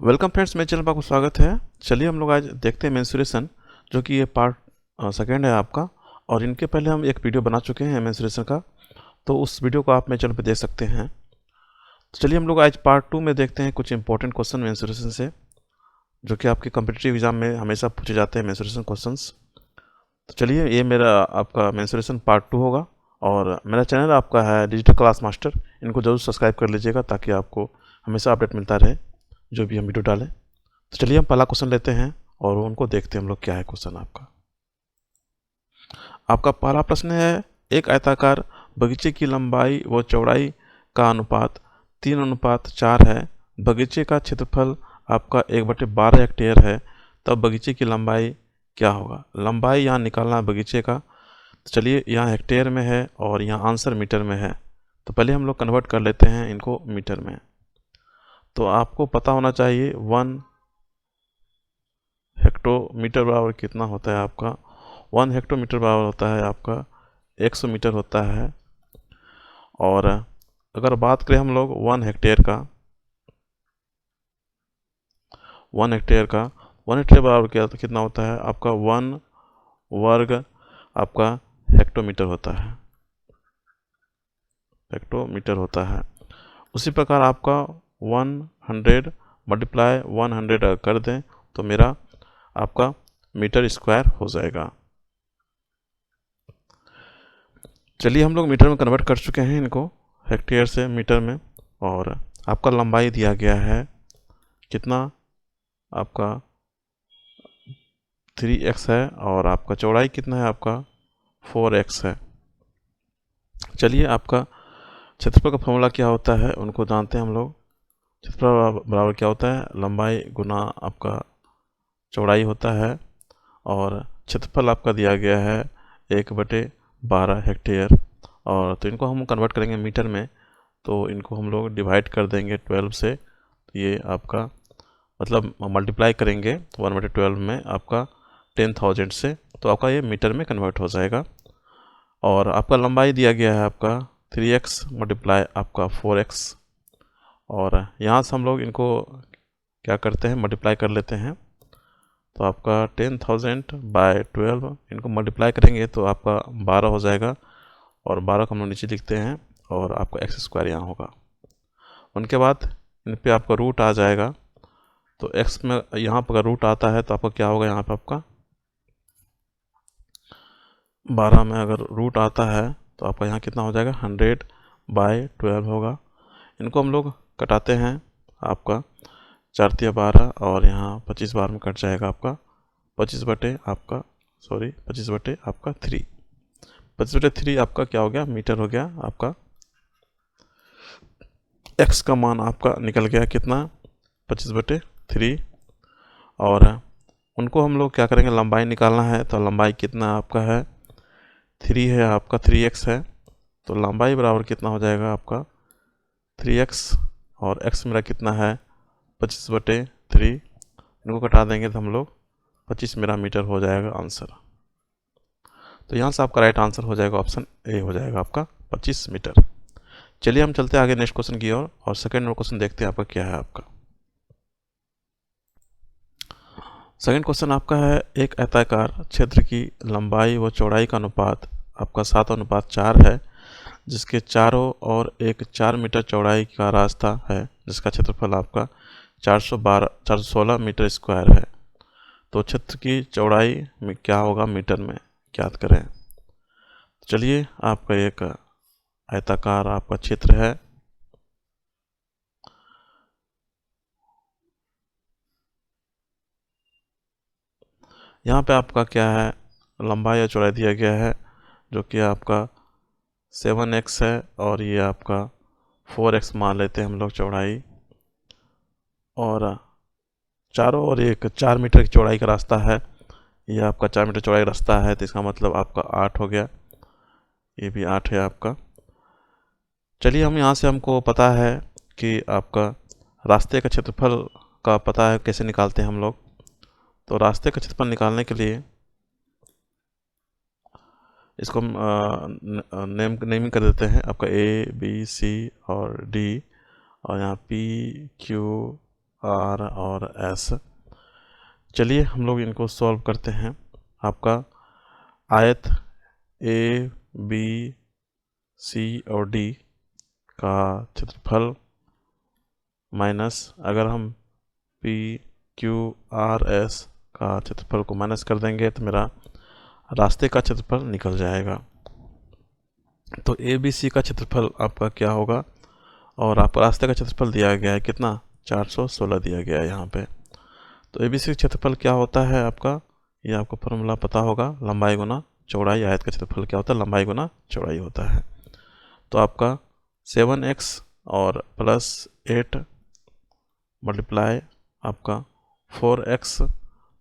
Welcome friends, मेरे channel पर आपको स्वागत है। चलिए हम लोग आज देखते हैं मेंस्ट्रुएशन, जो कि ये पार्ट सेकेंड है आपका। और इनके पहले हम एक वीडियो बना चुके हैं मेंस्ट्रुएशन का, तो उस वीडियो को आप मेरे चैनल पर देख सकते हैं। तो चलिए हम लोग आज पार्ट 2 में देखते हैं कुछ इंपॉर्टेंट क्वेश्चन मेंस्ट्रुएशन से, जो कि आपके कॉम्पिटिटिव एग्जाम में हमेशा पूछे जाते हैं मेंस्ट्रुएशन क्वेश्चंस। तो चलिए, ये मेरा आपका मेंस्ट्रुएशन पार्ट 2 होगा। और मेरा चैनल आपका है डिजिटल क्लास मास्टर, इनको जरूर सब्सक्राइब कर लीजिएगा ताकि आपको हमेशा अपडेट मिलता रहे जो भी हम वीडियो डालें। तो चलिए हम पहला क्वेश्चन लेते हैं और उनको देखते हैं हम लोग क्या है क्वेश्चन आपका। आपका पहला प्रश्न है, एक आयताकार बगीचे की लंबाई व चौड़ाई का अनुपात 3:4 है। बगीचे का क्षेत्रफल आपका 1/12 हेक्टेयर है, तब बगीचे की लंबाई क्या होगा। लंबाई यहाँ निकालना है बगीचे का। तो चलिए, यहाँ हेक्टेयर में है और यहाँ आंसर मीटर में है, तो पहले हम लोग कन्वर्ट कर लेते हैं इनको मीटर में। तो आपको पता होना चाहिए 1 हेक्टोमीटर बराबर कितना होता है आपका। 1 हेक्टोमीटर बराबर होता है आपका 100 मीटर होता है। और अगर बात करें हम लोग 1 हेक्टेयर का, 1 हेक्टेयर का 1 हेक्टेयर बराबर कितना होता है आपका 1 वर्ग आपका हेक्टोमीटर होता है, हेक्टोमीटर होता है। उसी प्रकार आपका 100 मल्टीप्लाई 100 कर दें तो मेरा आपका मीटर स्क्वायर हो जाएगा। चलिए, हम लोग मीटर में कन्वर्ट कर चुके हैं इनको हेक्टेयर से मीटर में। और आपका लंबाई दिया गया है कितना आपका 3x है, और आपका चौड़ाई कितना है आपका 4x है। चलिए, आपका क्षेत्रफल का फॉर्मूला क्या होता है उनको जानते हैं हम लोग। क्षेत्रफल बराबर क्या होता है, लंबाई गुना आपका चौड़ाई होता है। और क्षेत्रफल आपका दिया गया है 1/12 हेक्टेयर। और तो इनको हम कन्वर्ट करेंगे मीटर में, तो इनको हम लोग डिवाइड कर देंगे 12 से। तो ये आपका मतलब मल्टीप्लाई करेंगे 1/12 में आपका 10,000 से, तो आपका ये मीटर में कन्वर्ट हो जाएगा। और आपका लंबाई दिया गया है आपका 3x मल्टीप्लाई आपका 4x। और यहाँ से हम लोग इनको क्या करते हैं, मल्टीप्लाई कर लेते हैं। तो आपका 10,000/12 इनको मल्टीप्लाई करेंगे तो आपका 12 हो जाएगा। और 12 को हम लोग नीचे लिखते हैं और आपका x² यहाँ होगा। उनके बाद इन पे आपका रूट आ जाएगा। तो x में यहाँ पर अगर रूट आता है तो आपका क्या होगा, यहाँ पे आपका 12 में अगर रूट आता है तो आपका यहाँ कितना हो जाएगा 100/12 होगा। इनको हम लोग कटाते हैं, आपका 4×12 और यहाँ 25 बार में कट जाएगा आपका 25 बटे आपका 3। 25/3 आपका क्या हो गया, मीटर हो गया आपका। x का मान आपका निकल गया कितना 25/3। और उनको हम लोग क्या करेंगे, लंबाई निकालना है। तो लंबाई कितना आपका है 3 है आपका, 3x है। तो लंबाई बराबर कितना हो जाएगा आपका 3x, और x मेरा कितना है 25/3। इनको कटा देंगे तो हम लोग 25 मेरा मीटर हो जाएगा आंसर। तो यहाँ से आपका राइट आंसर हो जाएगा ऑप्शन ए हो जाएगा आपका 25 मीटर। चलिए हम चलते हैं आगे नेक्स्ट क्वेश्चन की ओर, और सेकंड क्वेश्चन देखते हैं आपका क्या है आपका। सेकंड क्वेश्चन आपका है, एक आयताकार क्षेत्र की लंबाई व चौड़ाई का अनुपात आपका 7:4 है, जिसके चारों ओर एक 4 मीटर चौड़ाई का रास्ता है, जिसका क्षेत्रफल आपका 416 मीटर स्क्वायर है। तो क्षेत्र की चौड़ाई में क्या होगा मीटर में, ज्ञात करें। चलिए, आपका एक आयताकार आपका क्षेत्र है। यहाँ पे आपका क्या है, लंबाई या चौड़ाई दिया गया है, जो कि आपका 7x है, और ये आपका 4x मान लेते हैं हम लोग चौड़ाई। और चारों ओर एक 4 मीटर की चौड़ाई का रास्ता है। ये आपका 4 मीटर चौड़ाई का रास्ता है, तो इसका मतलब आपका 8 हो गया। ये भी 8 है आपका। चलिए, हम यहाँ से हमको पता है कि आपका रास्ते का क्षेत्रफल का पता है, कैसे निकालते हैं हम लोग। तो रास्ते का क्षेत्रफल निकालने के लिए इसको हम नेमिंग कर देते हैं आपका A B C और D, और यहाँ P Q आर और एस। चलिए हम लोग इनको सॉल्व करते हैं। आपका आयत ए बी सी और डी का क्षेत्रफल माइनस, अगर हम पी क्यू आर एस का क्षेत्रफल को माइनस कर देंगे तो मेरा रास्ते का क्षेत्रफल निकल जाएगा। तो ए बी सी का क्षेत्रफल आपका क्या होगा, और आपका रास्ते का क्षेत्रफल दिया गया है कितना, 416 दिया गया है यहाँ पे। तो ए बी सी का क्षेत्रफल क्या होता है आपका, ये आपको फॉर्मूला पता होगा, लंबाई गुना चौड़ाई। आयत का क्षेत्रफल क्या होता है, लंबाई गुना चौड़ाई होता है। तो आपका 7x और प्लस 8 मल्टीप्लाई आपका 4x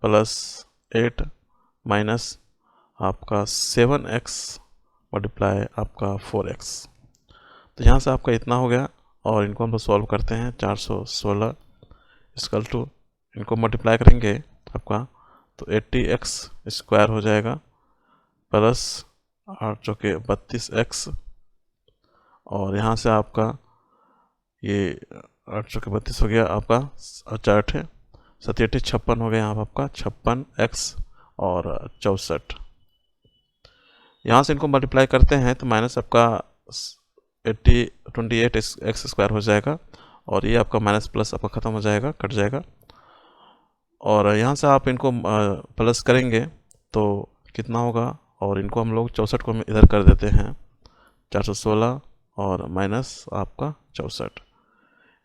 प्लस 8 माइनस आपका 7x मल्टीप्लाई आपका 4x। तो यहाँ से आपका इतना हो गया, और इनको हम लोग सॉल्व करते हैं। 416 इक्वल टू, इनको मल्टीप्लाई करेंगे आपका तो 80x स्क्वायर हो जाएगा प्लस 8 चौके 32x, और यहाँ से आपका ये 8 चौके 32 हो गया आपका, 4 7 56 हो गया यहाँ पर आपका 56x और 64। यहाँ से इनको मल्टीप्लाई करते हैं तो माइनस आपका 28x स्क्वायर हो जाएगा, और ये आपका माइनस प्लस आपका ख़त्म हो जाएगा, कट जाएगा। और यहाँ से आप इनको प्लस करेंगे तो कितना होगा, और इनको हम लोग 64 को इधर कर देते हैं, 416 और माइनस आपका 64।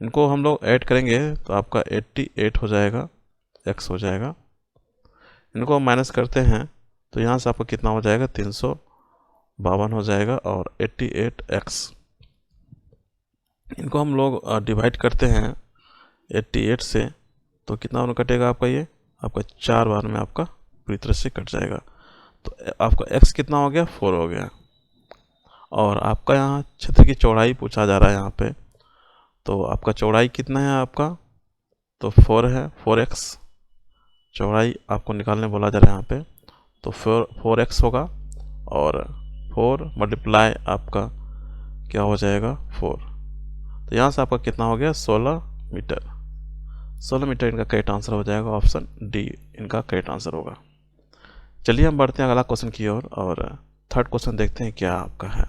इनको हम लोग ऐड करेंगे तो आपका 88 हो जाएगा, x हो जाएगा। इनको माइनस करते हैं तो यहाँ से आपका कितना हो जाएगा, 352 हो जाएगा, और 88x। इनको हम लोग डिवाइड करते हैं 88 से, तो कितना उन्हें कटेगा आपका, ये आपका 4 बार में आपका पूरी तरह से कट जाएगा। तो आपका x कितना हो गया, 4 हो गया। और आपका यहाँ क्षेत्र की चौड़ाई पूछा जा रहा है यहाँ पे, तो आपका चौड़ाई कितना है आपका, तो 4 है, 4x चौड़ाई आपको निकालने बोला जा रहा है यहाँ पे। तो 4x होगा, और 4 मल्टीप्लाई आपका क्या हो जाएगा, 4। तो यहाँ से आपका कितना हो गया, 16 मीटर। 16 मीटर इनका करेक्ट आंसर हो जाएगा, ऑप्शन डी इनका करेक्ट आंसर होगा। चलिए हम बढ़ते हैं अगला क्वेश्चन की ओर, और थर्ड क्वेश्चन देखते हैं क्या आपका है।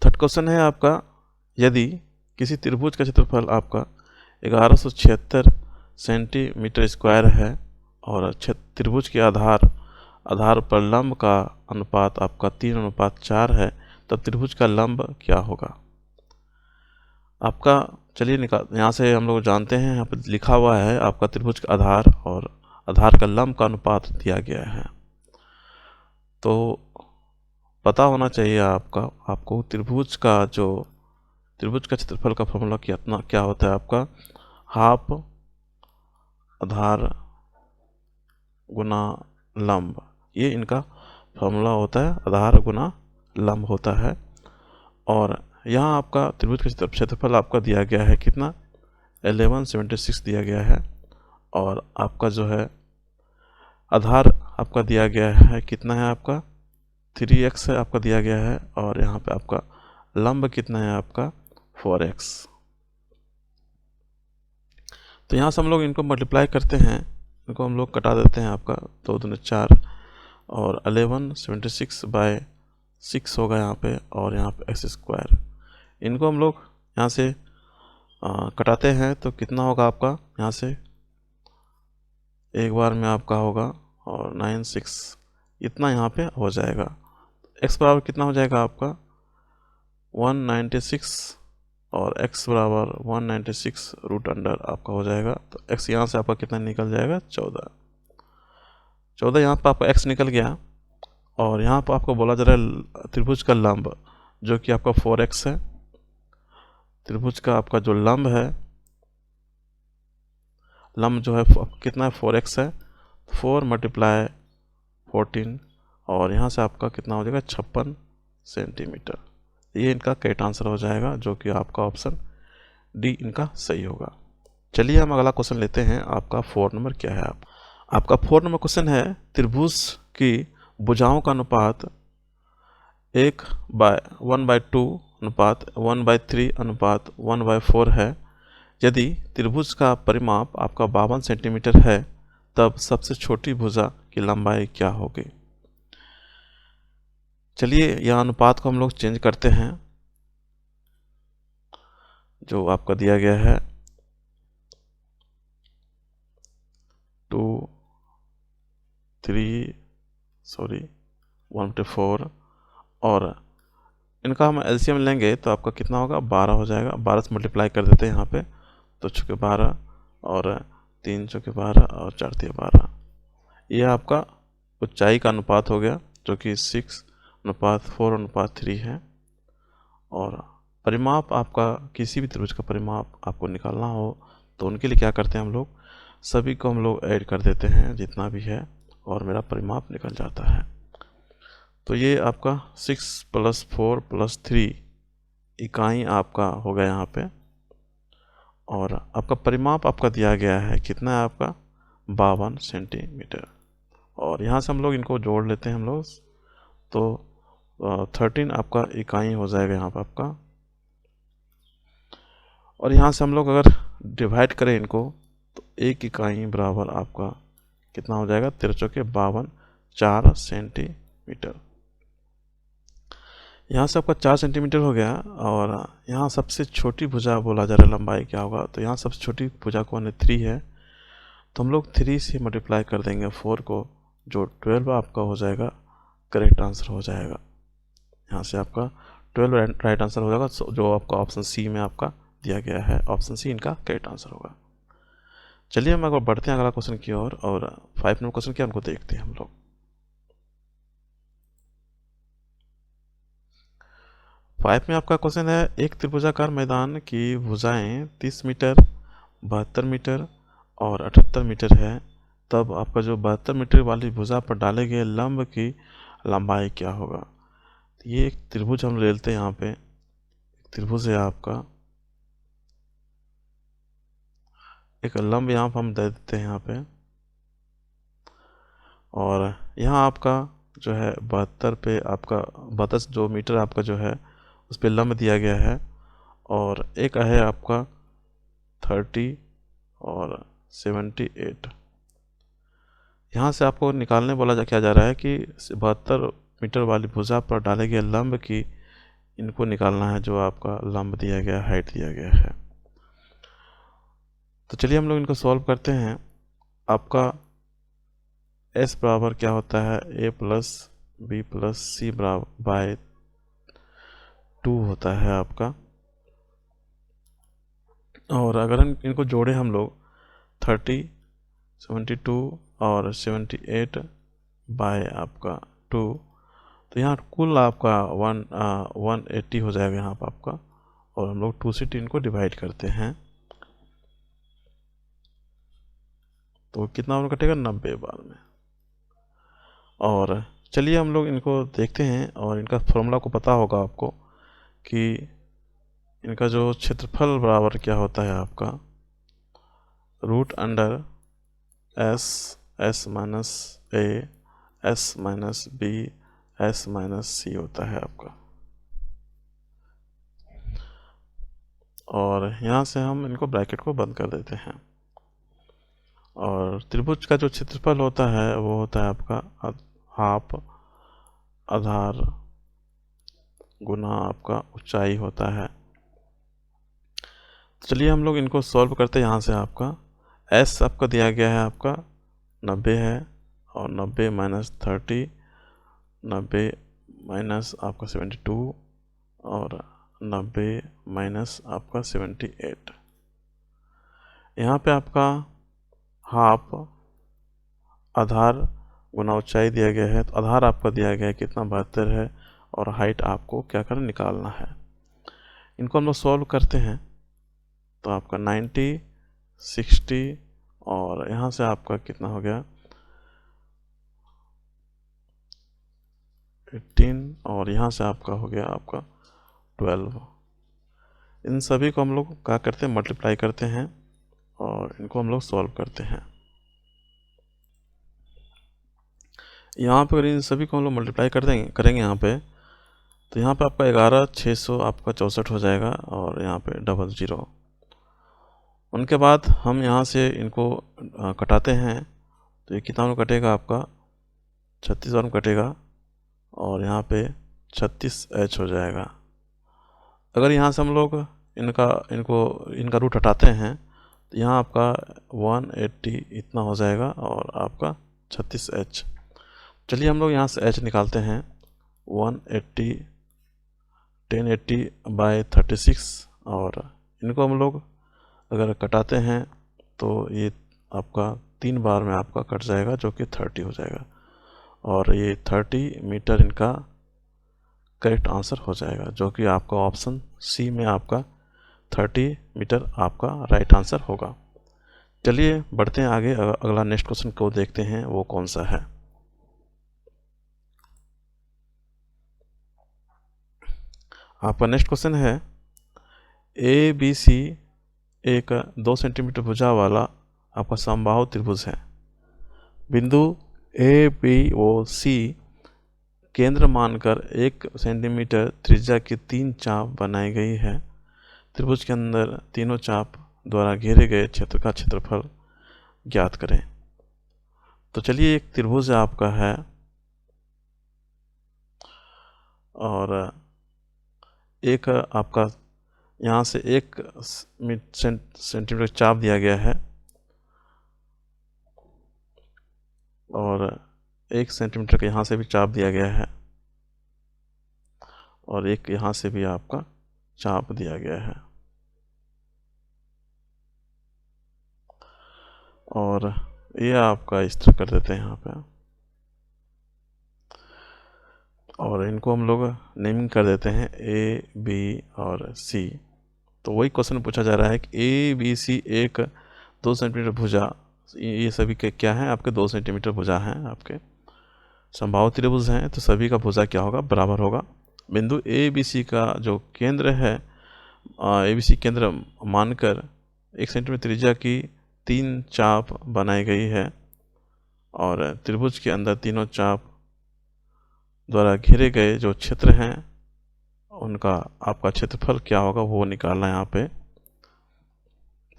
थर्ड क्वेश्चन है आपका, यदि किसी त्रिभुज का क्षेत्रफल आपका 1176 सेंटीमीटर स्क्वायर है, और त्रिभुज के आधार पर लंब का अनुपात आपका 3:4 है, तब त्रिभुज का लंब क्या होगा आपका। चलिए यहाँ से हम लोग जानते हैं, यहाँ पर लिखा हुआ है आपका त्रिभुज का आधार और आधार का लंब का अनुपात दिया गया है। तो पता होना चाहिए आपको त्रिभुज का क्षेत्रफल का फॉर्मूला क्या होता है आपका, हाफ आधार गुना लंब, ये इनका फॉर्मूला होता है, आधार गुना लंब होता है। और यहाँ आपका त्रिभुज का क्षेत्रफल आपका दिया गया है कितना, 1176 दिया गया है, और आपका जो है आधार आपका दिया गया है कितना है आपका, 3x है आपका दिया गया है, और यहाँ पे आपका लंब कितना है आपका, 4x। तो यहाँ से हम लोग इनको मल्टीप्लाई करते हैं, इनको हम लोग कटा देते हैं आपका, 2 दूनी 4, और 1176/6 होगा यहाँ पे, और यहाँ पे x स्क्वायर। इनको हम लोग यहाँ से कटाते हैं तो कितना होगा आपका, यहाँ से एक बार में आपका होगा, और 96 इतना यहाँ पे हो जाएगा। x बराबर कितना हो जाएगा आपका, 196, और x बराबर 196 रूट अंडर आपका हो जाएगा। तो x यहाँ से आपका कितना निकल जाएगा, 14 यहाँ पर आपका x निकल गया। और यहाँ पर आपको बोला जा रहा है त्रिभुज का लंब, जो कि आपका 4x है। त्रिभुज का आपका जो लंब है, लंब जो है कितना है, 4x है, 4 मल्टीप्लाई 14, और यहाँ से आपका कितना हो जाएगा, 56 सेंटीमीटर। ये इनका करेक्ट आंसर हो जाएगा, जो कि आपका ऑप्शन डी इनका सही होगा। चलिए हम अगला क्वेश्चन लेते हैं। आपका 4 नंबर क्या है, आपका 4 नंबर क्वेश्चन है, त्रिभुज की भुजाओं का अनुपात 1/2 अनुपात 1/3 अनुपात 1/4 है। यदि त्रिभुज का परिमाप आपका 52 सेंटीमीटर है तब सबसे छोटी भुजा की लंबाई क्या होगी। चलिए यह अनुपात को हम लोग चेंज करते हैं। जो आपका दिया गया है 1/4 और इनका हम एलसीएम लेंगे तो आपका कितना होगा, 12 हो जाएगा। 12 से मल्टीप्लाई कर देते हैं यहाँ पे, तो छुके 12 और 3 चौके 12 और 4 तिया 12। यह आपका ऊंचाई का अनुपात हो गया जो कि 6:4:3 है। और परिमाप आपका किसी भी त्रिभुज का परिमाप आपको निकालना हो तो उनके लिए क्या करते हैं हम लोग, सभी को हम लोग ऐड कर देते हैं जितना भी है और मेरा परिमाप निकल जाता है। तो ये आपका 6 + 4 + 3 इकाई आपका हो गया यहाँ पे। और आपका परिमाप आपका दिया गया है कितना है आपका, 52 सेंटीमीटर। और यहाँ से हम लोग इनको जोड़ लेते हैं हम लोग, तो 13 आपका इकाई हो जाएगा यहाँ पर आपका। और यहाँ से हम लोग अगर डिवाइड करें इनको तो 1 इकाई बराबर आपका कितना हो जाएगा, 13 चौके 52 4 सेंटीमीटर। यहाँ से आपका 4 सेंटीमीटर हो गया। और यहाँ सबसे छोटी भुजा बोला जा रहा है लंबाई क्या होगा, तो यहाँ सबसे छोटी भुजा कौन है, 3 है। तो हम लोग 3 से मल्टीप्लाई कर देंगे 4 को, जो 12 आपका हो जाएगा, करेक्ट आंसर हो जाएगा। यहाँ से आपका 12 राइट आंसर हो जाएगा, जो आपका ऑप्शन सी में आपका दिया गया है। ऑप्शन सी इनका करेक्ट आंसर होगा। चलिए हम अगर बढ़ते हैं अगला क्वेश्चन की ओर, और 5 नंबर क्वेश्चन क्या उनको देखते हैं हम लोग। 5 में आपका क्वेश्चन है, एक त्रिभुजाकार मैदान की भुजाएं 30 मीटर 72 मीटर और 78 मीटर है, तब आपका जो 72 मीटर वाली भुजा पर डाले गए लंब की लंबाई क्या होगा। ये एक त्रिभुज हम ले लेते हैं। यहाँ पे त्रिभुज है आपका, एक लंब यहाँ पर हम दे देते हैं यहाँ पे। और यहाँ आपका जो है 72 पे आपका 72 जो मीटर आपका जो है उस पर लंब दिया गया है। और एक है आपका 30 और 78। यहाँ से आपको निकालने बोला क्या जा रहा है कि 72 मीटर वाली भुजा पर डाले गए लंब की इनको निकालना है, जो आपका लंब दिया गया, हाइट दिया गया है। तो चलिए हम लोग इनको सॉल्व करते हैं। आपका s बराबर क्या होता है, a + b + c / 2 होता है आपका। और अगर इनको जोड़े हम लोग 30 72 और 78 बाय आपका 2, तो यहाँ कुल आपका 180 हो जाएगा यहाँ पर आपका। और हम लोग 2 से 3 को डिवाइड करते हैं तो कितना और कटेगा, 90 बार में। और चलिए हम लोग इनको देखते हैं। और इनका फॉर्मूला को पता होगा आपको कि इनका जो क्षेत्रफल बराबर क्या होता है आपका, √under s - a s - b s - c होता है आपका। और यहाँ से हम इनको ब्रैकेट को बंद कर देते हैं। और त्रिभुज का जो क्षेत्रफल होता है वो होता है आपका हाफ आधार गुना आपका ऊंचाई होता है। चलिए हम लोग इनको सॉल्व करते हैं। यहाँ से आपका s आपका दिया गया है आपका 90 है, और 90 - 30 90 - आपका 72 और 90 - आपका 78। यहाँ पे आपका हाफ आधार गुना ऊंचाई दिया गया है, तो आधार आपका दिया गया है कितना, 72 है। और हाइट आपको क्या करना, निकालना है। इनको हम लोग सॉल्व करते हैं तो आपका 90 60 और यहाँ से आपका कितना हो गया 18 और यहाँ से आपका हो गया आपका 12। इन सभी को हम लोग क्या करते हैं, मल्टीप्लाई करते हैं और इनको हम लोग सॉल्व करते हैं। यहाँ पर इन सभी को हम लोग मल्टीप्लाई कर देंगे करेंगे यहाँ पे, तो यहाँ पे आपका 11,600 आपका 64 हो जाएगा और यहाँ पे 00। उनके बाद हम यहाँ से इनको कटाते हैं, तो ये कितना में कटेगा आपका 36 बार में कटेगा और यहाँ पे 36H हो जाएगा। अगर यहाँ से हम लोग इनका रूट हटाते हैं तो यहाँ आपका 180 इतना हो जाएगा और आपका 36H। चलिए हम लोग यहाँ से H निकालते हैं। 180 1080/36 और इनको हम लोग अगर कटाते हैं तो ये आपका 3 बार में आपका कट जाएगा जो कि 30 हो जाएगा और ये 30 मीटर इनका करेक्ट आंसर हो जाएगा, जो कि आपका ऑप्शन सी में आपका 30 मीटर आपका राइट आंसर होगा। चलिए बढ़ते हैं आगे, अगला नेक्स्ट क्वेश्चन को देखते हैं वो कौन सा है। आपका नेक्स्ट क्वेश्चन है ABC एक 2 सेंटीमीटर भुजा वाला आपका समबाहु त्रिभुज है। बिंदु ABOC केंद्र मानकर 1 सेंटीमीटर त्रिज्या की 3 चाप बनाई गई है। त्रिभुज के अंदर तीनों चाप द्वारा घेरे गए क्षेत्र का क्षेत्रफल ज्ञात करें। तो चलिए एक त्रिभुज आपका है और एक आपका यहाँ से 1 सेंटीमीटर चाप दिया गया है और 1 सेंटीमीटर का यहाँ से भी चाप दिया गया है और एक यहाँ से भी आपका चाप दिया गया है और ये आपका इस तरह कर देते हैं यहाँ पे और इनको हम लोग नेमिंग कर देते हैं A, B और C। तो वही क्वेश्चन पूछा जा रहा है कि ABC एक 2 सेंटीमीटर भुजा, ये सभी के क्या है आपके 2 सेंटीमीटर भुजा हैं, आपके समबाहु त्रिभुज हैं, तो सभी का भुजा क्या होगा बराबर होगा। बिंदु ABC का जो केंद्र है ABC केंद्र मानकर 1 सेंटीमीटर त्रिज्या की 3 चाप बनाई गई है और त्रिभुज के अंदर तीनों चाप द्वारा घेरे गए जो क्षेत्र हैं उनका आपका क्षेत्रफल क्या होगा वो निकालना है यहाँ पे।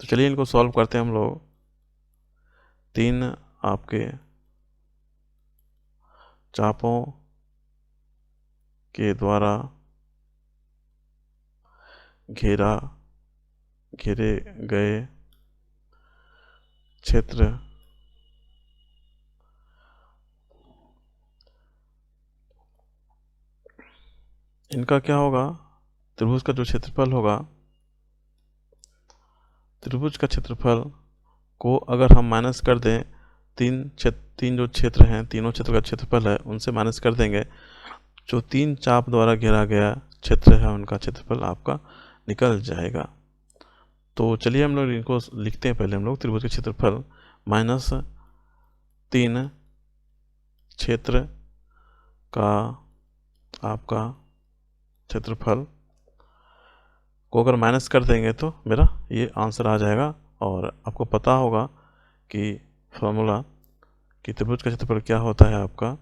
तो चलिए इनको सॉल्व करते हैं हम लोग। 3 आपके चापों के द्वारा घेरे गए क्षेत्र इनका क्या होगा, त्रिभुज का जो क्षेत्रफल होगा, त्रिभुज का क्षेत्रफल को अगर हम माइनस कर दें, तीन जो क्षेत्र हैं तीनों क्षेत्र का क्षेत्रफल है उनसे माइनस कर देंगे, जो 3 चाप द्वारा घेरा गया क्षेत्र है उनका क्षेत्रफल आपका निकल जाएगा। तो चलिए हम लोग इनको लिखते हैं। पहले हम लोग त्रिभुज का क्षेत्रफल माइनस 3 क्षेत्र का आपका क्षेत्रफल को अगर माइनस कर देंगे तो मेरा ये आंसर आ जाएगा। और आपको पता होगा कि फॉर्मूला कि त्रिभुज का क्षेत्रफल क्या होता है, आपका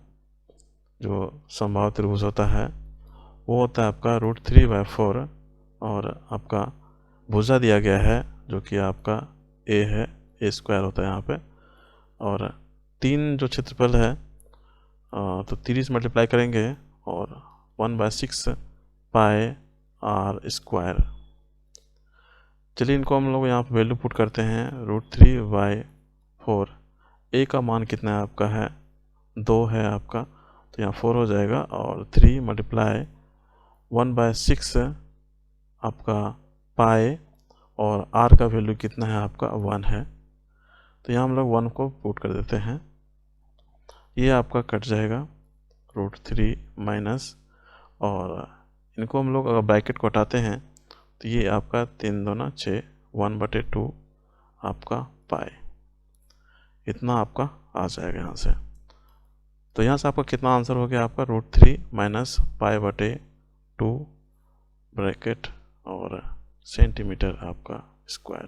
जो समबाहु त्रिभुज होता है वो होता है आपका √3/4 और आपका भुजा दिया गया है जो कि आपका A है, A² होता है यहाँ पे, और 3 जो क्षेत्रफल है तो 30 मल्टीप्लाई करेंगे और 1/6 πr²। चलिए इनको हम लोग यहाँ पर वैल्यू पुट करते हैं। √3/4 A का मान कितना है आपका है 2 है आपका, तो यहाँ 4 हो जाएगा और 3 मल्टीप्लाई 1/6 आपका पाए और r का वैल्यू कितना है आपका 1 है, तो यहाँ हम लोग 1 को पुट कर देते हैं। ये आपका कट जाएगा √3 माइनस, और इनको हम लोग अगर ब्रैकेट को हटाते हैं तो ये आपका 3 दूना 6 1/2 आपका पाए, इतना आपका आ जाएगा यहाँ से। तो यहाँ से आपका कितना आंसर हो गया आपका √3 माइनस π/2 ब्रैकेट और सेंटीमीटर आपका स्क्वायर,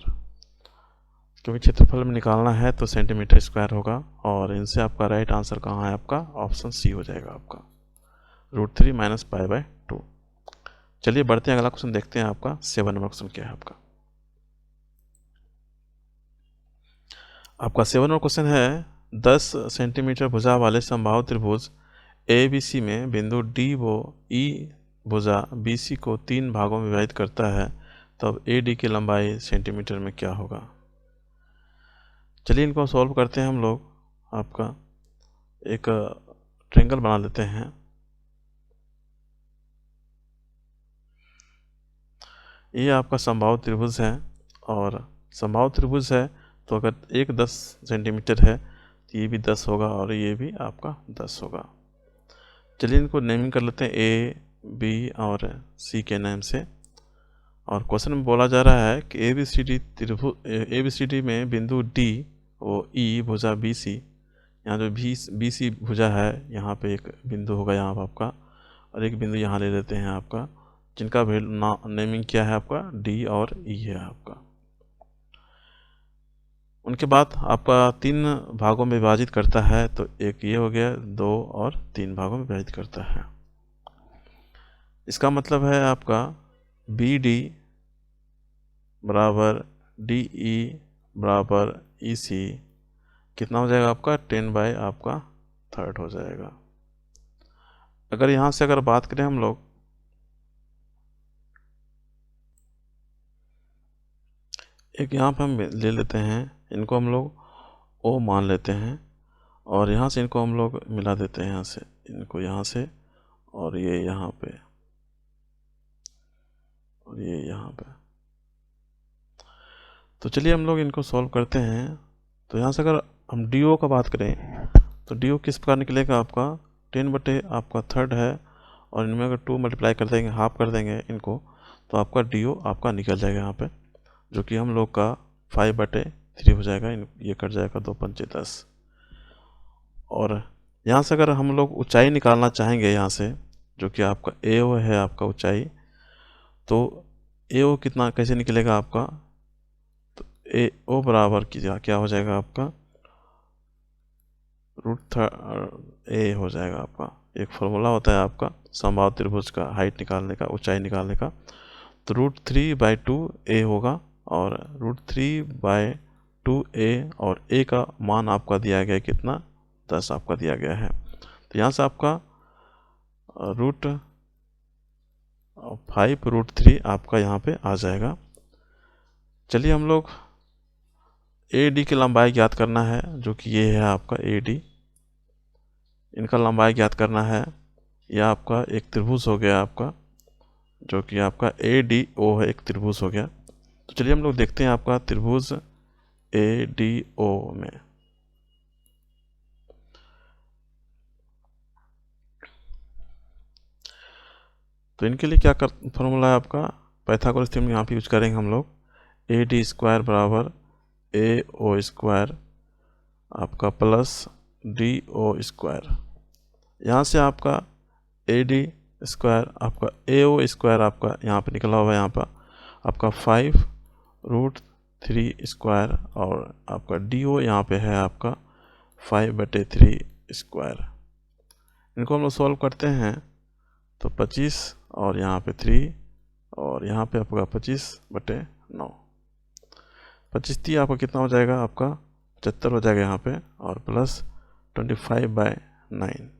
क्योंकि क्षेत्रफल में निकालना है तो सेंटीमीटर स्क्वायर होगा। और इनसे आपका राइट आंसर कहाँ है, आपका ऑप्शन सी हो जाएगा आपका √3 माइनस π/2। चलिए बढ़ते हैं, अगला क्वेश्चन देखते हैं आपका 7 नंबर क्वेश्चन क्या है आपका। आपका 7 नंबर क्वेश्चन है 10 सेंटीमीटर भुजा वाले समबाहु त्रिभुज ABC में बिंदु D वो E भुजा BC को 3 भागों में विभाजित करता है, तब AD की लंबाई सेंटीमीटर में क्या होगा। चलिए इनको सॉल्व करते हैं हम लोग। आपका एक ट्रायंगल बना लेते हैं। ये आपका समबाहु त्रिभुज है, और समबाहु त्रिभुज है तो अगर एक 10 सेंटीमीटर है तो ये भी 10 होगा और ये भी आपका 10 होगा। चलिए इनको नेमिंग कर लेते हैं A, B और C के नाम से। और क्वेश्चन में बोला जा रहा है कि ABCD में बिंदु D वो E भुजा BC, यहाँ जो BC भुजा है यहाँ पे एक बिंदु होगा यहाँ पर आपका, और एक बिंदु यहाँ ले लेते हैं आपका, जिनका नेमिंग क्या है आपका D और E है आपका। उनके बाद आपका 3 भागों में विभाजित करता है, तो एक ये हो गया, 2 और 3 भागों में विभाजित करता है। इसका मतलब है आपका BD बराबर DE बराबर EC कितना हो जाएगा आपका 10 बाय आपका 3 हो जाएगा। अगर यहाँ से अगर बात करें हम लोग, एक यहाँ पर हम ले लेते हैं, इनको हम लोग O मान लेते हैं, और यहाँ से इनको हम लोग मिला देते हैं, यहाँ से इनको यहाँ से, और ये यहाँ पे, और ये यहाँ पे। तो चलिए हम लोग इनको सॉल्व करते हैं। तो यहाँ से अगर हम DO का बात करें तो DO किस प्रकार निकलेगा आपका 10 बटे आपका 3 है, और इनमें अगर 2 मल्टीप्लाई कर देंगे, हाफ कर देंगे इनको, तो आपका DO आपका निकल जाएगा यहाँ पे, जो कि हम लोग का 5 बटे 3 हो जाएगा। ये कट जाएगा 2 पंचे 10। और यहाँ से अगर हम लोग ऊंचाई निकालना चाहेंगे यहाँ से, जो कि आपका AO है आपका ऊंचाई, तो AO कितना कैसे निकलेगा आपका, तो AO बराबर क्या हो जाएगा आपका √A हो जाएगा आपका। एक फॉर्मूला होता है आपका समबाहु त्रिभुज का हाइट निकालने का, ऊंचाई निकालने का, तो √3/2A होगा, और √3/2A, और A का मान आपका दिया गया है कितना 10 आपका दिया गया है। तो यहाँ से आपका √5√3 आपका यहाँ पे आ जाएगा। चलिए हम लोग AD की लंबाई ज्ञात करना है, जो कि ये है आपका AD, इनका लंबाई ज्ञात करना है। यह आपका एक त्रिभुज हो गया आपका, जो कि आपका ADO है, एक त्रिभुज हो गया। तो चलिए हम लोग देखते हैं आपका त्रिभुज ADO में। तो इनके लिए क्या फॉर्मूला है आपका, पाइथागोरस थ्योरम यहाँ पे यूज करेंगे हम लोग। AD² बराबर AO² आपका प्लस DO²। यहाँ से आपका AD² आपका AO² आपका यहाँ पे निकला हुआ है, यहाँ पर आपका 5√3², और आपका DO यहाँ पे है आपका 5/3²। इनको हम लोग सॉल्व करते हैं तो 25 और यहाँ पे 3, और यहाँ पे आपका 25/9, 25 आपका कितना हो जाएगा आपका 75 हो जाएगा यहाँ पे, और प्लस 25/9।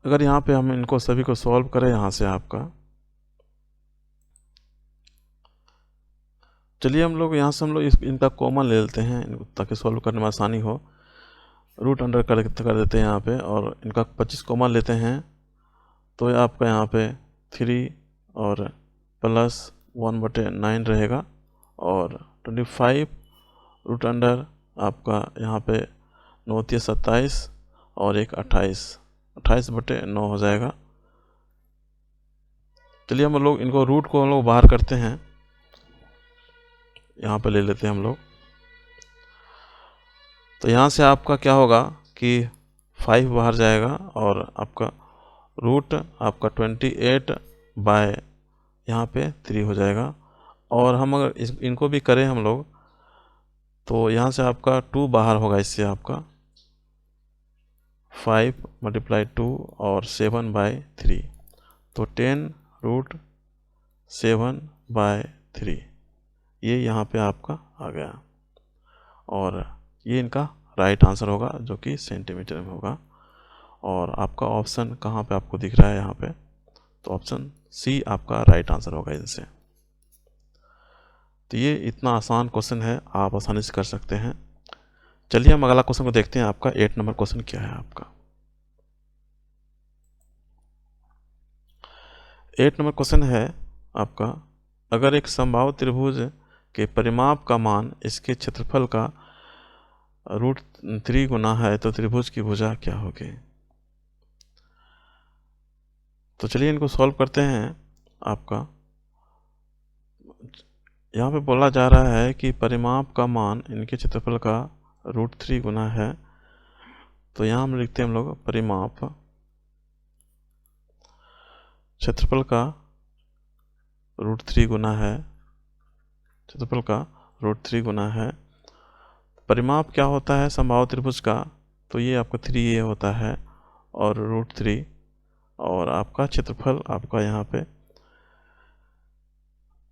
अगर यहाँ पे हम इनको सभी को सॉल्व करें यहाँ से आपका, चलिए हम लोग यहाँ से हम लोग इनका कॉमन ले लेते हैं ताकि सॉल्व करने में आसानी हो। रूट अंडर कर देते हैं यहाँ पे, और इनका 25 कॉमन लेते हैं, तो आपका यहाँ पे 3 और प्लस 1/9 रहेगा, और 25 रूट अंडर आपका यहाँ पे 9 × 27 और एक 28/9 हो जाएगा। चलिए हम लोग इनको रूट को हम लोग बाहर करते हैं, यहाँ पे ले लेते हैं हम लोग। तो यहाँ से आपका क्या होगा कि 5 बाहर जाएगा, और आपका रूट आपका 28 यहाँ पे 3 हो जाएगा। और हम अगर इनको भी करें हम लोग, तो यहाँ से आपका 2 बाहर होगा, इससे आपका 5 × 2 और 7/3, तो 10 √7/3, ये यहाँ पे आपका आ गया। और ये इनका राइट आंसर होगा जो कि सेंटीमीटर में होगा। और आपका ऑप्शन कहाँ पे आपको दिख रहा है यहाँ पे, तो ऑप्शन सी आपका राइट आंसर होगा इनसे। तो ये इतना आसान क्वेश्चन है, आप आसानी से कर सकते हैं। चलिए हम अगला क्वेश्चन को देखते हैं। आपका 8 नंबर क्वेश्चन क्या है आपका। 8 नंबर क्वेश्चन है आपका, अगर एक समबाहु त्रिभुज के परिमाप का मान इसके क्षेत्रफल का √3 गुना है तो त्रिभुज की भुजा क्या होगी। तो चलिए इनको सॉल्व करते हैं। आपका यहाँ पे बोला जा रहा है कि परिमाप का मान इनके क्षेत्रफल का √3 गुना है। तो यहाँ हम लिखते हैं हम लोग परिमाप क्षेत्रफल का √3 गुना है, क्षेत्रफल का √3 गुना है। परिमाप क्या होता है समबाहु त्रिभुज का, तो ये आपका 3a होता है और √3, और आपका क्षेत्रफल आपका यहाँ पे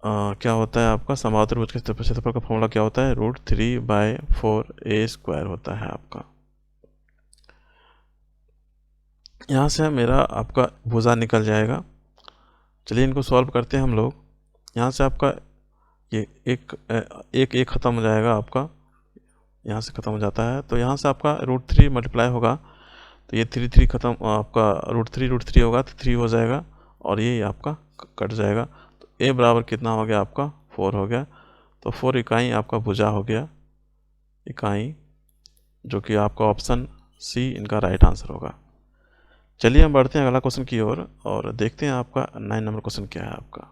क्या होता है आपका समबाहु त्रिभुज के क्षेत्रफल का फॉर्मूला क्या होता है, √3/4a² होता है आपका। यहाँ से मेरा आपका भुजा निकल जाएगा। चलिए इनको सॉल्व करते हैं हम लोग। यहाँ से आपका ये एक ख़त्म हो जाएगा, आपका यहाँ से ख़त्म हो जाता है। तो यहाँ से आपका √3 मल्टीप्लाई होगा, तो ये 3 ख़त्म, आपका √3 होगा तो 3 हो जाएगा, और ये आपका कट जाएगा। तो a बराबर कितना हो गया आपका 4 हो गया। तो 4 इकाई आपका भुजा हो गया, इकाई, जो कि आपका ऑप्शन सी इनका राइट आंसर होगा। चलिए हम बढ़ते हैं अगला क्वेश्चन की ओर और देखते हैं आपका 9 नंबर क्वेश्चन क्या है आपका।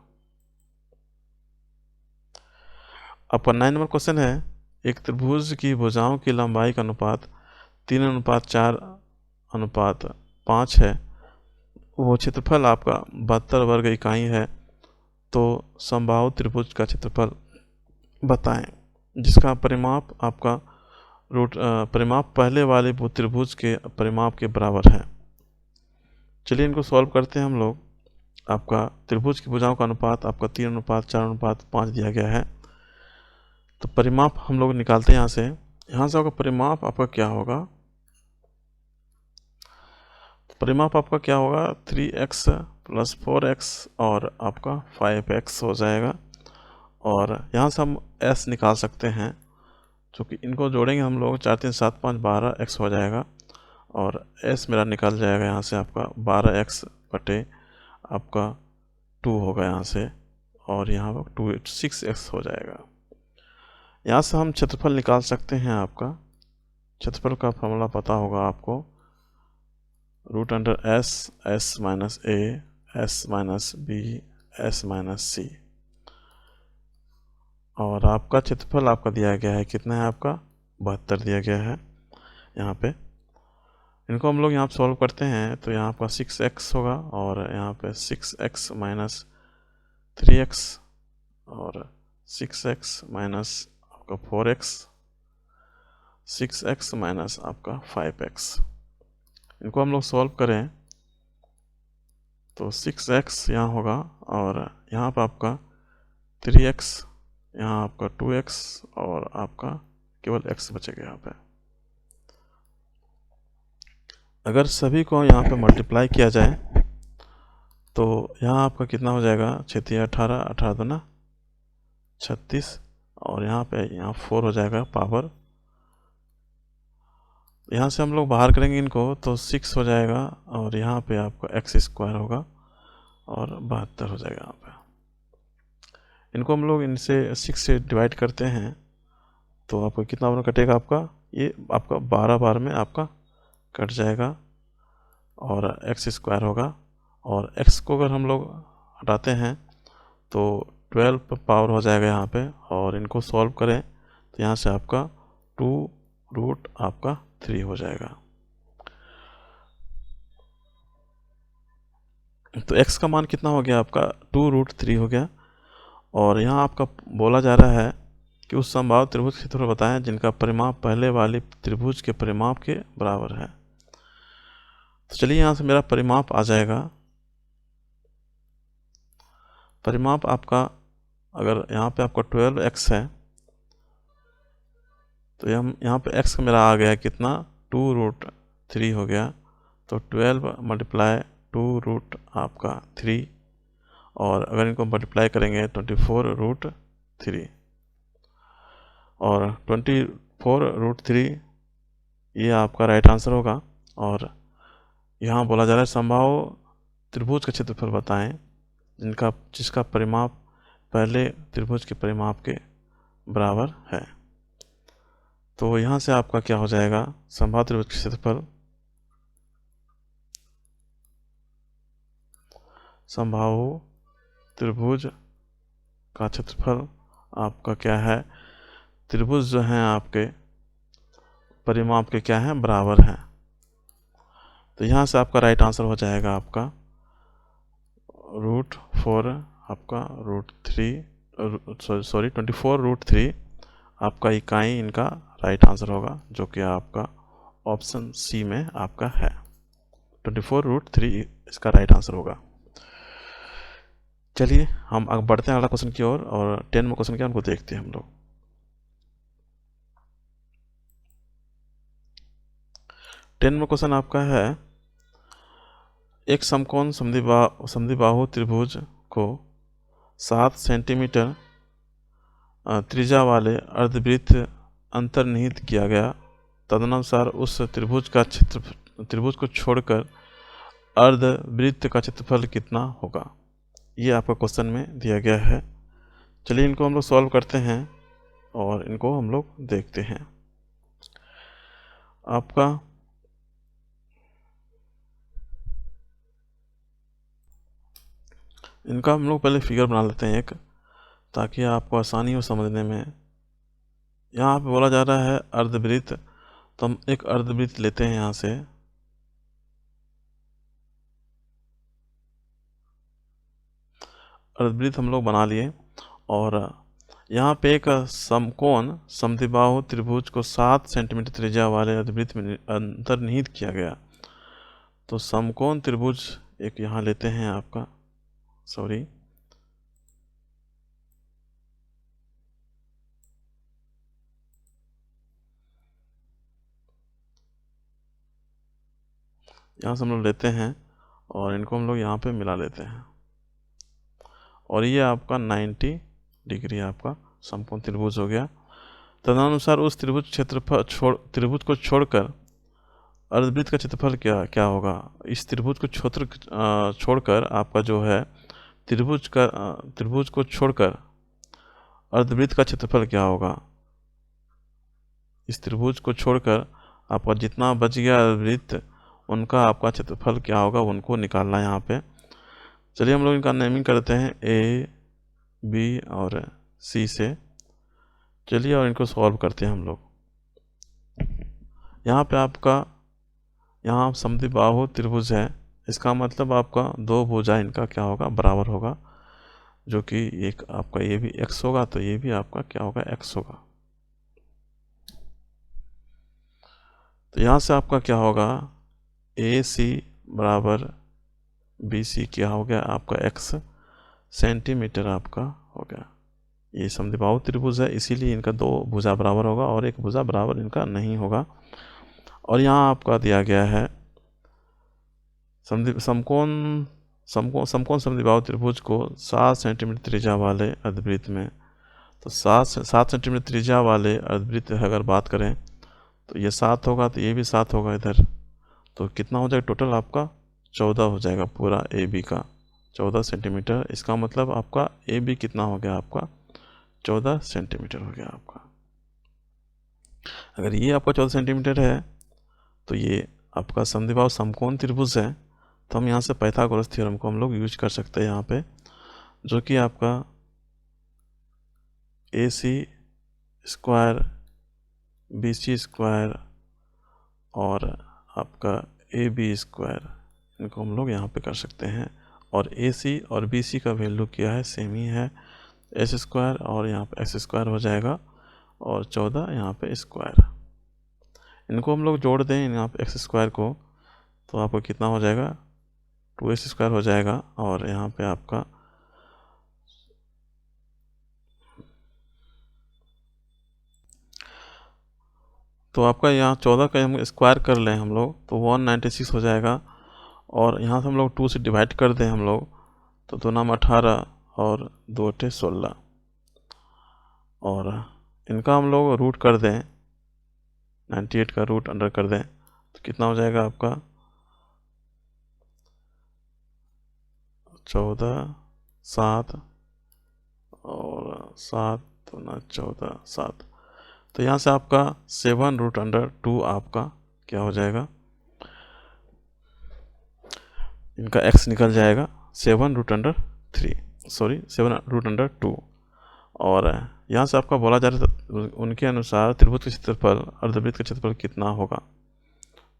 आपका 9 नंबर क्वेश्चन है, एक त्रिभुज की भुजाओं की लंबाई का अनुपात 3:4:5 है। वो क्षेत्रफल आपका 72 वर्ग इकाई है। तो समबाहु त्रिभुज का क्षेत्रफल बताएं जिसका परिमाप आपका परिमाप पहले वाले त्रिभुज के परिमाप के बराबर है। चलिए इनको सॉल्व करते हैं हम लोग। आपका त्रिभुज की भुजाओं का अनुपात आपका 3:4:5 दिया गया है। तो परिमाप हम लोग निकालते हैं यहाँ से आपका परिमाप आपका क्या होगा, परिमाप आपका क्या होगा 3x + 4x और आपका 5x हो जाएगा। और यहाँ से हम s निकाल सकते हैं, क्योंकि इनको जोड़ेंगे हम लोग 4 3 7 5 12x हो जाएगा। और s मेरा निकल जाएगा यहाँ से आपका 12x बटे आपका 2 होगा यहाँ से, और यहाँ पर 6x हो जाएगा। यहाँ से हम क्षेत्रफल निकाल सकते हैं। आपका क्षेत्रफल का फॉर्मूला पता होगा आपको, √S s - a s - b s - c। और आपका क्षेत्रफल आपका दिया गया है कितना है आपका 72 दिया गया है। यहाँ पे इनको हम लोग यहाँ सॉल्व करते हैं तो यहाँ आपका 6x होगा, और यहाँ पे 6x - 3x और 6x - आपका 4x, 6x - आपका 5x। इनको हम लोग सॉल्व करें तो 6x यहाँ होगा, और यहाँ पर आपका 3x, यहाँ आपका 2x, और आपका केवल x बचेगा यहाँ पे। अगर सभी को यहाँ पे मल्टीप्लाई किया जाए तो यहाँ आपका कितना हो जाएगा 6 × 18, 18 दूना 36, और यहाँ पे 4 हो जाएगा पावर। यहाँ से हम लोग बाहर करेंगे इनको तो 6 हो जाएगा, और यहाँ पे आपका x² होगा और 72 हो जाएगा यहाँ पे। इनको हम लोग इनसे 6 से डिवाइड करते हैं तो आपको कितना बार कटेगा आपका, ये आपका 12 बार में आपका कट जाएगा, और x² होगा। और x को अगर हम लोग हटाते हैं तो 12 पावर हो जाएगा यहाँ पे। और इनको सॉल्व करें तो यहाँ से आपका 2√3 हो जाएगा। तो x का मान कितना हो गया आपका 2√3 हो गया। और यहाँ आपका बोला जा रहा है कि उस समबाहु त्रिभुज के क्षेत्रफल बताएं जिनका परिमाप पहले वाले त्रिभुज के परिमाप के बराबर है। तो चलिए यहाँ से मेरा परिमाप आ जाएगा परिमाप आपका अगर यहाँ पे आपका 12x है तो हम यहाँ पे x मेरा आ गया कितना 2√3 हो गया। तो 12 मल्टीप्लाई 2√3 और अगर इनको मल्टीप्लाई करेंगे 24√3 और 24√3 ये आपका राइट आंसर होगा। और यहाँ बोला जा रहा है समबाहु त्रिभुज का क्षेत्रफल बताएं जिसका परिमाप पहले त्रिभुज के परिमाप के बराबर है। तो यहाँ से आपका क्या हो जाएगा, समबाहु त्रिभुज का क्षेत्रफल, समबाहु त्रिभुज का क्षेत्रफल आपका क्या है, त्रिभुज जो हैं आपके परिमाप के क्या हैं, बराबर हैं। तो यहाँ से आपका राइट आंसर हो जाएगा आपका √4 आपका √3 24√3 आपका इकाई इनका राइट आंसर होगा, जो कि आपका ऑप्शन सी में आपका है। 24√3 इसका राइट आंसर होगा। चलिए हम आगे बढ़ते हैं अगला क्वेश्चन की ओर और 10 में क्वेश्चन क्या उनको देखते हैं हम लोग। 10 में क्वेश्चन आपका है एक समकोण समद्विबाहु त्रिभुज को 7 सेंटीमीटर त्रिज्या वाले अर्धवृत्त अंतर्निहित किया गया, तदनुसार उस त्रिभुज को छोड़कर अर्धवृत्त का क्षेत्रफल कितना होगा। ये आपका क्वेश्चन में दिया गया है। चलिए इनको हम लोग सॉल्व करते हैं और इनको हम लोग देखते हैं। आपका इनका हम लोग पहले फिगर बना लेते हैं एक, ताकि आपको आसानी हो समझने में। यहाँ पे बोला जा रहा है अर्धवृत्त, तो हम एक अर्धवृत्त लेते हैं। यहाँ से अर्धवृत्त हम लोग बना लिए और यहाँ पे एक समकोण समद्विबाहु त्रिभुज को 7 सेंटीमीटर त्रिज्या वाले अर्धवृत्त में अंतर्निहित किया गया। तो समकोण त्रिभुज एक यहाँ लेते हैं आपका, यहाँ से हम लोग लेते हैं और इनको हम लोग यहाँ पे मिला लेते हैं और ये आपका 90 डिग्री आपका समकोण त्रिभुज हो गया। तदनुसार उस त्रिभुज को छोड़कर अर्धवृत्त का क्षेत्रफल क्या होगा। इस त्रिभुज को छोड़कर आपका जो है त्रिभुज को छोड़कर अर्धवृत्त का क्षेत्रफल क्या होगा। इस त्रिभुज को छोड़कर आपका जितना बच गया अर्धवृत्त उनका आपका क्षेत्रफल क्या होगा, उनको निकालना है यहाँ पे। चलिए हम लोग इनका नेमिंग करते हैं ए, बी और सी से। चलिए और इनको सॉल्व करते हैं हम लोग। यहाँ पे आपका यहाँ समद्विबाहु त्रिभुज है, इसका मतलब आपका दो भुजा इनका क्या होगा, बराबर होगा, जो कि एक आपका ये भी x होगा तो ये भी आपका क्या होगा, x होगा। तो यहाँ से आपका क्या होगा, AC बराबर BC क्या हो गया आपका x सेंटीमीटर आपका हो गया। ये समद्विबाहु त्रिभुज है, इसीलिए इनका दो भुजा बराबर होगा और एक भुजा बराबर इनका नहीं होगा। और यहाँ आपका दिया गया है समकोण समद्विबाहु त्रिभुज को 7 सेंटीमीटर त्रिज्या वाले अर्धवृत्त में, तो 7 सेंटीमीटर त्रिज्या वाले अर्धवृत्त अगर बात करें तो ये 7 होगा, तो ये भी 7 होगा इधर। तो कितना हो जाएगा टोटल आपका 14 हो जाएगा पूरा AB का 14 सेंटीमीटर। इसका मतलब आपका AB कितना हो गया आपका 14 सेंटीमीटर हो गया आपका। अगर ये आपका 14 सेंटीमीटर है तो ये आपका समद्विबाहु समकोण त्रिभुज है, तो हम यहाँ से पाइथागोरस थ्योरम को हम लोग यूज कर सकते हैं यहाँ पे, जो कि आपका AC स्क्वायर BC स्क्वायर और आपका AB स्क्वायर, इनको हम लोग यहाँ पे कर सकते हैं। और AC और BC का वैल्यू क्या है, सेम ही है, S स्क्वायर और यहाँ पे x स्क्वायर हो जाएगा और 14 यहाँ पे स्क्वायर। इनको हम लोग जोड़ दें यहाँ पे x स्क्वायर को, तो आपको कितना हो जाएगा 2s स्क्वायर हो जाएगा और यहाँ पे आपका तो आपका यहाँ 14 का हम स्क्वायर कर लें हम लोग तो 196 हो जाएगा। और यहाँ से हम लोग 2 से डिवाइड कर दें हम लोग तो 2 नाम 18 और 2 अठे 16। और इनका हम लोग रूट कर दें, 98 का रूट अंडर कर दें तो कितना हो जाएगा आपका 14 7 और 7 2 14 7। तो यहाँ से आपका 7√2 आपका क्या हो जाएगा, इनका x निकल जाएगा 7√3 सॉरी 7√2। और यहाँ से आपका बोला जा रहा था उनके अनुसार त्रिभुज का क्षेत्रफल अर्धवृत्त का क्षेत्रफल कितना होगा।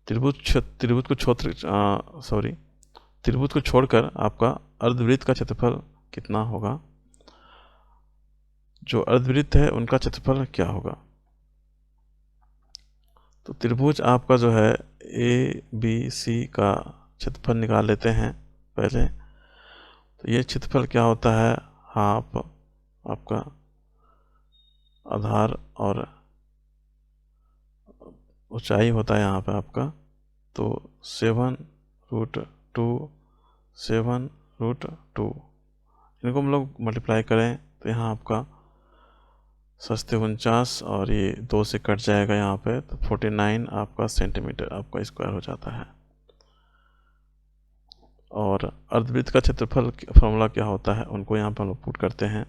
त्रिभुज को छोड़कर आपका अर्धवृत्त का क्षेत्रफल कितना होगा, जो अर्धवृत्त है उनका क्षेत्रफल क्या होगा। तो त्रिभुज आपका जो है ABC का क्षेत्रफल निकाल लेते हैं पहले। तो ये क्षेत्रफल क्या होता है, हाफ आपका आधार और ऊंचाई होता है यहाँ पे आपका, तो 7√2 इनको हम लोग मल्टीप्लाई करें तो यहाँ आपका सस्ते 49 और ये 2 से कट जाएगा यहाँ पे तो 49 आपका सेंटीमीटर आपका स्क्वायर हो जाता है। और अर्धवृत्त का क्षेत्रफल फॉर्मूला क्या होता है उनको यहाँ पर हम लोग पुट करते हैं।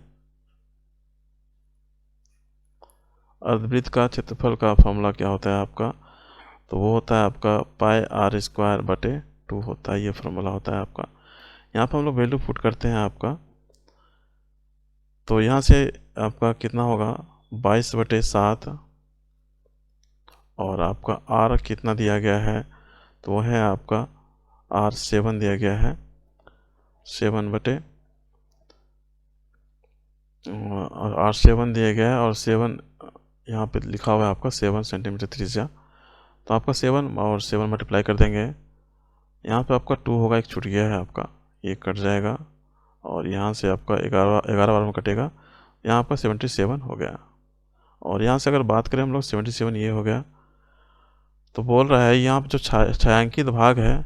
अर्धवृत्त का क्षेत्रफल का फॉर्मूला क्या होता है आपका, तो वो होता है आपका πr²/2 होता है, ये फॉर्मूला होता है आपका। यहाँ पर हम लोग वैल्यू पुट करते हैं आपका, तो यहाँ से आपका कितना होगा 22/7 और आपका r कितना दिया गया है, तो वो है आपका r7 दिया गया है 7 और r7 दिया गया है और 7 यहाँ पे लिखा हुआ है आपका 7 सेंटीमीटर त्रिज्या। तो आपका 7 और 7 मल्टीप्लाई कर देंगे, यहाँ पे आपका 2 होगा, एक छूट गया है आपका, ये कट जाएगा और यहाँ से आपका 11 बार में कटेगा, यहाँ आपका 77 हो गया। और यहाँ से अगर बात करें हम लोग 77 ये हो गया। तो बोल रहा है यहाँ पर जो छायांकित भाग है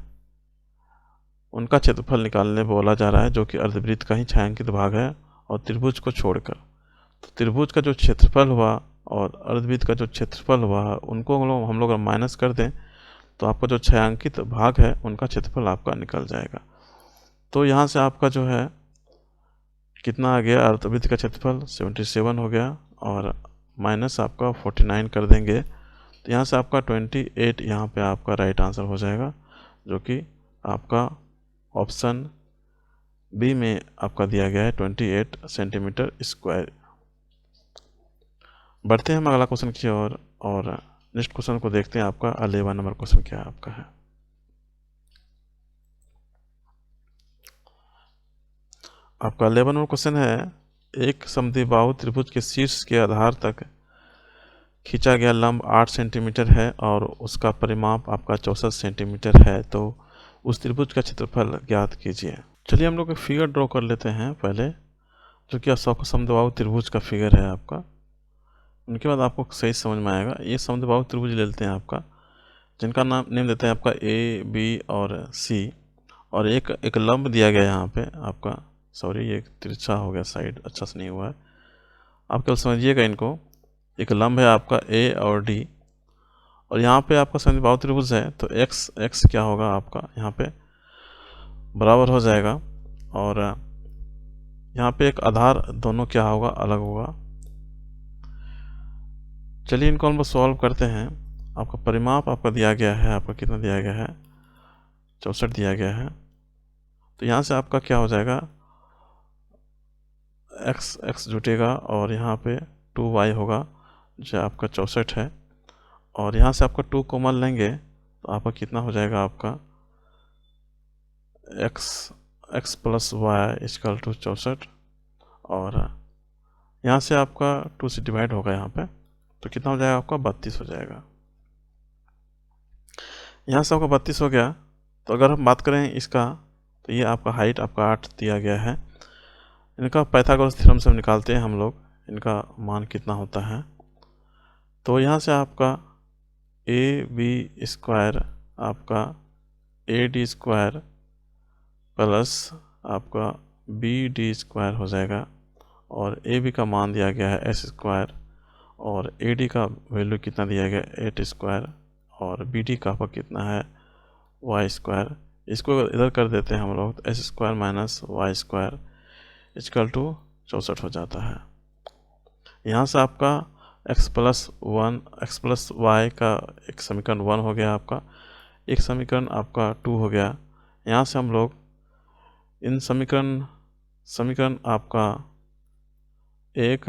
उनका क्षेत्रफल निकालने बोला जा रहा है, जो कि अर्धवृत्त का ही छायांकित भाग है और त्रिभुज को छोड़कर। तो त्रिभुज का जो क्षेत्रफल हुआ और अर्धवृत्त का जो क्षेत्रफल हुआ उनको हम लोग माइनस कर दें तो आपका जो छायांकित भाग है उनका क्षेत्रफल आपका निकल जाएगा। तो यहाँ से आपका जो है कितना आ गया, अर्धवृत्त का क्षेत्रफल 77 हो गया और माइनस आपका 49 कर देंगे तो यहाँ से आपका 28 यहाँ पे आपका राइट आंसर हो जाएगा, जो कि आपका ऑप्शन बी में आपका दिया गया है 28 सेंटीमीटर स्क्वायर। बढ़ते हैं हम अगला क्वेश्चन की ओर और नेक्स्ट क्वेश्चन को देखते हैं। आपका 11 नंबर क्वेश्चन क्या है आपका है, आपका 11 नंबर क्वेश्चन है, एक समद्विबाहु त्रिभुज के शीर्ष के आधार तक खींचा गया लंब 8 सेंटीमीटर है और उसका परिमाप आपका 64 सेंटीमीटर है, तो उस त्रिभुज का क्षेत्रफल ज्ञात कीजिए। चलिए हम लोग एक फिगर ड्रॉ कर लेते हैं पहले, जो कि समद्विबाहु त्रिभुज का फिगर है आपका, उनके बाद आपको सही समझ में आएगा। ये समद्विबाहु त्रिभुज ले लेते हैं आपका, जिनका नेम देते हैं आपका A, B और C, और एक लंब दिया गया है यहाँ पे आपका, सॉरी ये तिरछा हो गया साइड, अच्छा से नहीं हुआ है, आप केवल समझिएगा इनको। एक लंब है आपका A और D और यहाँ पे आपका समद्विबाहु त्रिभुज है, तो x क्या होगा आपका यहाँ पे बराबर हो जाएगा और यहाँ पे एक आधार दोनों क्या होगा, अलग होगा। चलिए इनको हम लोग सॉल्व करते हैं। आपका परिमाप आपका दिया गया है, आपका कितना दिया गया है 64 दिया गया है, तो यहाँ से आपका क्या हो जाएगा x जुटेगा और यहाँ पे 2y होगा जो आपका 64 है, और यहाँ से आपका 2 कॉमन लेंगे तो आपका कितना हो जाएगा आपका x + y = 64 और यहाँ से आपका 2 से डिवाइड होगा यहाँ पे, तो कितना हो जाएगा आपका 32 हो जाएगा। यहाँ से आपका 32 हो गया। तो अगर हम बात करें इसका, तो ये आपका हाइट आपका 8 दिया गया है। इनका पाइथागोरस थ्योरम से हम निकालते हैं हम लोग, इनका मान कितना होता है। तो यहाँ से आपका ए बी स्क्वायर आपका ए डी स्क्वायर प्लस आपका बी डी स्क्वायर हो जाएगा, और ए बी का मान दिया गया है एस स्क्वायर, और ए डी का वैल्यू कितना दिया गया है 8 स्क्वायर, और बी डी का आपका कितना है वाई स्क्वायर। इसको इधर कर देते हैं हम लोग, तो S square minus Y square equal to 64 हो जाता है। यहाँ से आपका x प्लस वाई का एक समीकरण 1 हो गया आपका, एक समीकरण आपका 2 हो गया। यहाँ से हम लोग इन समीकरण आपका 1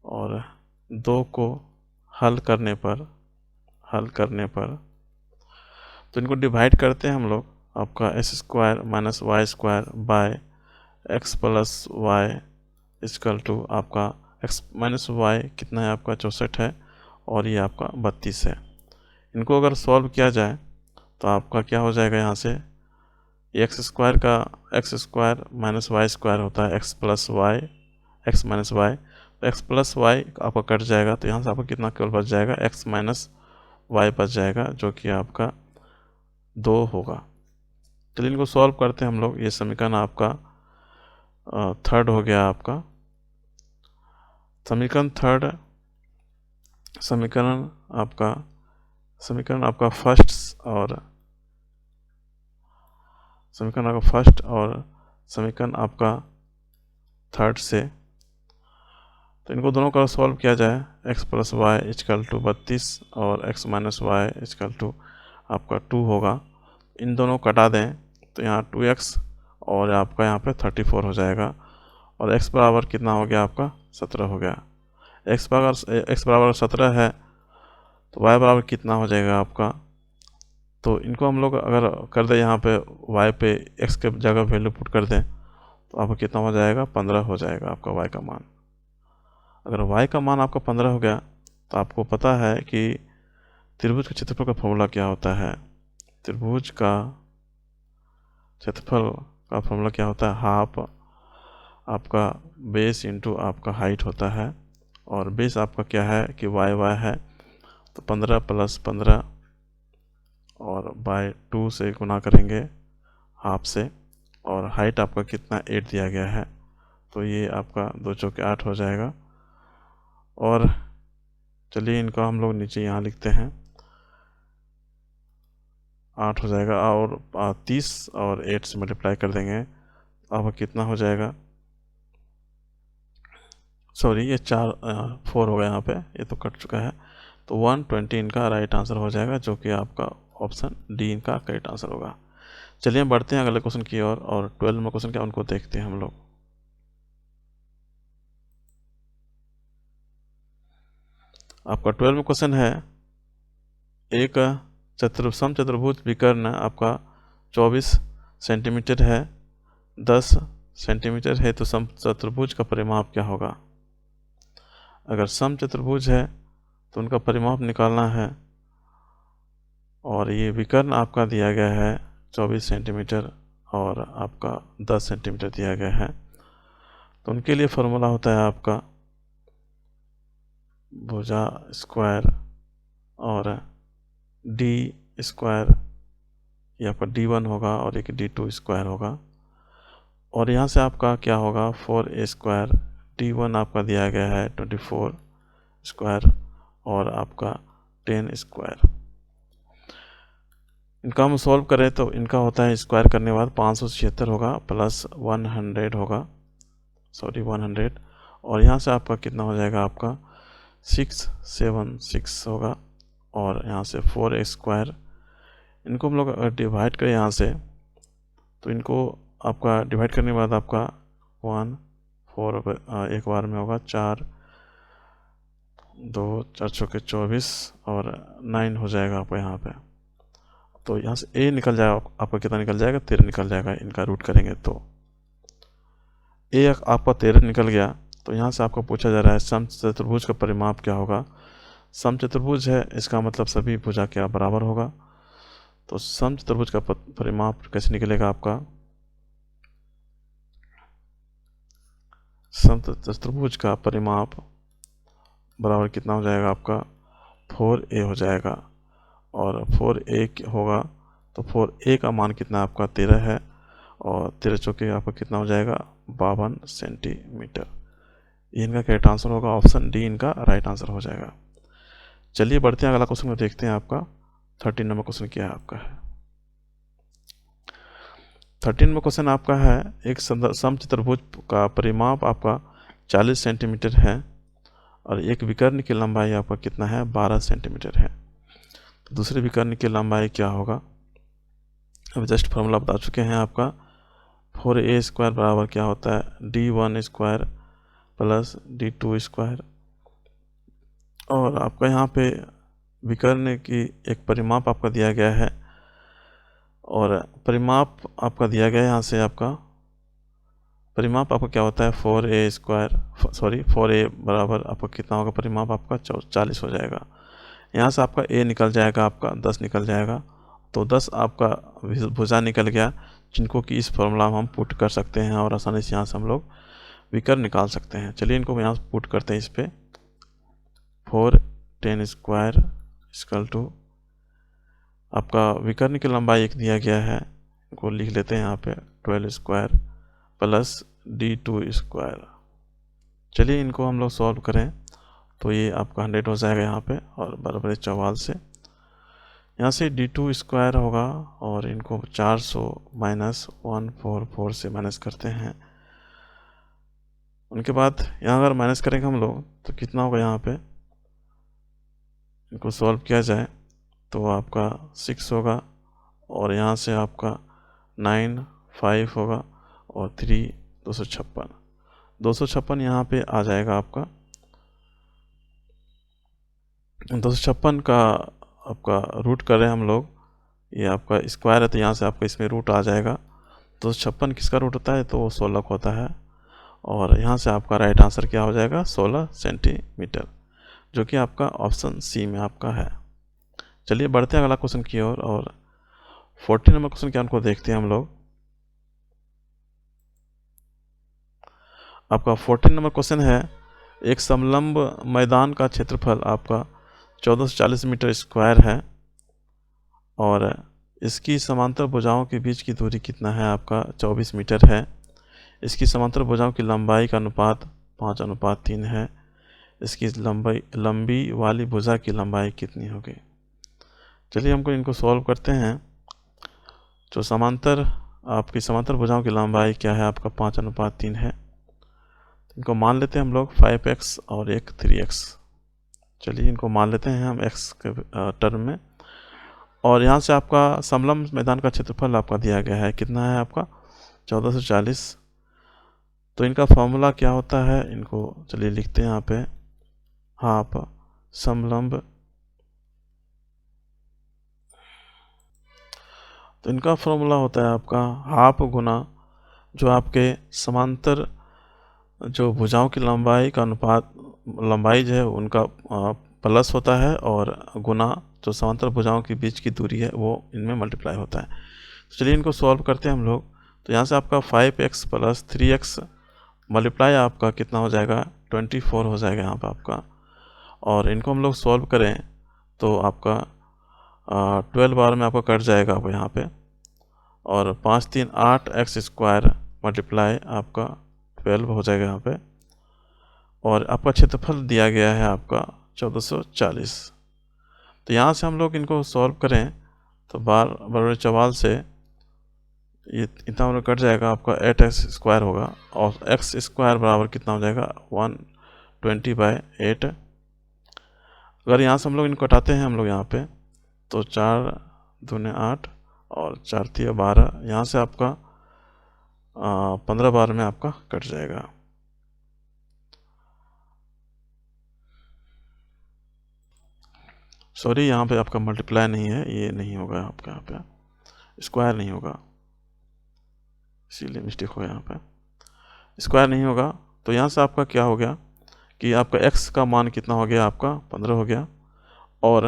और 2 को हल करने पर तो इनको डिवाइड करते हैं हम लोग, आपका S square minus Y square by X plus Y equal to आपका एक्स माइनस वाई कितना है आपका 64 है, और ये आपका 32 है। इनको अगर सॉल्व किया जाए तो आपका क्या हो जाएगा, यहाँ से X square minus Y square होता है X plus Y, X minus Y, तो एक्स प्लस वाई आपका कट जाएगा, तो यहाँ से आपका कितना केवल बच जाएगा एक्स माइनस वाई बच जाएगा, जो कि आपका 2 होगा। चलिए इनको सॉल्व करते हैं हम लोग। ये समीकरण आपका थर्ड हो गया आपका, समीकरण आपका फर्स्ट और समीकरण आपका थर्ड से, तो इनको दोनों का सॉल्व किया जाए, x plus Y equal to 32 और x minus Y equal to आपका 2 होगा। इन दोनों कटा दें तो यहाँ 2x और आपका यहाँ पे 34 हो जाएगा, और x बराबर कितना हो गया आपका 17 हो गया। x बराबर 17 है तो y बराबर कितना हो जाएगा आपका, तो इनको हम लोग अगर कर दें यहाँ पे y पे x के जगह वैल्यू पुट कर दें तो आपका कितना हो जाएगा 15 हो जाएगा आपका y का मान। अगर y का मान आपका 15 हो गया तो आपको पता है कि त्रिभुज के क्षेत्रफल का फॉर्मूला क्या होता है। त्रिभुज का क्षेत्रफल का फॉर्मूला क्या होता है, हाफ आपका बेस इंटू आपका हाइट होता है, और बेस आपका क्या है कि वाई है, तो 15 प्लस 15 और बाय 2 से गुना करेंगे हाफ से, और हाइट आपका कितना 8 दिया गया है, तो ये आपका 2 चौके 8 हो जाएगा। और चलिए इनको हम लोग नीचे यहाँ लिखते हैं, 8 हो जाएगा, और 30 और 8 से मल्टीप्लाई कर देंगे आपका कितना हो जाएगा, सॉरी ये 4 हो गया यहाँ पे, ये तो कट चुका है, तो 120 इनका राइट आंसर हो जाएगा, जो कि आपका ऑप्शन डी इनका करेक्ट आंसर होगा। चलिए हम बढ़ते हैं अगले क्वेश्चन की ओर, और 12 में क्वेश्चन क्या उनको देखते हैं हम लोग। आपका 12 में क्वेश्चन है, एक समचतुर्भुज विकर्ण आपका 24 सेंटीमीटर है, 10 सेंटीमीटर है, तो समचतुर्भुज का परिमाप क्या होगा। अगर समचतुर्भुज है तो उनका परिमाप निकालना है, और ये विकर्ण आपका दिया गया है 24 सेंटीमीटर और आपका 10 सेंटीमीटर दिया गया है, तो उनके लिए फॉर्मूला होता है आपका भुजा स्क्वायर और डी स्क्वायर, ये आपका D1 होगा और एक D2 स्क्वायर होगा, और यहाँ से आपका क्या होगा 4a स्क्वायर, D1 आपका दिया गया है 24 स्क्वायर और आपका 10 स्क्वायर। इनका हम सॉल्व करें तो इनका होता है स्क्वायर करने के बाद 576 होगा प्लस 100 होगा, सॉरी 100, और यहाँ से आपका कितना हो जाएगा आपका 676 होगा, और यहाँ से 4a स्क्वायर। इनको हम लोग अगर डिवाइड करें यहाँ से, तो इनको आपका डिवाइड करने के बाद आपका 1 4 एक बार में होगा 4 2 4 चौके 24 और 9 हो जाएगा आपका यहाँ पे, तो यहाँ से a निकल जाएगा आपका कितना निकल जाएगा 13 निकल जाएगा, इनका रूट करेंगे तो a आपका 13 निकल गया। तो यहाँ से आपको पूछा जा रहा है समचतुर्भुज का परिमाप क्या होगा। समचतुर्भुज है, इसका मतलब सभी भुजा क्या बराबर होगा, तो समचतुर्भुज का परिमाप कैसे निकलेगा आपका, समचतुर्भुज का परिमाप बराबर कितना हो जाएगा आपका 4a हो जाएगा। और 4a होगा तो 4a का मान कितना आपका 13 है, और 13 चौके आपका कितना हो जाएगा 52 सेंटीमीटर। ये इनका करेक्ट आंसर होगा, ऑप्शन डी इनका राइट आंसर हो जाएगा। चलिए बढ़ते हैं अगला क्वेश्चन में, देखते हैं आपका 13 नंबर क्वेश्चन क्या है आपका है। 13 नंबर क्वेश्चन आपका है, एक समचतुर्भुज का परिमाप आपका 40 सेंटीमीटर है और एक विकर्ण की लंबाई आपका कितना है 12 सेंटीमीटर है। तो दूसरे विकर्ण की लंबाई क्या होगा, अब जस्ट फॉर्मूला बता चुके हैं आपका। 4a स्क्वायर बराबर क्या होता है d1 square plus d2 square. और आपका यहाँ पे विकर्ण की एक परिमाप आपका दिया गया है, और परिमाप आपका दिया गया है यहाँ से आपका परिमाप आपका क्या होता है 4a स्क्वायर, सॉरी 4a बराबर आपका कितना होगा परिमाप आपका 40 हो जाएगा। यहाँ से आपका a निकल जाएगा, आपका 10 निकल जाएगा, तो 10 आपका भुजा निकल गया, जिनको कि इस फॉर्मूला में हम पुट कर सकते हैं और आसानी से यहाँ से हम लोग विकर्ण निकाल सकते हैं। चलिए इनको यहाँ पुट करते हैं इस पर। 410 स्क्वायर इक्वल टू आपका विकर्ण की लंबाई एक दिया गया है, इनको लिख लेते हैं यहाँ पे 12 स्क्वायर प्लस d2 स्क्वायर। चलिए इनको हम लोग सॉल्व करें तो ये आपका 100 हो जाएगा यहाँ पे, और बराबर 44 से यहाँ से d2 स्क्वायर होगा, और इनको 400 माइनस 144 से माइनस करते हैं। उनके बाद यहाँ अगर माइनस करेंगे हम लोग तो कितना होगा, यहाँ पे इनको सॉल्व किया जाए तो आपका 6 होगा, और यहाँ से आपका 9 5 होगा, और 3 256 यहाँ पे आ जाएगा आपका। 256 का आपका रूट कर रहे हैं हम लोग, ये आपका स्क्वायर है तो यहाँ से आपका इसमें रूट आ जाएगा। 256 किसका रूट होता है तो वो 16 का होता है, और यहाँ से आपका राइट आंसर क्या हो जाएगा 16 सेंटीमीटर, जो कि आपका ऑप्शन सी में आपका है। चलिए बढ़ते हैं अगला क्वेश्चन की ओर, और 14 नंबर क्वेश्चन क्या उनको देखते हैं हम लोग। आपका 14 नंबर क्वेश्चन है, एक समलंब मैदान का क्षेत्रफल आपका 1440 मीटर स्क्वायर है, और इसकी समांतर भुजाओं के बीच की दूरी कितना है आपका 24 मीटर है। इसकी समांतर भुजाओं की लंबाई का अनुपात 5:3 है। इसकी लंबी वाली भुजा की लंबाई कितनी होगी। चलिए हमको इनको सॉल्व करते हैं। जो आपकी समांतर भुजाओं की लंबाई क्या है आपका 5:3 है। इनको मान लेते हैं हम लोग 5x और एक 3x। चलिए इनको मान लेते हैं हम x के टर्म में, और यहाँ से आपका समलंब मैदान का क्षेत्रफल आपका दिया गया है, कितना है आपका 1440। तो इनका फॉर्मूला क्या होता है, इनको चलिए लिखते हैं यहाँ पे, हाफ समलंब। तो इनका फॉर्मूला होता है आपका हाफ गुना जो आपके समांतर जो भुजाओं की लंबाई का अनुपात, लंबाई जो है उनका प्लस होता है, और गुना जो समांतर भुजाओं के बीच की दूरी है वो इनमें मल्टीप्लाई होता है। तो चलिए इनको सॉल्व करते हैं हम लोग। तो यहाँ से आपका 5x प्लस 3x मल्टीप्लाई आपका कितना हो जाएगा 24 हो जाएगा यहाँ पर आपका। और इनको हम लोग सॉल्व करें तो आपका 12 बार में आपका कट जाएगा आपको यहाँ पे, और 5 3 8 x स्क्वायर मल्टीप्लाई आपका 12 हो जाएगा यहाँ पे, और आपका क्षेत्रफल दिया गया है आपका 1440। तो यहाँ से हम लोग इनको सॉल्व करें तो बराबर 44 से ये इतना मतलब कट जाएगा आपका 8x स्क्वायर होगा, और x स्क्वायर बराबर कितना हो जाएगा 120/8। अगर यहाँ से हम लोग इनको कटाते हैं हम लोग यहाँ पे तो 4 दूने 8 और 4 3 12, यहाँ से आपका 15 बार में आपका कट जाएगा। सॉरी यहाँ पे आपका मल्टीप्लाई नहीं है, ये नहीं होगा आपका, यहाँ पे स्क्वायर नहीं होगा, इसीलिए मिस्टेक हो गया यहाँ पे, स्क्वायर नहीं होगा। तो यहाँ से आपका क्या हो गया कि आपका x का मान कितना हो गया आपका 15 हो गया, और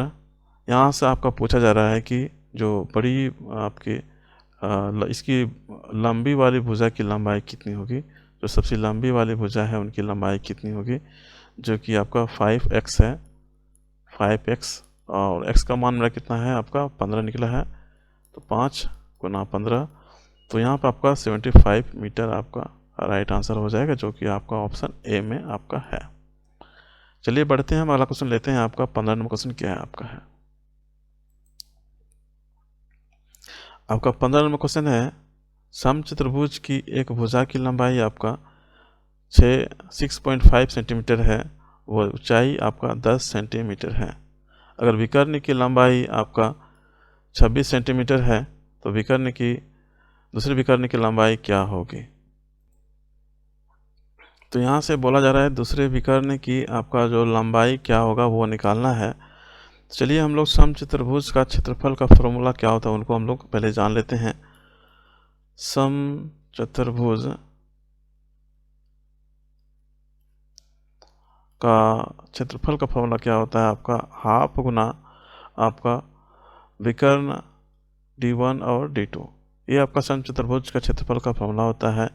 यहाँ से आपका पूछा जा रहा है कि जो बड़ी आपकी इसकी लंबी वाली भुजा की लंबाई कितनी होगी, जो सबसे लंबी वाली भुजा है उनकी लंबाई कितनी होगी, जो कि आपका 5x है, 5x, और x का मान मेरा कितना है आपका 15 निकला है, तो 5 गुना 15, तो यहाँ पर आपका 75 मीटर आपका राइट आंसर हो जाएगा, जो कि आपका ऑप्शन ए में आपका है। चलिए बढ़ते हैं, हम अगला क्वेश्चन लेते हैं। आपका 15 नंबर क्वेश्चन क्या है आपका है, आपका 15 नंबर क्वेश्चन है, समचतुर्भुज की एक भुजा की लंबाई आपका 6.5 सेंटीमीटर है, वो ऊंचाई आपका 10 सेंटीमीटर है। अगर विकर्ण की लंबाई आपका 26 सेंटीमीटर है तो विकर्ण की दूसरे विकर्ण की लंबाई क्या होगी। तो यहाँ से बोला जा रहा है दूसरे विकर्ण की आपका जो लंबाई क्या होगा वो निकालना है। चलिए हम लोग समचतुर्भुज का क्षेत्रफल का फॉर्मूला क्या होता है उनको हम लोग पहले जान लेते हैं। समचतुर्भुज का क्षेत्रफल का फॉर्मूला क्या होता है आपका, हाफ गुना आपका विकर्ण d1 और d2। ये आपका समचतुर्भुज का क्षेत्रफल का फॉर्मूला होता है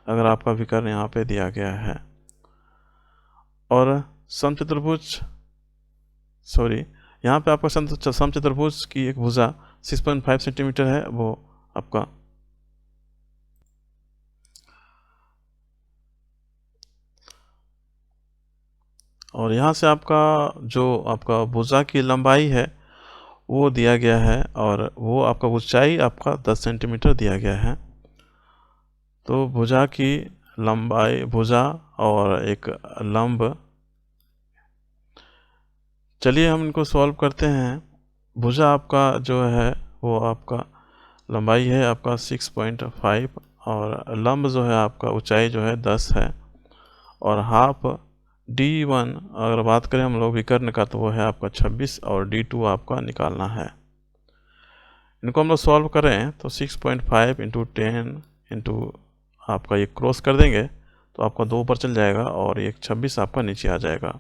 अगर आपका विकर्ण यहाँ पे दिया गया है। और समचतुर्भुज यहाँ पे आपका समचतुर्भुज की एक भुजा 6.5 सेंटीमीटर है, वो आपका और यहाँ से आपका जो आपका भुजा की लंबाई है वो दिया गया है और वो आपका ऊंचाई आपका 10 सेंटीमीटर दिया गया है। तो भुजा की लंबाई, भुजा और एक लंब, चलिए हम इनको सॉल्व करते हैं। भुजा आपका जो है वो आपका लंबाई है आपका 6.5 और लंब जो है आपका ऊंचाई जो है 10 है, और हाफ d1 अगर बात करें हम लोग विकर्ण का तो वो है आपका 26 और d2 आपका निकालना है। इनको हम लोग सॉल्व करें तो 6.5 इंटू 10 इंटू आपका ये क्रॉस कर देंगे तो आपका 2 ऊपर चल जाएगा और एक 26 आपका नीचे आ जाएगा।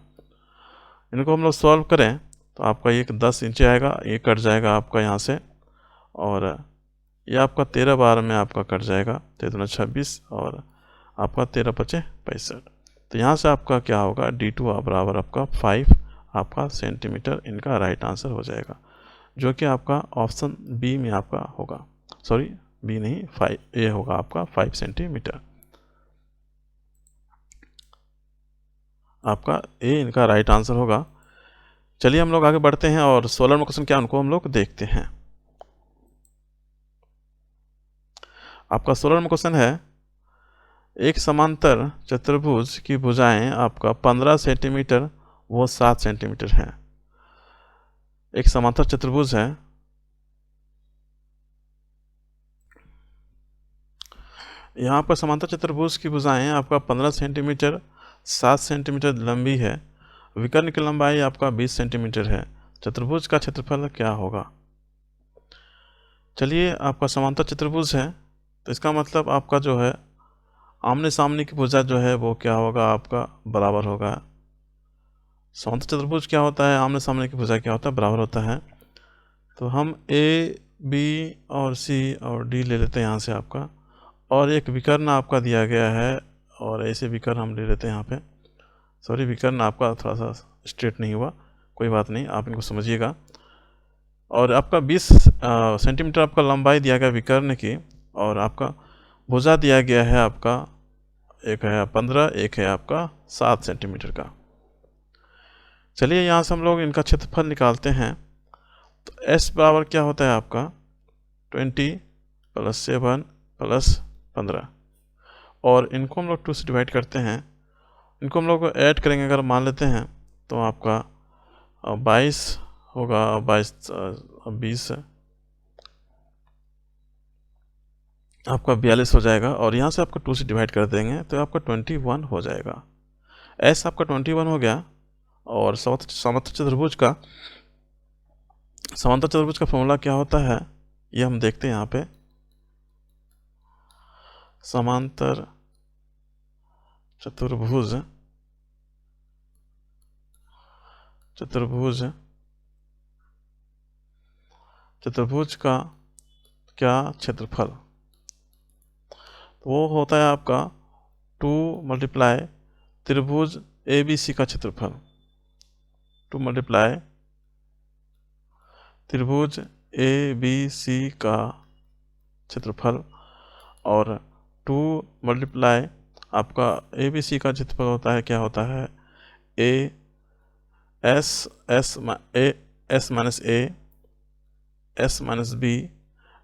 इनको हम लोग सॉल्व करें तो आपका एक 10 नीचे आएगा, ये कट जाएगा आपका यहाँ से, और ये आपका 13 बार में आपका कट जाएगा, 13 26 और आपका 13 पचे 65। तो यहाँ से आपका क्या होगा, d2 बराबर आपका 5 आपका सेंटीमीटर इनका राइट आंसर हो जाएगा, जो कि आपका ऑप्शन बी में आपका होगा, सॉरी बी नहीं 5 ए होगा आपका 5 सेंटीमीटर। आपका ए इनका राइट आंसर होगा। चलिए हम लोग आगे बढ़ते हैं और 16 नंबर क्वेश्चन क्या उनको हम लोग देखते हैं। आपका 16 नंबर क्वेश्चन है, एक समांतर चतुर्भुज की भुजाएं आपका 15 सेंटीमीटर वो 7 सेंटीमीटर है। एक समांतर चतुर्भुज है, यहाँ पर समांतर चतुर्भुज की भुजाएं आपका 15 सेंटीमीटर 7 सेंटीमीटर लंबी है, विकर्ण की लंबाई आपका 20 सेंटीमीटर है, चतुर्भुज का क्षेत्रफल क्या होगा। चलिए आपका समांतर चतुर्भुज है तो इसका मतलब आपका जो है आमने सामने की भुजा जो है वो क्या होगा आपका बराबर होगा। समांतर चतुर्भुज क्या होता है, आमने सामने की भुजा क्या होता है, बराबर होता है। तो हम ए बी और सी और डी ले लेते हैं यहाँ से आपका, और एक विकर्ण आपका दिया गया है और ऐसे विकर्ण हम ले लेते हैं यहाँ पे, सॉरी विकर्ण आपका थोड़ा सा स्ट्रेट नहीं हुआ, कोई बात नहीं, आप इनको समझिएगा। और आपका 20 सेंटीमीटर आपका लंबाई दिया गया विकर्ण की, और आपका भुजा दिया गया है आपका एक है 15, एक है आपका 7 सेंटीमीटर का। चलिए यहाँ से हम लोग इनका क्षेत्रफल निकालते हैं। तो s बराबर क्या होता है आपका 20 + 7 + 15, और इनको हम लोग 2 से डिवाइड करते हैं, इनको हम लोग ऐड करेंगे अगर मान लेते हैं तो आपका 22 होगा, 22 20 आपका 42 हो जाएगा, और यहाँ से आपका 2 से डिवाइड कर देंगे तो आपका 21 हो जाएगा। s आपका 21 हो गया। और समांतर चतुर्भुज का फॉर्मूला क्या होता है ये हम देखते हैं यहाँ पे। समांतर चतुर्भुज का क्या क्षेत्रफल, तो वो होता है आपका टू मल्टीप्लाई त्रिभुज ABC का क्षेत्रफल, टू मल्टीप्लाई त्रिभुज ABC का क्षेत्रफल, और टू मल्टीप्लाई आपका ABC का क्षेत्रफल होता है, क्या होता है, S minus A, S minus B,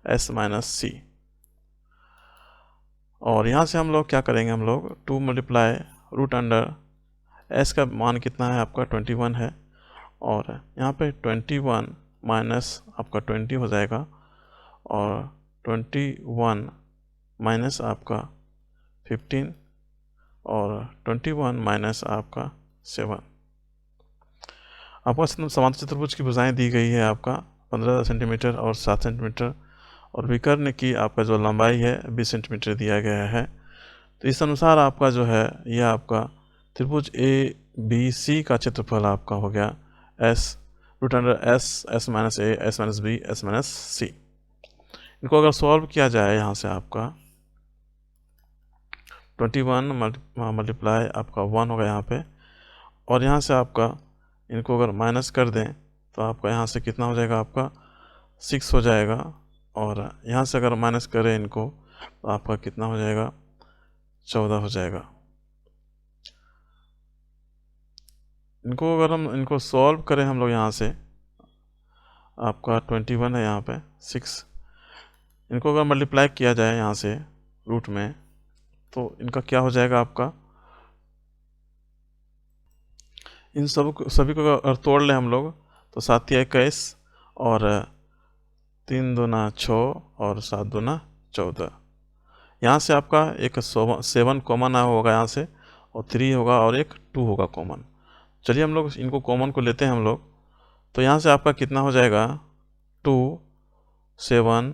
S minus C। और यहाँ से हम लोग क्या करेंगे, हम लोग to multiply root under S का मान कितना है आपका 21 है, और यहाँ पे 21 माइनस आपका 20 हो जाएगा, और 21 माइनस आपका 15, और 21 माइनस आपका 7। आपका समांतर चतुर्भुज की भुजाएं दी गई है आपका 15 सेंटीमीटर और 7 सेंटीमीटर, और विकर्ण की आपका जो लंबाई है 20 सेंटीमीटर दिया गया है। तो इस अनुसार आपका जो है यह आपका त्रिभुज ABC का क्षेत्रफल आपका हो गया S root under S minus A, S minus B, S minus C। इनको अगर सॉल्व किया जाए, यहाँ से आपका 21 मल्टीप्लाई आपका 1 होगा यहाँ पे, और यहाँ से आपका इनको अगर माइनस कर दें तो आपका यहाँ से कितना हो जाएगा, आपका 6 हो जाएगा, और यहाँ से अगर माइनस करें इनको तो आपका कितना हो जाएगा, 14 हो जाएगा। इनको अगर हम इनको सॉल्व करें हम लोग, यहाँ से आपका 21 है, यहाँ पे 6, इनको अगर मल्टीप्लाई किया जाए यहाँ से रूट में, तो इनका क्या हो जाएगा आपका, इन सभी को अगर तोड़ लें हम लोग तो 7 या 21, और 3 दूना 6, और 7 दूना 14। यहाँ से आपका एक 7 कॉमन होगा यहाँ से, और 3 होगा, और एक 2 होगा कॉमन। चलिए हम लोग इनको कॉमन को लेते हैं हम लोग, तो यहाँ से आपका कितना हो जाएगा, 2, 7,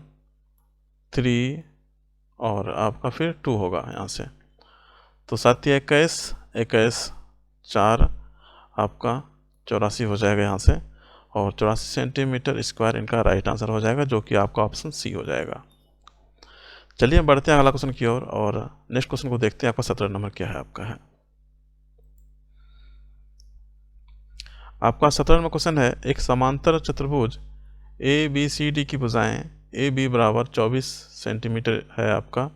3, और आपका फिर 2 होगा यहाँ से। तो 7 या 21, 21, 4 आपका 84 हो जाएगा यहाँ से, और 84 सेंटीमीटर स्क्वायर इनका राइट आंसर हो जाएगा, जो कि आपका ऑप्शन C हो जाएगा। चलिए हम बढ़ते हैं अगला क्वेश्चन की ओर, और नेक्स्ट क्वेश्चन को देखते हैं। आपका 17 नंबर क्या है, आपका है आपका 17 नंबर क्वेश्चन है, एक समांतर चतुर्भुज ABCD की भुजाएं AB बराबर 24 सेंटीमीटर है आपका,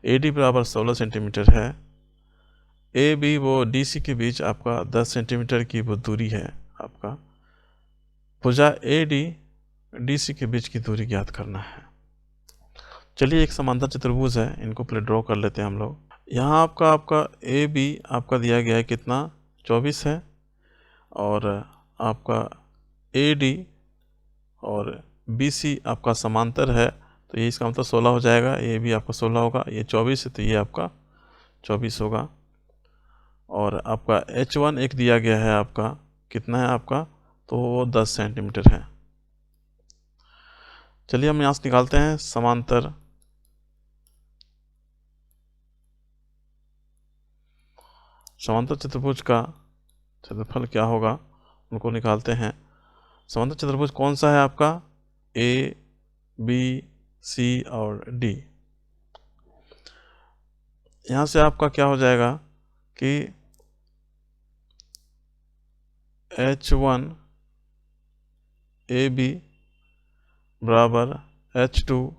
AD बराबर 16 सेंटीमीटर है, AB व DC के बीच आपका 10 सेंटीमीटर की दूरी है आपका, भुजा AD DC के बीच की दूरी ज्ञात करना है। चलिए एक समांतर चतुर्भुज है, इनको पहले ड्रॉ कर लेते हैं हम लोग। यहाँ आपका AB आपका दिया गया है कितना, 24 है, और आपका AD और BC आपका समांतर है, तो ये इसका मतलब 16 हो जाएगा। AB आपका 16 होगा, ये 24 है, तो ये आपका 24 होगा। और आपका H1 एक दिया गया है आपका, कितना है आपका, तो वो 10 सेंटीमीटर है। चलिए हम यहाँ से निकालते हैं समांतर चतुर्भुज का क्षेत्रफल क्या होगा, उनको निकालते हैं। समांतर चतुर्भुज कौन सा है आपका, A, B, C और D। यहाँ से आपका क्या हो जाएगा कि H1 AB बराबर H2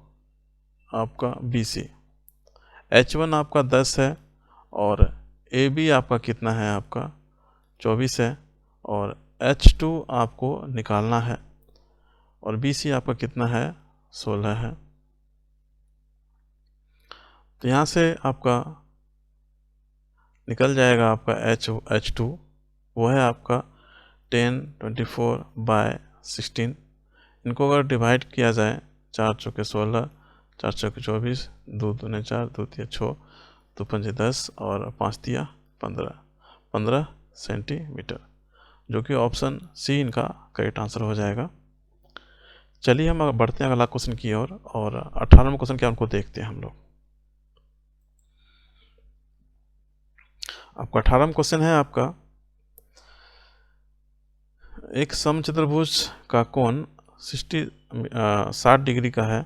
आपका BC। H1 आपका 10 है, और AB आपका कितना है, आपका 24 है, और H2 आपको निकालना है, और BC आपका कितना है, 16 है। तो यहाँ से आपका निकल जाएगा आपका H2, वो है आपका 10, 24/16। इनको अगर डिवाइड किया जाए, 4 चौके 16, 4 चौके 24, 2 दूने 4, 2 तिया 6, 2 पंजे 10, और 5 तिया 15 सेंटीमीटर, जो कि ऑप्शन C इनका करेक्ट आंसर हो जाएगा। चलिए हम बढ़ते हैं अगला क्वेश्चन की ओर, और 18वां क्वेश्चन क्या उनको देखते हैं हम लोग। आपका 18वां क्वेश्चन है आपका, एक समचतुर्भुज का कोण 60 डिग्री का है,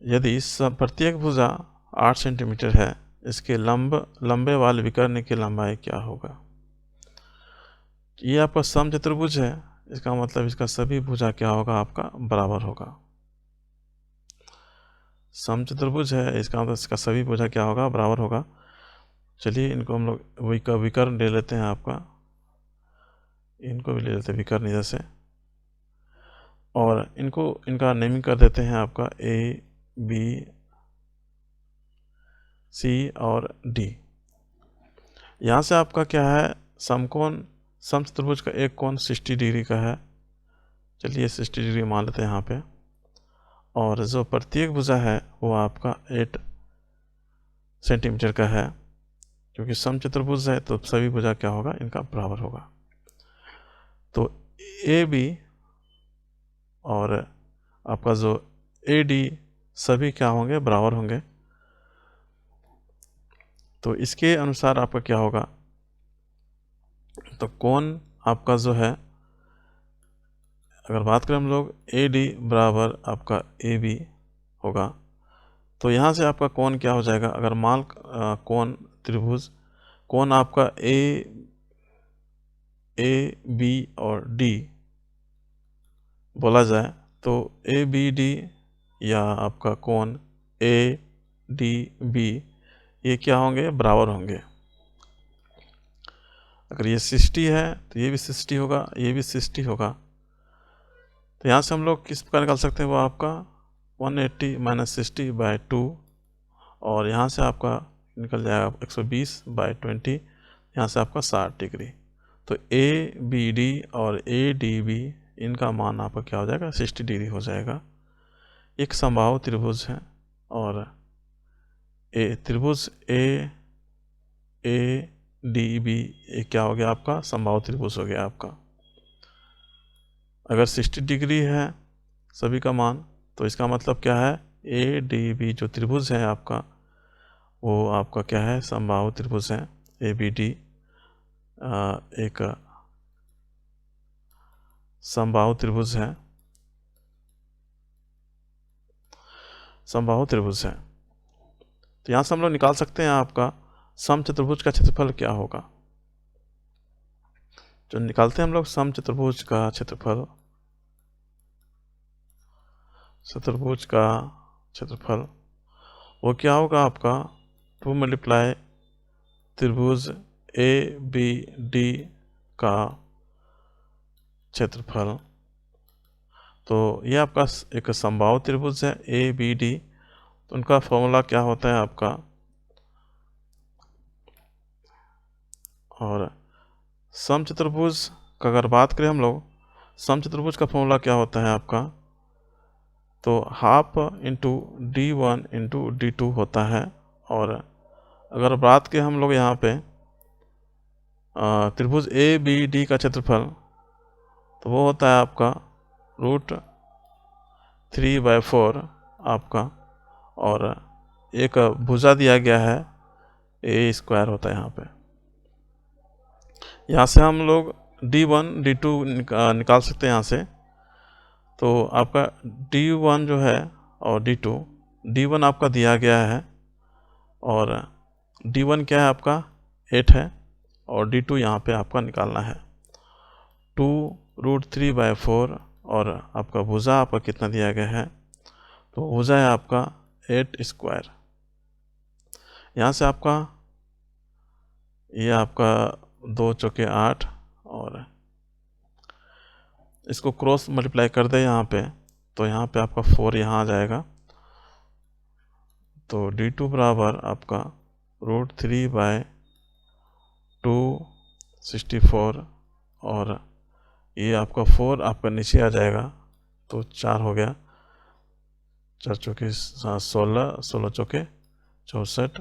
यदि प्रत्येक भुजा 8 सेंटीमीटर है, इसके लंबे वाले विकर्ण की लंबाई क्या होगा। ये आपका समचतुर्भुज है, इसका मतलब इसका सभी भुजा क्या होगा, आपका बराबर होगा। समचतुर्भुज है, इसका मतलब इसका सभी भुजा क्या होगा, बराबर होगा। चलिए इनको हम लोग विकर्ण ले लेते हैं आपका, इनको भी ले लेते हैं विकर्ण इधर से, और इनका नेमिंग कर देते हैं आपका ए बी सी और डी। यहाँ से आपका क्या है, समकोण समचतुर्भुज का एक कोण 60 डिग्री का है। चलिए 60 डिग्री मान लेते हैं यहाँ पे, और जो प्रत्येक भुजा है वो आपका 8 सेंटीमीटर का है। क्योंकि समचतुर्भुज है तो सभी भुजा क्या होगा, इनका बराबर होगा। तो ए बी और आपका जो ए डी सभी क्या होंगे, बराबर होंगे। तो इसके अनुसार आपका क्या होगा, तो कोण आपका जो है, अगर बात करें हम लोग ए डी बराबर आपका ए बी होगा, तो यहाँ से आपका कोण क्या हो जाएगा, अगर मान कोण त्रिभुज कोण आपका ए बी और डी बोला जाए तो ए बी डी या आपका कोण ए डी बी ये क्या होंगे, बराबर होंगे। अगर ये 60 है तो ये भी 60 होगा, ये भी 60 होगा। तो यहाँ से हम लोग किस प्रकार निकाल सकते हैं, वो आपका 180 माइनस 60 बाई 2, और यहाँ से आपका निकल जाएगा 120 बाई 20, यहाँ से आपका 60 डिग्री। तो ए बी डी और ए डी बी इनका मान आपका क्या हो जाएगा, 60 डिग्री हो जाएगा। एक समबाहु त्रिभुज है, और त्रिभुज ए डी बी ये क्या हो गया, आपका समबाहु त्रिभुज हो गया आपका। अगर 60 डिग्री है सभी का मान, तो इसका मतलब क्या है, ए डी बी जो त्रिभुज है आपका, वो आपका क्या है, समबाहु त्रिभुज है। ए बी डी एक समबाहु त्रिभुज है, समबाहु त्रिभुज है। तो यहाँ से हम लोग निकाल सकते हैं आपका समचतुर्भुज का क्षेत्रफल क्या होगा। जो निकालते हैं हम लोग समचतुर्भुज का क्षेत्रफल, चतुर्भुज का क्षेत्रफल वो क्या होगा आपका 2 मल्टीप्लाई त्रिभुज ए बी डी का क्षेत्रफल। तो ये आपका एक समबाहु त्रिभुज है ए बी डी, तो उनका फॉर्मूला क्या होता है आपका, और समचतुर्भुज का अगर बात करें हम लोग, समचतुर्भुज का फॉर्मूला क्या होता है आपका, तो half into D1 into D2 होता है। और अगर बात करें हम लोग यहाँ पे त्रिभुज ए बी डी का क्षेत्रफल, तो वो होता है आपका √3/4 आपका, और एक भुजा दिया गया है A² होता है यहाँ पे। यहाँ से हम लोग D1 D2 निकाल सकते हैं यहाँ से। तो आपका D1 जो है और D2, D1 आपका दिया गया है, और D1 क्या है आपका 8 है, और D2 यहाँ पे आपका निकालना है 2√3/4, और आपका भुजा आपका कितना दिया गया है, तो भुजा है आपका 8²। यहाँ से आपका ये आपका 2 चौके 8, और इसको क्रॉस मल्टीप्लाई कर दे यहाँ पे, तो यहाँ पे आपका 4 यहाँ आ जाएगा। तो D2 बराबर आपका √3/264, और ये आपका 4 आपका नीचे आ जाएगा, तो 4 हो गया, 4 चौके 16, 16 चौके 64,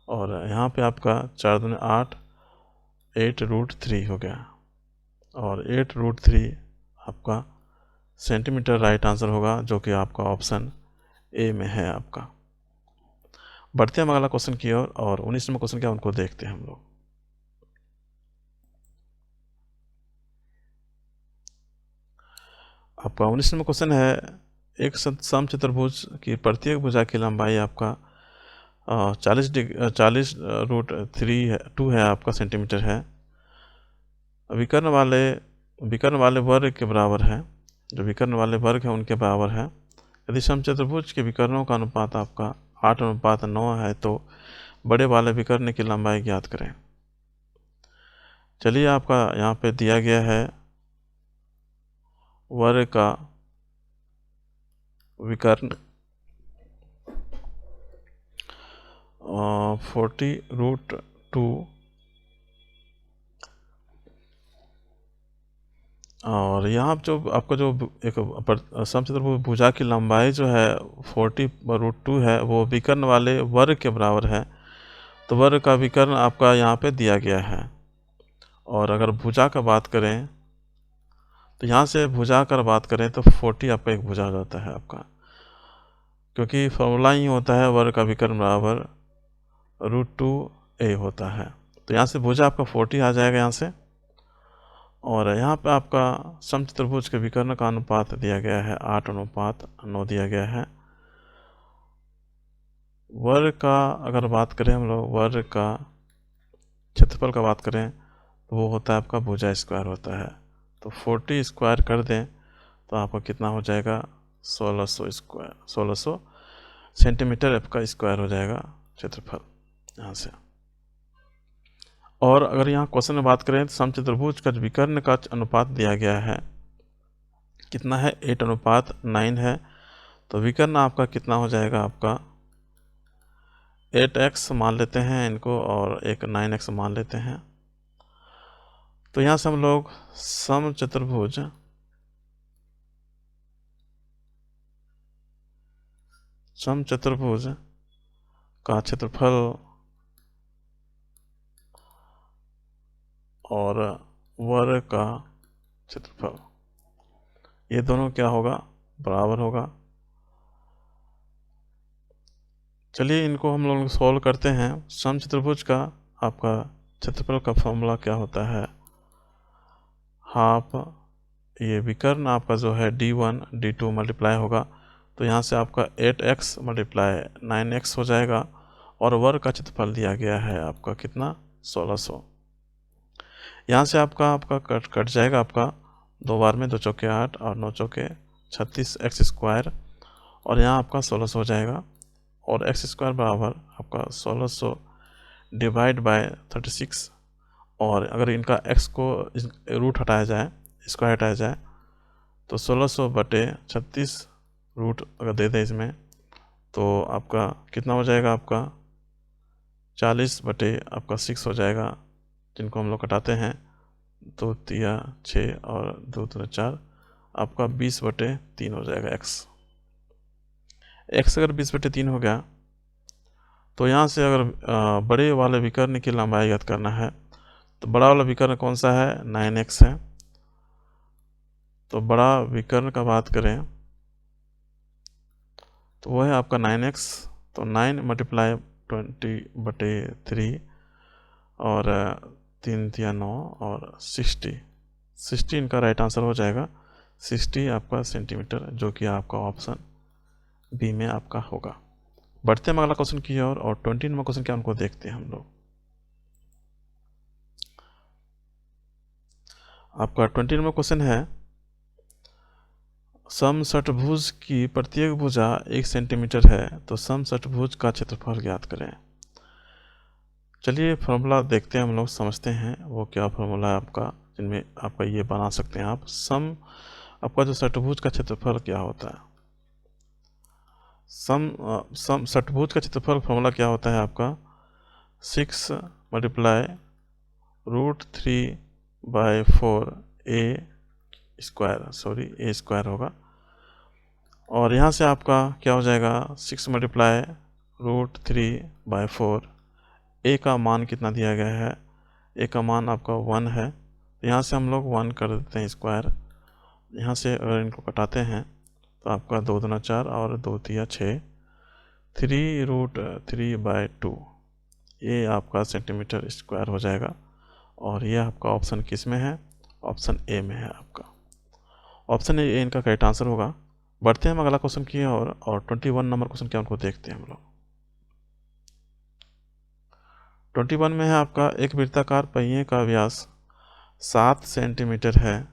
और यहाँ पे आपका 4 दूनी 8, 8√3 हो गया, और 8√3 आपका सेंटीमीटर राइट आंसर होगा, जो कि आपका ऑप्शन ए में है आपका। बढ़ते हैं हम अगला क्वेश्चन की ओर, और 19 नंबर क्वेश्चन क्या उनको देखते हैं हम लोग। आपका 19 नंबर क्वेश्चन है, एक समचतुर्भुज की प्रत्येक भुजा की लंबाई आपका 40√3 है, 2 है आपका सेंटीमीटर है। विकर्ण वाले वर्ग के बराबर है, जो विकर्ण वाले वर्ग है उनके बराबर है। यदि समचतुर्भुज के विकर्णों का अनुपात आपका 8:9 है तो बड़े वाले विकर्ण की लंबाई ज्ञात करें। चलिए, आपका यहाँ पे दिया गया है वर्ग का विकर्ण 40√2 और यहाँ जो आपका जो एक समचतुर्भुज भुजा की लंबाई जो है 40√2 है, वो विकर्ण वाले वर्ग के बराबर है। तो वर्ग का विकर्ण आपका यहाँ पे दिया गया है। और अगर भुजा का बात करें तो यहाँ से भुजा का बात करें तो 40 आपका एक भुजा हो जाता है आपका, क्योंकि फॉर्मूला ही होता है वर्ग का विकर्ण बराबर √2a होता है। तो यहाँ से भुजा आपका 40 आ जाएगा यहाँ से। और यहाँ पे आपका समचतुर्भुज के विकर्ण का अनुपात दिया गया है 8:9 दिया गया है। वर्ग का अगर बात करें हम लोग, वर्ग का क्षेत्रफल का बात करें तो वो होता है आपका भुजा स्क्वायर होता है। तो 40 स्क्वायर कर दें तो आपका कितना हो जाएगा 1600 सेंटीमीटर आपका स्क्वायर हो जाएगा क्षेत्रफल यहाँ से। और अगर यहाँ क्वेश्चन में बात करें तो समचतुर्भुज का विकर्ण का अनुपात दिया गया है कितना है 8:9 है। तो विकर्ण आपका कितना हो जाएगा आपका 8x मान लेते हैं इनको और एक 9x मान लेते हैं। तो यहाँ से हम लोग समचतुर्भुज का क्षेत्रफल और वर्ग का क्षेत्रफल ये दोनों क्या होगा बराबर होगा। चलिए इनको हम लोग सॉल्व करते हैं। समचतुर्भुज का आपका क्षेत्रफल का फॉर्मूला क्या होता है, हाफ ये विकर्ण आपका जो है d1 d2 मल्टीप्लाई होगा। तो यहाँ से आपका 8x मल्टीप्लाई 9x हो जाएगा। और वर्ग का क्षेत्रफल दिया गया है आपका कितना 1600। यहाँ से आपका कट जाएगा आपका 2 बार में 2 चौके 8 और 9 चौके 36x स्क्वायर। और यहाँ आपका 1600 हो जाएगा। और x स्क्वायर बराबर आपका 1600 डिवाइड बाय 36। और अगर इनका x को रूट हटाया जाए, स्क्वायर हटाया जाए तो 1600/36 रूट अगर दे दें इसमें तो आपका कितना हो जाएगा आपका 40/6 हो जाएगा, जिनको हम लोग कटाते हैं 2 तिया 6 और 2 3 4 आपका 20/3 हो जाएगा x अगर 20/3 हो गया तो यहाँ से अगर बड़े वाले विकर्ण की लंबाई ज्ञात करना है तो बड़ा वाला विकर्ण कौन सा है 9x है। तो बड़ा विकर्ण का बात करें तो वो है आपका 9x। तो 9 × 20/3 और 3 तिया 9 और 60 इनका राइट आंसर हो जाएगा। 60 आपका सेंटीमीटर, जो कि आपका ऑप्शन बी में आपका होगा। बढ़ते हैं अगला क्वेश्चन की ओर और 20 नंबर क्वेश्चन क्या उनको देखते हैं हम लोग। आपका 20 नंबर क्वेश्चन है समषटभुज की प्रत्येक भुजा 1 सेंटीमीटर है तो समषटभुज का क्षेत्रफल ज्ञात करें। चलिए फॉर्मूला देखते हैं हम लोग, समझते हैं वो क्या फॉर्मूला है आपका, जिनमें आपका ये बना सकते हैं आप। आपका जो षटभुज का क्षेत्रफल क्या होता है, षटभुज का क्षेत्रफल फॉर्मूला क्या होता है आपका 6 × √3/4 a स्क्वायर होगा। और यहाँ से आपका क्या हो जाएगा 6 × √3/4 a का मान कितना दिया गया है, a का मान आपका 1 है। यहाँ से हम लोग 1 कर देते हैं स्क्वायर। यहाँ से अगर इनको कटाते हैं तो आपका 2 दूना 4 और 2 तिया 6 3√3/2 ये आपका सेंटीमीटर स्क्वायर हो जाएगा। और ये आपका ऑप्शन किस में है, ऑप्शन ए में है आपका। ऑप्शन ए इनका करेक्ट आंसर होगा। बढ़ते हैं हम अगला क्वेश्चन की और 21 नंबर क्वेश्चन क्या उनको देखते हैं हम लोग। 21 में है आपका एक वृत्ताकार पहिए का व्यास 7 सेंटीमीटर है,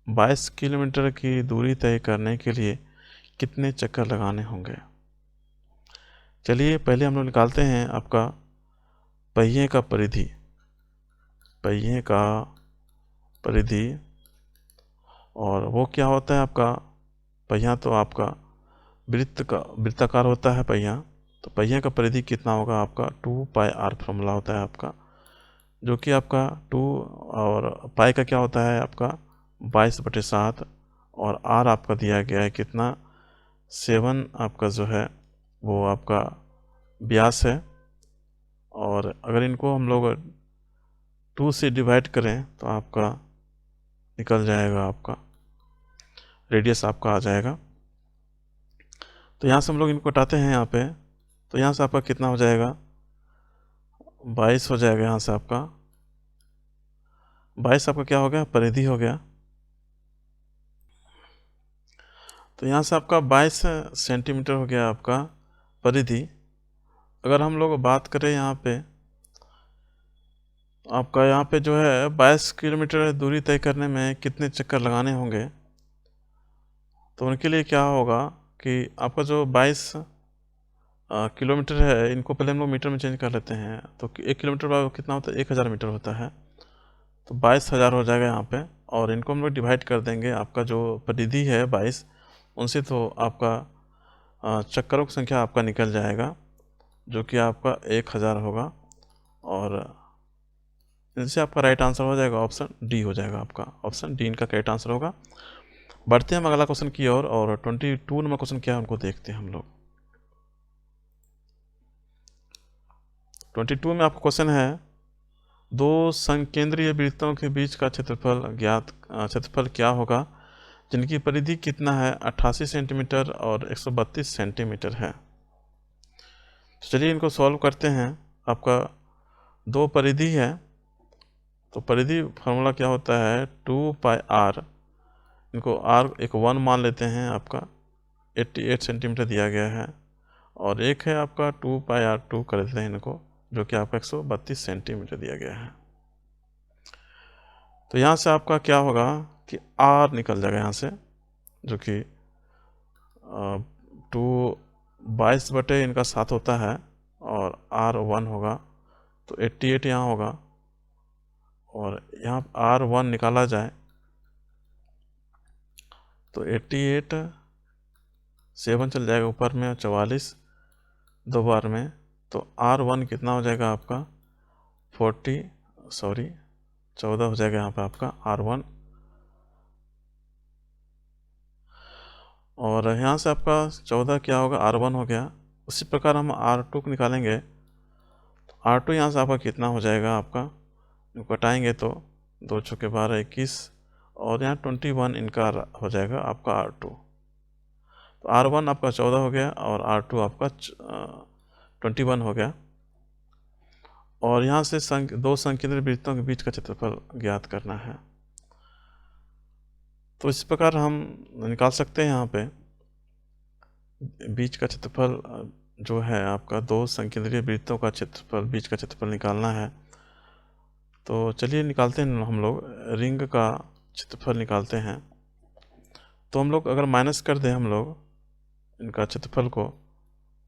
22 किलोमीटर की दूरी तय करने के लिए कितने चक्कर लगाने होंगे। चलिए पहले हम लोग निकालते हैं आपका पहिए का परिधि। पहिए का परिधि, और वो क्या होता है आपका पहिया, तो आपका वृत्ताकार होता है पहिया। तो पहिया का परिधि कितना होगा आपका 2πr फॉर्मूला होता है आपका, जो कि आपका 2 और पाई का क्या होता है आपका 22/7, और आर आपका दिया गया है कितना 7 आपका जो है वो आपका व्यास है। और अगर इनको हम लोग 2 से डिवाइड करें तो आपका निकल जाएगा, आपका रेडियस आपका आ जाएगा। तो यहाँ से हम लोग इनको हटाते हैं यहाँ पे, तो यहाँ से आपका कितना हो जाएगा 22 हो जाएगा। यहाँ से आपका 22 आपका क्या हो गया परिधि हो गया। तो यहाँ से आपका 22 सेंटीमीटर हो गया आपका परिधि। अगर हम लोग बात करें यहाँ पे आपका, यहाँ पे जो है 22 किलोमीटर दूरी तय करने में कितने चक्कर लगाने होंगे, तो उनके लिए क्या होगा कि आपका जो 22 किलोमीटर है, इनको पहले हम लोग मीटर में चेंज कर लेते हैं। तो 1 किलोमीटर बाद कितना होता है 1000 मीटर होता है, तो 22,000 हो जाएगा यहाँ पे। और इनको हम लोग डिवाइड कर देंगे, आपका जो परिधि है 22 उनसे, तो आपका चक्करों की संख्या आपका निकल जाएगा, जो कि आपका 1000 होगा। और इनसे आपका राइट आंसर हो जाएगा ऑप्शन डी हो जाएगा, आपका ऑप्शन डी इनका करेक्ट आंसर होगा। बढ़ते हैं हम अगला क्वेश्चन की ओर, और 22 नंबर क्वेश्चन क्या है उनको देखते हैं हम लोग। 22 में आपका क्वेश्चन है, दो संकेंद्रीय वृत्तों के बीच का क्षेत्रफल ज्ञात, क्षेत्रफल क्या होगा जिनकी परिधि कितना है 88 सेंटीमीटर और 132 सेंटीमीटर है। तो चलिए इनको सॉल्व करते हैं। आपका दो परिधि है, तो परिधि फार्मूला क्या होता है 2πr, इनको r एक 1 मान लेते हैं, आपका 88 सेंटीमीटर दिया गया है, और एक है आपका 2πr2 कर देते हैं इनको, जो कि आपका 132 सेंटीमीटर दिया गया है। तो यहाँ से आपका क्या होगा कि r निकल जाएगा यहाँ से, जो कि 22 बटे इनका 7 होता है, और r 1 होगा, तो 88 यहाँ होगा, और यहाँ r 1 निकाला जाए तो 88 7 चल जाएगा ऊपर में, 44 दो बार में, तो r1 कितना हो जाएगा आपका 14 हो जाएगा यहाँ पे आपका r1। और यहाँ से आपका 14 क्या होगा r1 हो गया। उसी प्रकार हम r2 को निकालेंगे, तो r2 यहाँ से आपका कितना हो जाएगा, आपका घटाएंगे तो 2 चौके 12 21, और यहाँ 21 इनका हो जाएगा आपका r2। तो r1 आपका 14 हो गया, और r2 आपका 21 हो गया। और यहाँ से दो संकेंद्रित वृत्तों के बीच का क्षेत्रफल ज्ञात करना है। तो इस प्रकार हम निकाल सकते हैं, यहाँ पे बीच का क्षेत्रफल जो है आपका दो संकेंद्रीय वृत्तों का क्षेत्रफल, बीच का क्षेत्रफल निकालना है। तो चलिए निकालते हैं हम लोग, रिंग का क्षेत्रफल निकालते हैं। तो हम लोग अगर माइनस कर दें हम लोग इनका क्षेत्रफल को,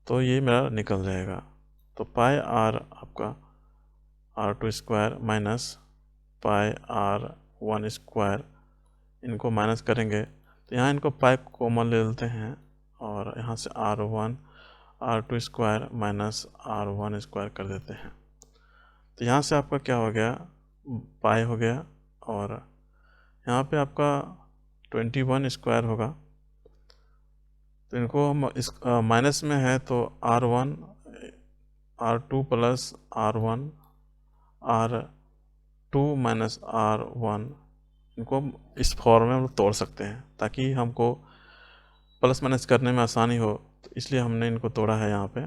तो ये मेरा निकल जाएगा। तो पाई r आपका r2 स्क्वायर माइनस पाई r1 स्क्वायर, इनको माइनस करेंगे तो यहाँ इनको पाई कॉमन ले लेते हैं, और यहाँ से r1 r2 square minus r1 square कर देते हैं। तो यहाँ से आपका क्या हो गया पाई हो गया, और यहाँ पे आपका 21 स्क्वायर होगा। तो इनको हम इस माइनस में है, तो r1 r2 plus r1 r2 minus r1, इनको हम इस फॉर्म में हम तोड़ सकते हैं ताकि हमको प्लस माइनस करने में आसानी हो, तो इसलिए हमने इनको तोड़ा है यहाँ पे।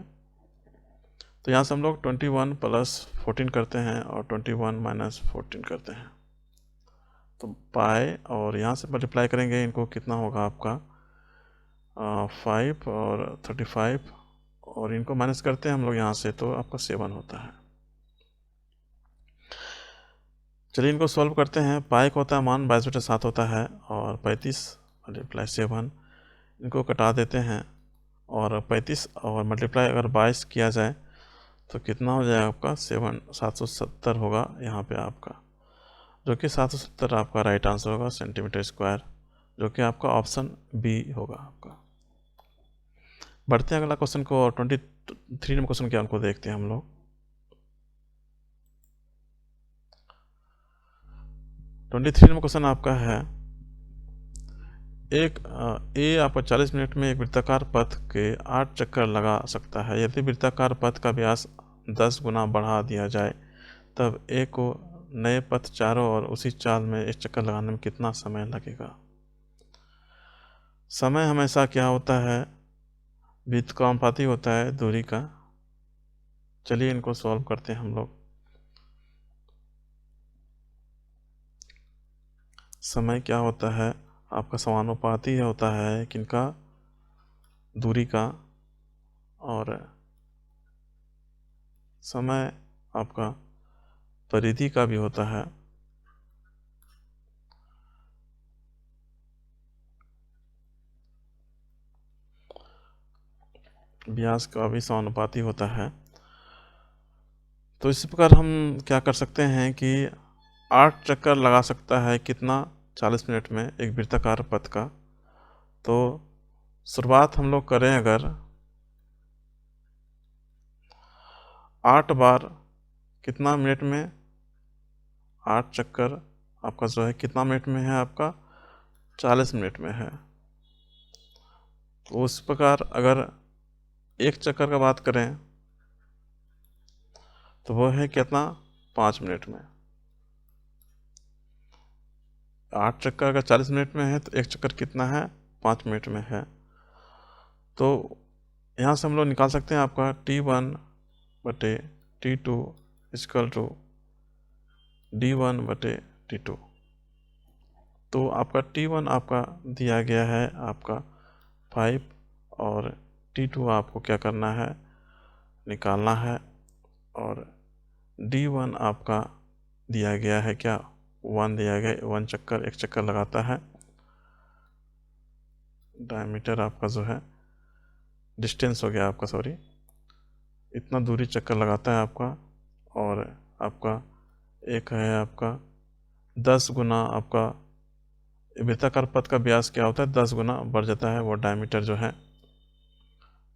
तो यहाँ से हम लोग 21 प्लस 14 करते हैं, और 21 माइनस 14 करते हैं, तो पाई, और यहाँ से मल्टीप्लाई करेंगे इनको, कितना होगा आपका 5 और 35, और इनको माइनस करते हैं हम लोग यहाँ से, तो आपका 7 होता है। चलिए इनको सॉल्व करते हैं। पाई का होता है मान 22/7 होता है और 35 मल्टीप्लाई 7, इनको कटा देते हैं और 35 और मल्टीप्लाई अगर 22 किया जाए तो कितना हो जाएगा आपका 770 होगा यहाँ पे आपका, जो कि 770 आपका राइट आंसर होगा सेंटीमीटर स्क्वायर, जो कि आपका ऑप्शन बी होगा आपका। बढ़ते हैं अगला क्वेश्चन को, और 23 नंबर क्वेश्चन क्या उनको देखते हैं हम लोग। 23 नंबर क्वेश्चन आपका है, ए आपका 40 मिनट में एक वृत्ताकार पथ के 8 चक्कर लगा सकता है। यदि वृत्ताकार पथ का व्यास 10 गुना बढ़ा दिया जाए तब ए को नए पथ चारों और उसी चाल में एक चक्कर लगाने में कितना समय लगेगा। समय हमेशा क्या होता है, वृत्त का अनुपाती होता है दूरी का। चलिए इनको सॉल्व करते हैं हम लोग। समय क्या होता है आपका, समानुपाती होता है किनका, दूरी का, और समय आपका परिधि का भी होता है। व्यास का भी समानुपाती होता है। तो इस प्रकार हम क्या कर सकते हैं कि 8 चक्कर लगा सकता है कितना, 40 मिनट में एक वृत्ताकार पथ का। तो शुरुआत हम लोग करें अगर 8 बार कितना मिनट में, 8 चक्कर आपका जो है कितना मिनट में है आपका, 40 मिनट में है। तो उस प्रकार अगर एक चक्कर का बात करें तो वो है कितना, 5 मिनट में। 8 चक्कर अगर 40 मिनट में है तो एक चक्कर कितना है, 5 मिनट में है। तो यहाँ से हम लोग निकाल सकते हैं आपका T1/T2 इक्वल टू D1/T2। तो आपका T1 आपका दिया गया है आपका 5 और T2 आपको क्या करना है, निकालना है। और D1 आपका दिया गया है क्या, 1 दिया गया, 1 चक्कर, एक चक्कर लगाता है। डायमीटर आपका जो है, डिस्टेंस हो गया आपका, सॉरी, इतना दूरी चक्कर लगाता है आपका। और आपका एक है आपका 10 गुना आपका वृत्ताकार पथ का व्यास क्या होता है, 10 गुना बढ़ जाता है वो डायमीटर जो है।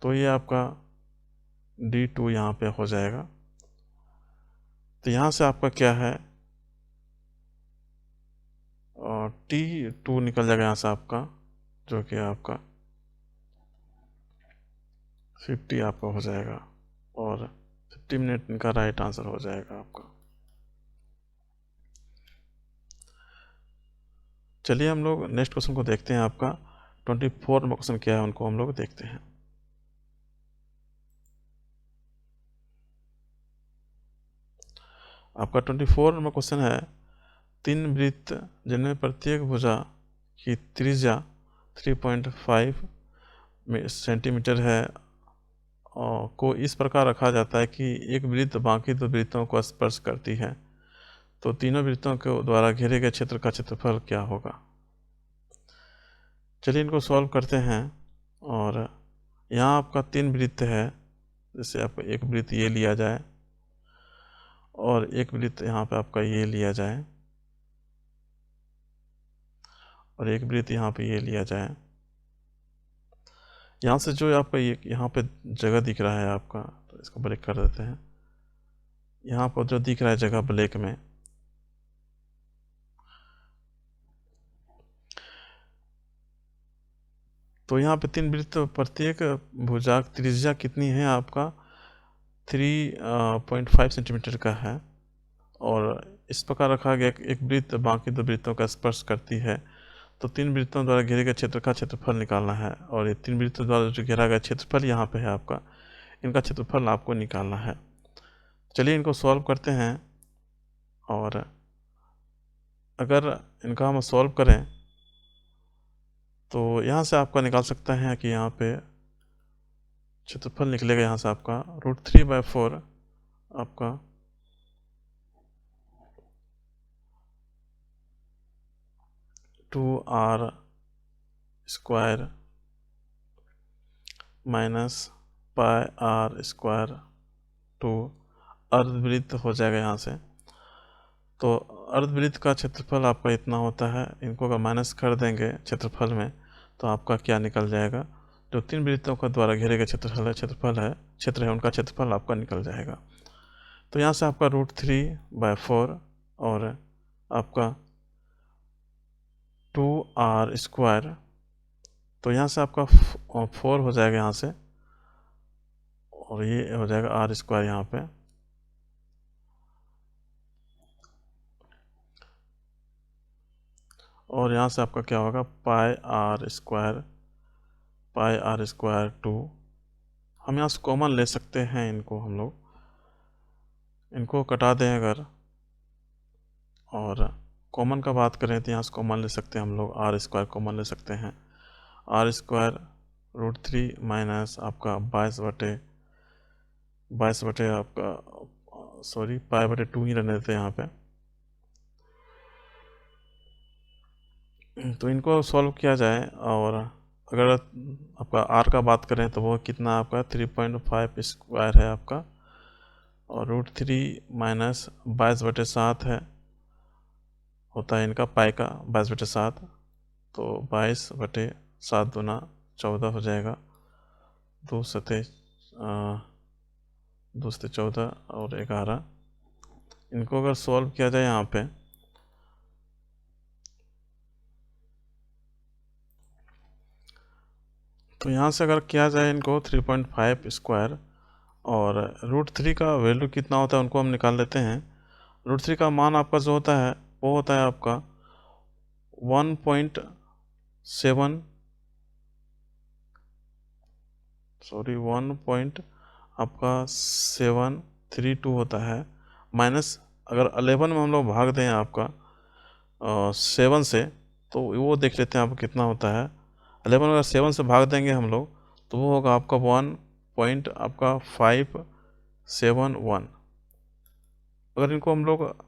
तो ये आपका D2 यहाँ पे हो जाएगा। तो यहाँ से आपका क्या है, और T2 निकल जाएगा यहाँ से आपका, जो कि आपका 50 आपका हो जाएगा, और 50 मिनट इनका राइट आंसर हो जाएगा आपका। चलिए हम लोग नेक्स्ट क्वेश्चन को देखते हैं। आपका 24 नंबर क्वेश्चन क्या है उनको हम लोग देखते हैं। आपका 24 नंबर क्वेश्चन है, 3 वृत्त जिनमें प्रत्येक भुजा की त्रिज्या 3.5 सेंटीमीटर है और को इस प्रकार रखा जाता है कि एक वृत्त बाकी 2 वृत्तों को स्पर्श करती है, तो तीनों वृत्तों के द्वारा घेरे गए क्षेत्र का क्षेत्रफल क्या होगा। चलिए इनको सॉल्व करते हैं। और यहाँ आपका 3 वृत्त है, जैसे आपका एक वृत्त ये लिया जाए और एक वृत्त यहाँ पे आपका ये लिया जाए और एक वृत्त यहाँ पे ये लिया जाए। यहाँ से जो आपका ये यहाँ पे जगह दिख रहा है आपका, तो इसको ब्रेक कर देते हैं। यहाँ पर जो दिख रहा है जगह ब्लैक में, तो यहाँ पे 3 वृत्त, प्रत्येक भुजा त्रिज्या कितनी है आपका, 3.5 सेंटीमीटर का है। और इस प्रकार रखा गया कि एक वृत्त बाकी 2 वृत्तों का स्पर्श करती है, तो 3 वृत्तों द्वारा घेरे गए क्षेत्र का क्षेत्रफल निकालना है। और ये 3 वृत्तों द्वारा जो घेरा गया क्षेत्रफल यहाँ पे है आपका, इनका क्षेत्रफल आपको निकालना है। चलिए इनको सॉल्व करते हैं। और अगर इनका हम सॉल्व करें तो यहाँ से आपका निकाल सकते हैं कि यहाँ पे क्षेत्रफल निकलेगा यहाँ से आपका √3/4 आपका 2r square minus pi r square two अर्धवृत्त हो जाएगा यहाँ से। तो अर्धवृत्त का क्षेत्रफल आपका इतना होता है, इनको अगर माइनस कर देंगे क्षेत्रफल में तो आपका क्या निकल जाएगा, जो 3 वृत्तों का द्वारा घेरे गए क्षेत्र है उनका क्षेत्रफल आपका निकल जाएगा। तो यहाँ से आपका √3/4 और आपका 2r स्क्वायर, तो यहाँ से आपका 4 हो जाएगा यहाँ से, और ये हो जाएगा r स्क्वायर यहाँ पे, और यहाँ से आपका क्या होगा पाई r स्क्वायर 2। हम यहाँ से कॉमन ले सकते हैं, इनको कटा दें अगर, और कॉमन का बात करें तो यहाँ से कॉमन ले सकते हैं हम लोग, r स्क्वायर कॉमन ले सकते हैं। r स्क्वायर √3 माइनस आपका 22 बटे आपका पाई/2 ही रहने देते हैं यहाँ पे। तो इनको सॉल्व किया जाए, और अगर आपका r का बात करें तो वो कितना आपका 3.5 स्क्वायर है आपका, और √3 माइनस 22/7 है, होता है इनका पाई का 22/7, तो 22/7 दूना 14 हो जाएगा, 2 सते 14 और 11। इनको अगर सॉल्व किया जाए यहाँ पे तो यहाँ से अगर किया जाए इनको 3.5 स्क्वायर, और √3 का वैल्यू कितना होता है उनको हम निकाल लेते हैं। √3 का मान आपका जो होता है वो होता है आपका 1.7 आपका 732 होता है, माइनस अगर 11 में हम लोग भाग दें आपका 7 से, तो वो देख लेते हैं आपको कितना होता है। 11 अगर 7 से भाग देंगे हम लोग तो वो होगा आपका 1.571। अगर इनको हम लोग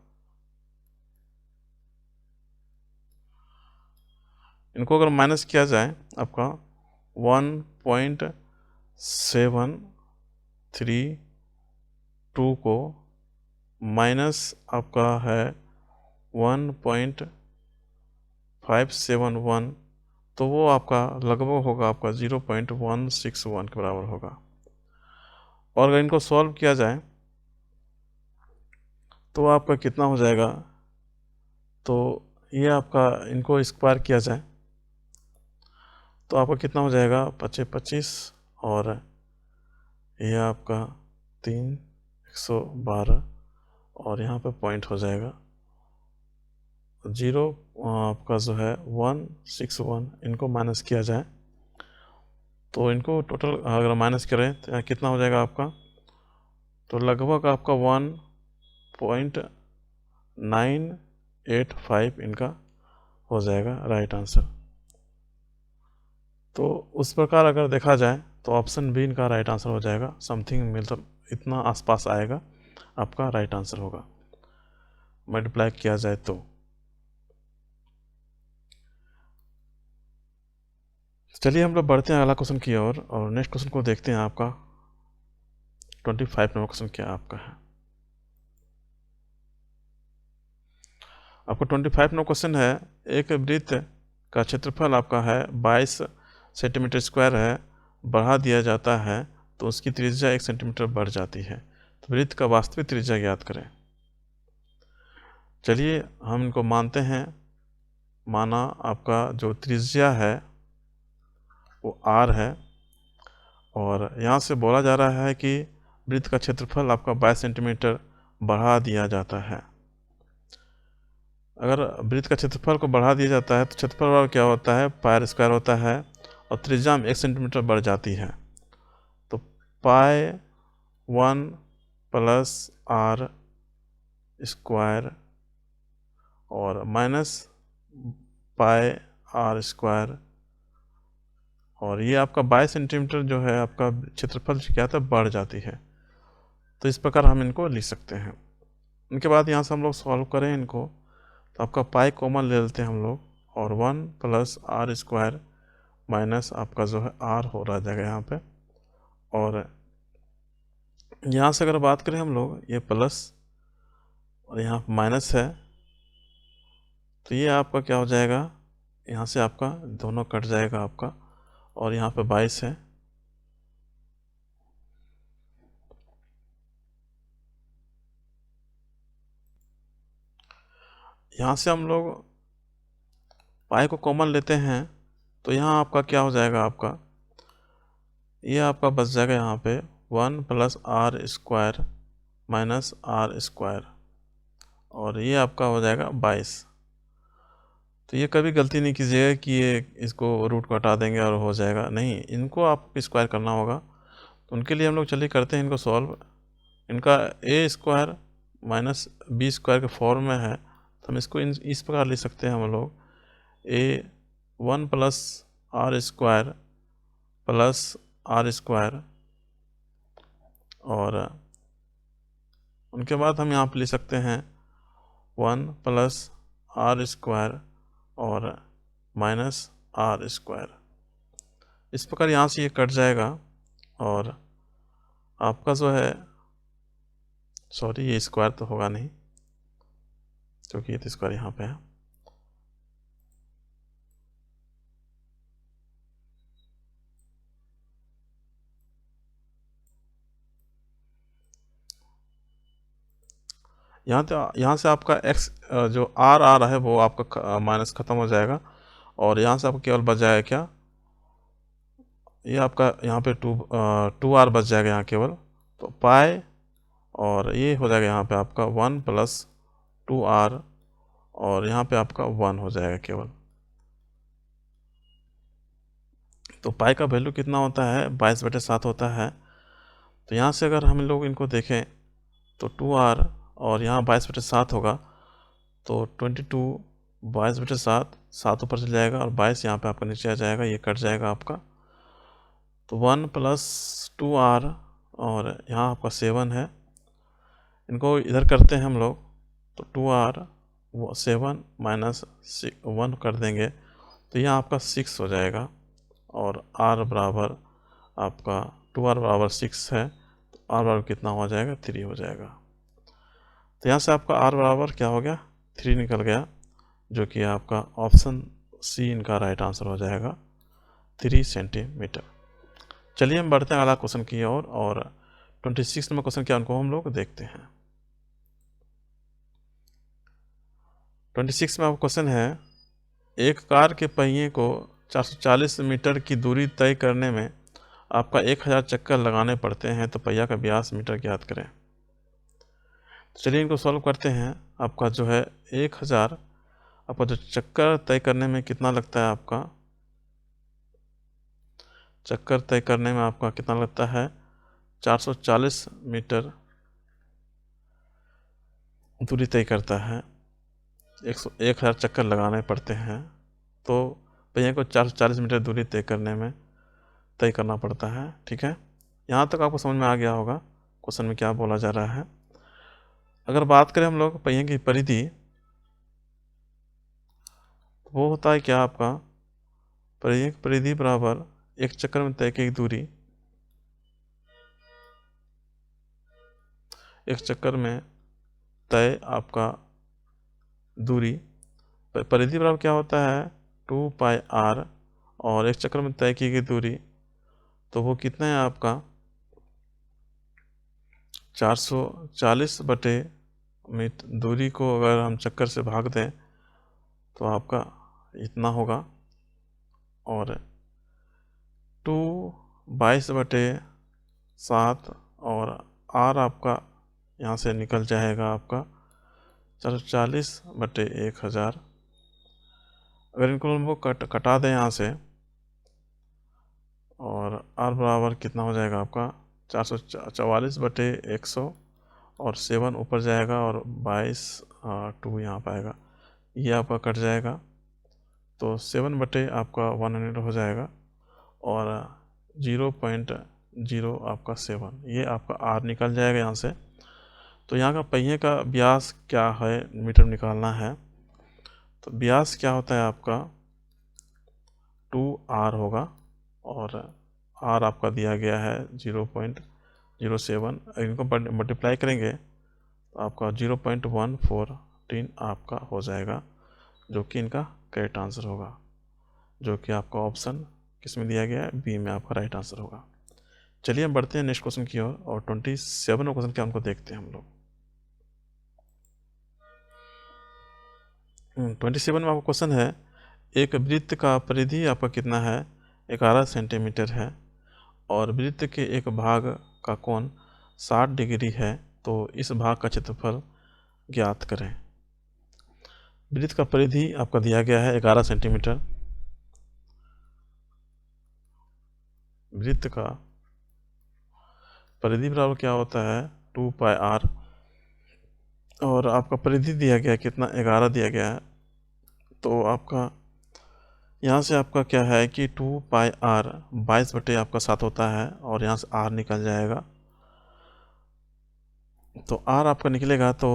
माइनस किया जाए आपका 1.732 को माइनस आपका है 1.571, तो वो आपका लगभग होगा आपका 0.161 के बराबर होगा। और अगर इनको सॉल्व किया जाए तो आपका कितना हो जाएगा, तो ये आपका इनको स्क्वायर किया जाए तो आपका कितना हो जाएगा 25, और ये आपका 3 112, और यहाँ पे पॉइंट हो जाएगा 0 आपका जो है 161। इनको माइनस किया जाए तो इनको टोटल अगर माइनस करें तो यहाँ कितना हो जाएगा आपका, तो लगभग आपका 1.985 इनका हो जाएगा राइट आंसर। तो उस प्रकार अगर देखा जाए तो ऑप्शन बी इनका राइट आंसर हो जाएगा, समथिंग मतलब इतना आसपास आएगा आपका राइट आंसर होगा मल्टीप्लाई किया जाए तो। चलिए हम लोग बढ़ते हैं अगला क्वेश्चन की ओर, और नेक्स्ट क्वेश्चन को देखते हैं। आपका 25 नंबर क्वेश्चन क्या आपका है। आपका 25 नंबर क्वेश्चन है, एक वृत्त का क्षेत्रफल आपका है 22 सेंटीमीटर स्क्वायर है, बढ़ा दिया जाता है तो उसकी त्रिज्या 1 सेंटीमीटर बढ़ जाती है, तो वृत्त का वास्तविक त्रिज्या ज्ञात करें। चलिए हम इनको मानते हैं, माना आपका जो त्रिज्या है वो r है, और यहाँ से बोला जा रहा है कि वृत्त का क्षेत्रफल आपका 22 सेंटीमीटर बढ़ा दिया जाता है। अगर वृत्त का क्षेत्रफल को बढ़ा दिया जाता है तो क्षेत्रफल क्या होता है पाई स्क्वायर होता है, और त्रिज्या में 1 सेंटीमीटर बढ़ जाती है, तो पाई 1 प्लस r स्क्वायर और माइनस पाई r स्क्वायर, और ये आपका 22 सेंटीमीटर जो है आपका क्षेत्रफल क्या था बढ़ जाती है। तो इस प्रकार हम इनको लिख सकते हैं। इनके बाद यहाँ से हम लोग सॉल्व करें इनको, तो आपका पाई कॉमन ले लेते हैं हम लोग, और 1 प्लस आर स्क्वायर माइनस आपका जो है आर हो रहा जाएगा यहाँ पे। और यहाँ से अगर बात करें हम लोग, ये प्लस और यहाँ माइनस है, तो ये आपका क्या हो जाएगा, यहाँ से आपका दोनों कट जाएगा आपका, और यहाँ पे 22 है। यहाँ से हम लोग पाई को कॉमन लेते हैं, तो यहाँ आपका क्या हो जाएगा, आपका ये आपका बच जाएगा यहाँ पे 1 plus r square minus r square, और ये आपका हो जाएगा 22। तो ये कभी गलती नहीं कीजिएगा कि ये इसको रूट को हटा देंगे और हो जाएगा, नहीं, इनको आपको स्क्वायर करना होगा। तो उनके लिए हम लोग चलिए करते हैं इनको सॉल्व। इनका ए स्क्वायर माइनस बी स्क्वायर के फॉर्म में है, तो हम इसको इस प्रकार लिख सकते हैं हम लोग, A 1 plus r square plus r square, और उनके बाद हम यहाँ पे लिख सकते हैं 1 प्लस आर स्क्वायर और माइनस आर स्क्वायर। इस प्रकार यहाँ से ये कट जाएगा, और आपका जो है, सॉरी ये स्क्वायर तो होगा नहीं क्योंकि ये तो स्क्वायर यहाँ पे है। यहाँ से आपका x जो आर आ रहा है वो आपका माइनस ख़त्म हो जाएगा, और यहाँ से आपको केवल बच जाएगा क्या, ये आपका यहाँ पे 2 आर बच जाएगा यहाँ केवल। तो पाई, और ये हो जाएगा यहाँ पे आपका 1 प्लस 2 आर, और यहाँ पे आपका 1 हो जाएगा केवल। तो पाई का वैल्यू कितना होता है, 22/7 होता है। तो यहाँ से अगर हम लोग इनको देखें तो 2r और यहाँ 22/7 होगा, तो 22 22/7, 7 ऊपर चल जाएगा और 22 यहाँ पे आपका नीचे आ जाएगा, ये कट जाएगा आपका। तो 1 प्लस 2r और यहाँ आपका 7 है, इनको इधर करते हैं हम लोग, तो 2r 7 माइनस 1 कर देंगे, तो यहाँ आपका 6 हो जाएगा, और r बराबर आपका 2r बराबर 6 है, तो r बराबर कितना हो जाएगा, 3 हो जाएगा। तो यहाँ से आपका r बराबर क्या हो गया, 3 निकल गया, जो कि आपका ऑप्शन सी इनका राइट आंसर हो जाएगा, 3 सेंटीमीटर। चलिए हम बढ़ते हैं अगला क्वेश्चन की ओर, और 26 नंबर क्वेश्चन क्या उनको हम लोग देखते हैं। 26 में आपका क्वेश्चन है, एक कार के पहिए को 440 मीटर की दूरी तय करने में आपका 1000 चक्कर लगाने पड़ते हैं, तो पहिया का व्यास मीटर ज्ञात करें। तो चलिए इनको सॉल्व करते हैं। आपका जो है 1000, आपका जो चक्कर तय करने में कितना लगता है, आपका चक्कर तय करने में आपका कितना लगता है, 440 मीटर दूरी तय करता है, 1000 चक्कर लगाने पड़ते हैं, तो पहिए को 440 मीटर दूरी तय करना पड़ता है। ठीक है, यहाँ तक आपको समझ में आ गया होगा क्वेश्चन में क्या बोला जा रहा है। अगर बात करें हम लोग पहिए की परिधि, वो होता है क्या, आपका पहिए की परिधि बराबर एक चक्कर में तय की दूरी, एक चक्कर में तय आपका दूरी, परिधि बराबर क्या होता है, 2πr, और एक चक्कर में तय की गई दूरी, तो वो कितना है आपका 440 बटे दूरी को अगर हम चक्कर से भाग दें तो आपका इतना होगा, और 2 22/7, और r आपका यहाँ से निकल जाएगा आपका 440/1000। अगर इनको हम लोग कटा दें यहाँ से, और r बराबर कितना हो जाएगा आपका 444/100, और 7 ऊपर जाएगा, और 22 2 यहाँ पाएगा, ये आपका कट जाएगा, तो 7 बटे आपका 100 हो जाएगा, और 0.0 आपका 7, ये आपका r निकल जाएगा यहाँ से। तो यहाँ का पहिए का व्यास क्या है मीटर में निकालना है, तो व्यास क्या होता है आपका 2r होगा, और r आपका दिया गया है 0.07। इनको मल्टीप्लाई करेंगे तो आपका 0.114 आपका हो जाएगा, जो कि इनका करेक्ट आंसर होगा, जो कि आपका ऑप्शन किस में दिया गया है, बी में आपका राइट आंसर होगा। चलिए हम बढ़ते हैं नेक्स्ट क्वेश्चन की ओर, और 27वां क्वेश्चन क्या उनको देखते हैं हम लोग। 27 में आपका क्वेश्चन है, एक वृत्त का परिधि आपका कितना है, 11 सेंटीमीटर है, और वृत्त के एक भाग का कोण 60 डिग्री है, तो इस भाग का क्षेत्रफल ज्ञात करें। वृत्त का परिधि आपका दिया गया है 11 सेंटीमीटर। वृत्त का परिधि बराबर क्या होता है 2πr, और आपका परिधि दिया गया है कितना, 11 दिया गया है। तो आपका यहाँ से आपका क्या है कि 2πr 22 बटे आपका 7 होता है, और यहाँ से r निकल जाएगा। तो r आपका निकलेगा तो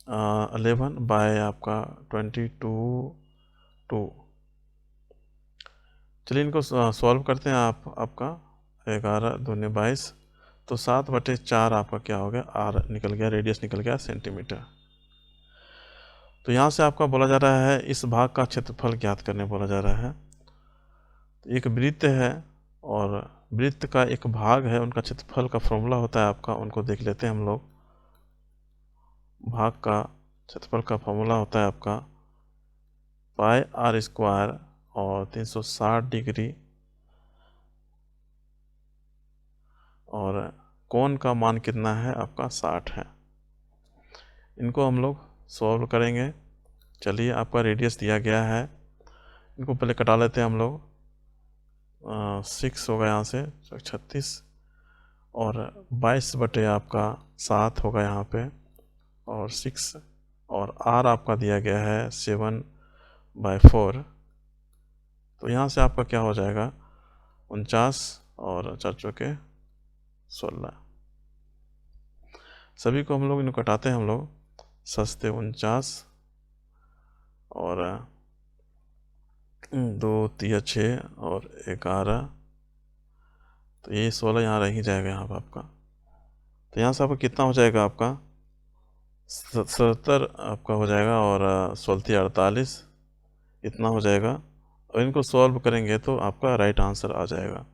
11 बाय आपका 22। चलिए इनको सॉल्व करते हैं। आपका 11 दूनी 22, तो 7/4 आपका क्या हो गया, r निकल गया, रेडियस निकल गया सेंटीमीटर। तो यहाँ से आपका बोला जा रहा है इस भाग का क्षेत्रफल ज्ञात करने बोला जा रहा है। तो एक वृत्त है और वृत्त का एक भाग है, उनका क्षेत्रफल का फॉर्मूला होता है आपका, उनको देख लेते हैं हम लोग। भाग का क्षेत्रफल का फॉर्मूला होता है आपका πr² और 360 डिग्री, और कोण का मान कितना है आपका 60 है। इनको हम लोग सॉल्व करेंगे। चलिए आपका रेडियस दिया गया है, इनको पहले कटा लेते हैं हम लोग। 6 होगा यहाँ से 36, और 22 बटे आपका 7 होगा यहाँ पे, और 6, और r आपका दिया गया है 7/4। तो यहाँ से आपका क्या हो जाएगा 49, और 4 चौके 16। सभी को हम लोग इनको कटाते हैं हम लोग, सस्ते 49, और 2 3 6 और 11, तो ये 16 यहाँ रह ही जाएगा यहाँ पर आपका। तो यहाँ से आपका कितना हो जाएगा आपका 77 आपका हो जाएगा, और 16 48 इतना हो जाएगा। और इनको सॉल्व करेंगे तो आपका राइट आंसर आ जाएगा।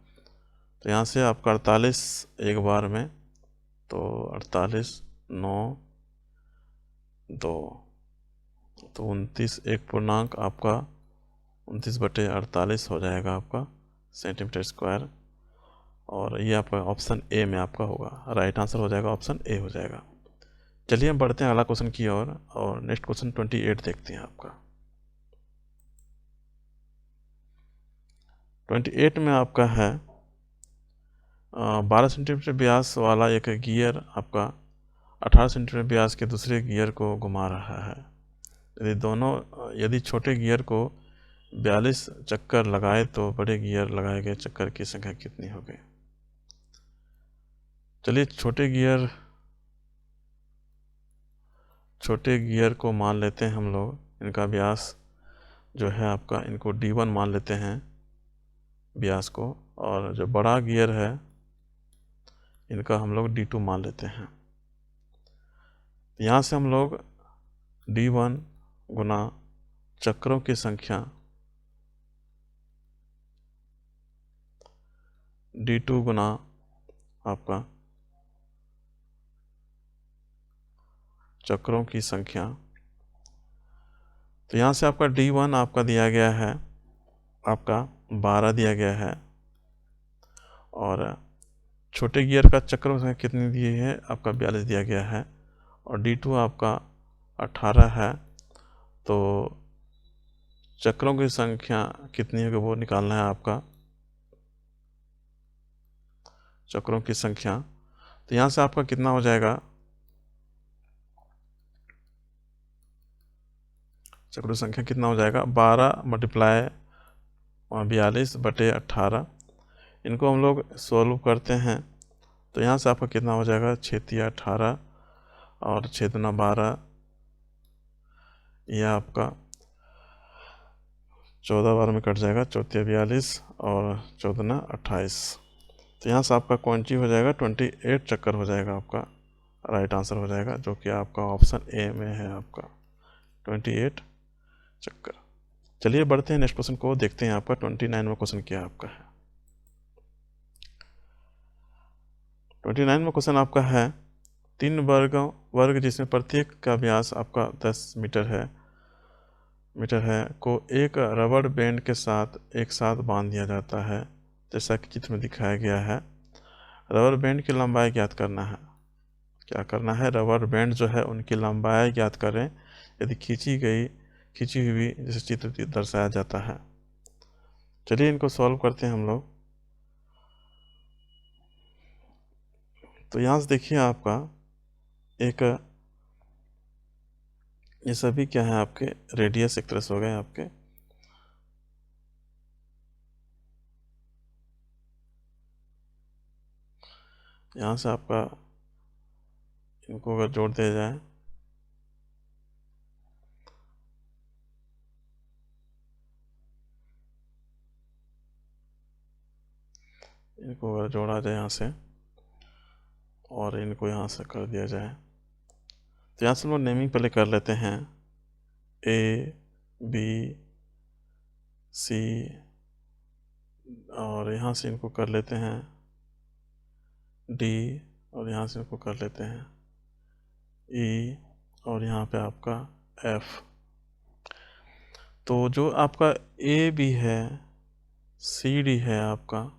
तो यहाँ से आपका 48 एक बार में, तो 48 9 2, तो 29 एक पूर्णांक आपका 29/48 हो जाएगा आपका सेंटीमीटर स्क्वायर। और ये आपका ऑप्शन ए में आपका होगा, राइट आंसर हो जाएगा, ऑप्शन ए हो जाएगा। चलिए हम बढ़ते हैं अगला क्वेश्चन की ओर, और नेक्स्ट क्वेश्चन 28 देखते हैं आपका। 28 में आपका है 12 सेंटीमीटर व्यास वाला एक गियर आपका 18 सेंटीमीटर व्यास के दूसरे गियर को घुमा रहा है। यदि छोटे गियर को 42 चक्कर लगाए तो बड़े गियर लगाए गए चक्कर की संख्या कितनी होगी। चलिए छोटे गियर को मान लेते हैं हम लोग, इनका व्यास जो है आपका, इनको D1 मान लेते हैं व्यास को, और जो बड़ा गियर है इनका हम लोग D2 मान लेते हैं। यहाँ से हम लोग D1 गुना चक्रों की संख्या D2 गुना आपका चक्रों की संख्या, तो यहाँ से आपका D1 आपका दिया गया है आपका 12 दिया गया है, और छोटे गियर का चक्रों की संख्या कितनी दी है आपका 42 दिया गया है, और D2 आपका 18 है। तो चक्रों की संख्या कितनी है वो निकालना है आपका, चक्रों की संख्या। तो यहाँ से आपका कितना हो जाएगा, चक्रों की संख्या कितना हो जाएगा 12 मल्टीप्लाई 42/18। इनको हम लोग सॉल्व करते हैं, तो यहाँ से आपका कितना हो जाएगा 6 18, और 6 दूना 12, यह आपका 14 बार में कट जाएगा, 14 42 और 14 28। तो यहाँ से आपका क्वांटी हो जाएगा 28 चक्कर हो जाएगा, आपका राइट आंसर हो जाएगा, जो कि आपका ऑप्शन ए में है, आपका 28 चक्कर। चलिए बढ़ते हैं नेक्स्ट क्वेश्चन को, देखते हैं आपका 29वां क्वेश्चन क्या आपका है। 29वां क्वेश्चन आपका है 3 वर्ग जिसमें प्रत्येक का व्यास आपका 10 मीटर है को एक रबड़ बैंड के साथ एक साथ बांध दिया जाता है, जैसा कि चित्र में दिखाया गया है। रबर बैंड की लंबाई ज्ञात करना है। क्या करना है? रबर बैंड जो है उनकी लंबाई ज्ञात करें यदि खींची हुई जैसे चित्र दर्शाया जाता है। चलिए इनको सॉल्व करते हैं हम लोग। तो यहाँ से देखिए आपका एक, ये सभी क्या है आपके रेडियस एक तरह से हो गए आपके। यहाँ से आपका इनको अगर जोड़ दिया जाए इनको अगर जोड़ा जाए यहाँ से और इनको यहाँ से कर दिया जाए, तो यहाँ से हम लोग नेमिंग पहले कर लेते हैं। ए बी सी और यहाँ से इनको कर लेते हैं डी और यहाँ से इनको कर लेते हैं ई और यहाँ पे आपका एफ। तो जो आपका ए बी है, सी डी है आपका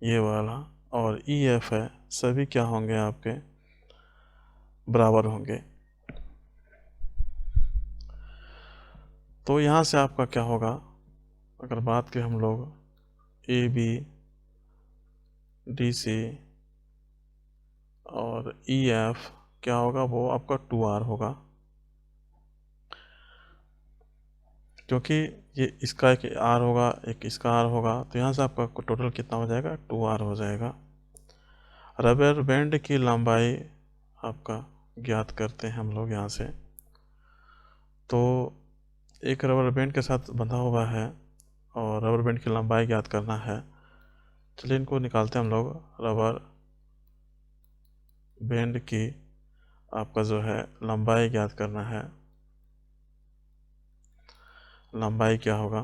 ये वाला, और ई एफ है, सभी क्या होंगे आपके बराबर होंगे। तो यहाँ से आपका क्या होगा, अगर बात करें हम लोग ए बी डी सी और ई एफ, क्या होगा वो आपका 2R होगा, क्योंकि ये इसका एक R होगा एक इसका R होगा, तो यहाँ से आपका टोटल कितना हो जाएगा 2R हो जाएगा। रबर बैंड की लंबाई आपका ज्ञात करते हैं हम लोग यहाँ से। तो एक रबर बैंड के साथ बंधा हुआ है और रबर बैंड की लंबाई ज्ञात करना है। चलिए इनको निकालते हैं हम लोग। रबर बैंड की आपका जो है लंबाई ज्ञात करना है, लंबाई क्या होगा।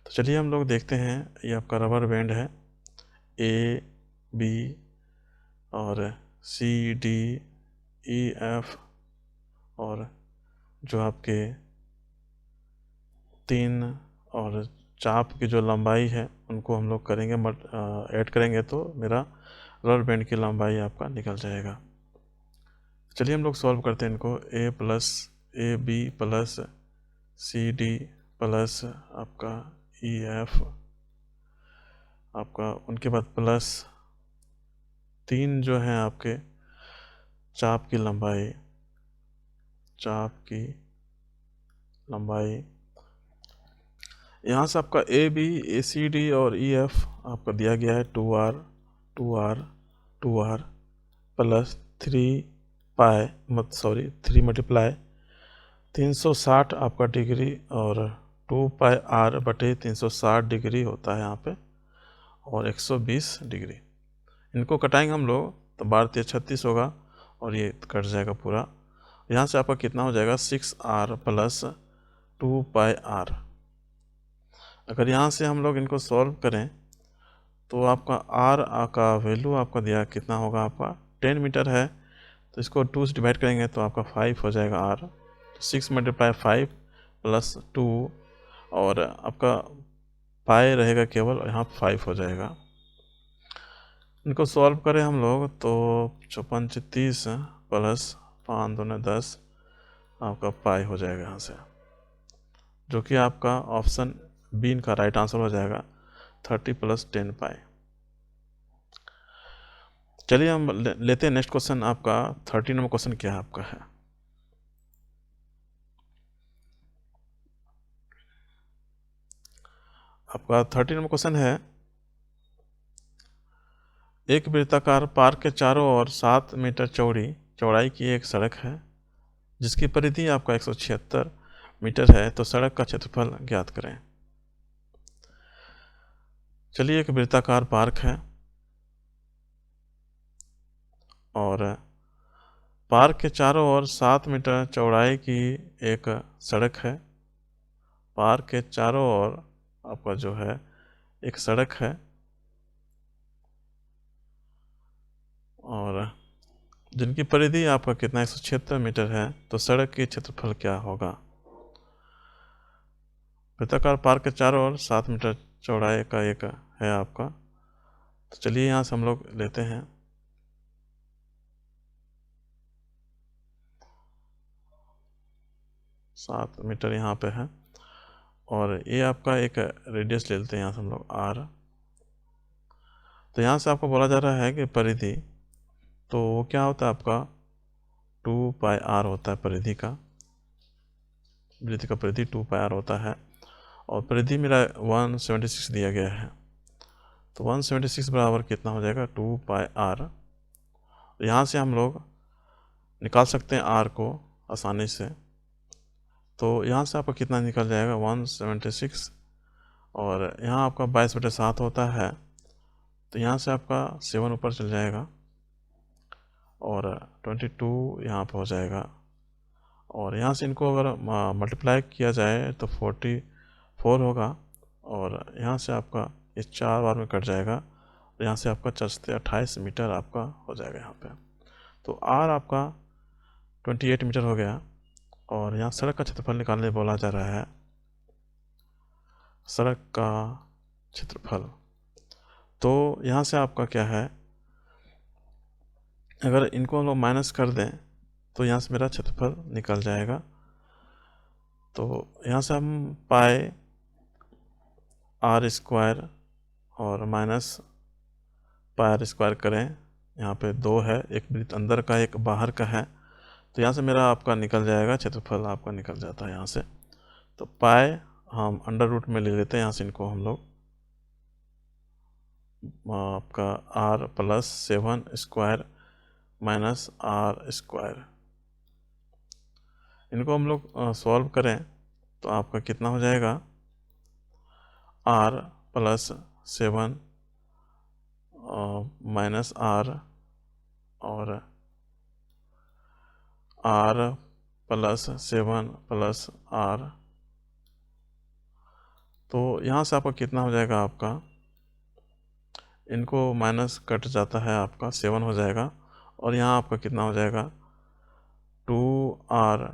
तो चलिए हम लोग देखते हैं। ये आपका रबर बैंड है, ए बी और सी डी ई एफ, और जो आपके 3 और चाप की जो लंबाई है उनको हम लोग करेंगे ऐड करेंगे, तो मेरा रबर बैंड की लंबाई आपका निकल जाएगा। चलिए हम लोग सॉल्व करते हैं इनको। A plus A B plus C D plus आपका ई एफ आपका, उनके बाद प्लस 3 जो है आपके चाप की लंबाई यहाँ से आपका A B A C D और ई एफ आपका दिया गया है 2R प्लस 3 मल्टीप्लाई 360 आपका डिग्री और 2πr बटे 360 डिग्री होता है यहाँ पे, और 120 डिग्री। इनको कटाएंगे हम लोग तो 12×3 = 36 होगा और ये कट जाएगा पूरा। यहाँ से आपका कितना हो जाएगा 6R प्लस 2πr। अगर यहाँ से हम लोग इनको सॉल्व करें तो आपका R का वैल्यू आपका दिया कितना होगा, आपका 10 मीटर है, तो इसको 2 से डिवाइड करेंगे तो आपका 5 हो जाएगा R। तो 6 × 5 + 2 और आपका पाई रहेगा केवल, यहाँ 5 हो जाएगा। इनको सॉल्व करें हम लोग तो 54 30 प्लस 5 दूने 10 आपका पाई हो जाएगा यहाँ से, जो कि आपका ऑप्शन बी इनका राइट आंसर हो जाएगा 30 + 10 पाई। चलिए हम लेते हैं नेक्स्ट क्वेश्चन। आपका 13वां क्वेश्चन क्या है आपका है। आपका 13वां क्वेश्चन है एक वृत्ताकार पार्क के चारों ओर 7 मीटर चौड़ाई की एक सड़क है जिसकी परिधि आपका 176 मीटर है तो सड़क का क्षेत्रफल ज्ञात करें। चलिए, एक वृत्ताकार पार्क है और पार्क के चारों ओर 7 मीटर चौड़ाई की एक सड़क है। पार्क के चारों ओर आपका जो है एक सड़क है और जिनकी परिधि आपका कितना 176 मीटर है, तो सड़क की क्षेत्रफल क्या होगा। वृत्ताकार पार्क के चारों ओर 7 मीटर चौड़ाई का एक है आपका। तो चलिए यहाँ से हम लोग लेते हैं 7 मीटर यहाँ पे है और ये आपका एक रेडियस ले लेते हैं यहाँ से हम लोग r। तो यहाँ से आपको बोला जा रहा है कि परिधि, तो वो क्या होता है आपका 2πr होता है परिधि का। वृत्त का परिधि 2πr होता है और परिधि मेरा 176 दिया गया है। तो 176 बराबर कितना हो जाएगा 2πr। यहाँ से हम लोग निकाल सकते हैं r को आसानी से। तो यहाँ से आपका कितना निकल जाएगा 176 और यहाँ आपका 22/7 होता है। तो यहाँ से आपका 7 ऊपर चल जाएगा और 22 यहाँ पर हो जाएगा और यहाँ से इनको अगर मल्टीप्लाई किया जाए तो 44 होगा और यहाँ से आपका ये 4 बार में कट जाएगा। और यहाँ से आपका 28 मीटर आपका हो जाएगा यहाँ पे। तो r आपका 28 मीटर हो गया और यहाँ सड़क का क्षेत्रफल निकालने बोला जा रहा है। सड़क का क्षेत्रफल, तो यहाँ से आपका क्या है, अगर इनको हम लोग माइनस कर दें तो यहाँ से मेरा क्षेत्रफल निकल जाएगा। तो यहाँ से हम पाए r² और माइनस πr² करें। यहाँ पे 2 है, एक वृत्त अंदर का एक बाहर का है। तो यहाँ से मेरा आपका निकल जाएगा, क्षेत्रफल आपका निकल जाता है यहाँ से। तो पाए हम अंडर रूट में ले लेते हैं यहाँ से, इनको हम लोग आपका r+7² माइनस r²। इनको हम लोग सॉल्व करें तो आपका कितना हो जाएगा r+7 माइनस r और r+7 प्लस r। तो यहाँ से आपका कितना हो जाएगा, आपका इनको माइनस कट जाता है, आपका 7 हो जाएगा और यहाँ आपका कितना हो जाएगा 2r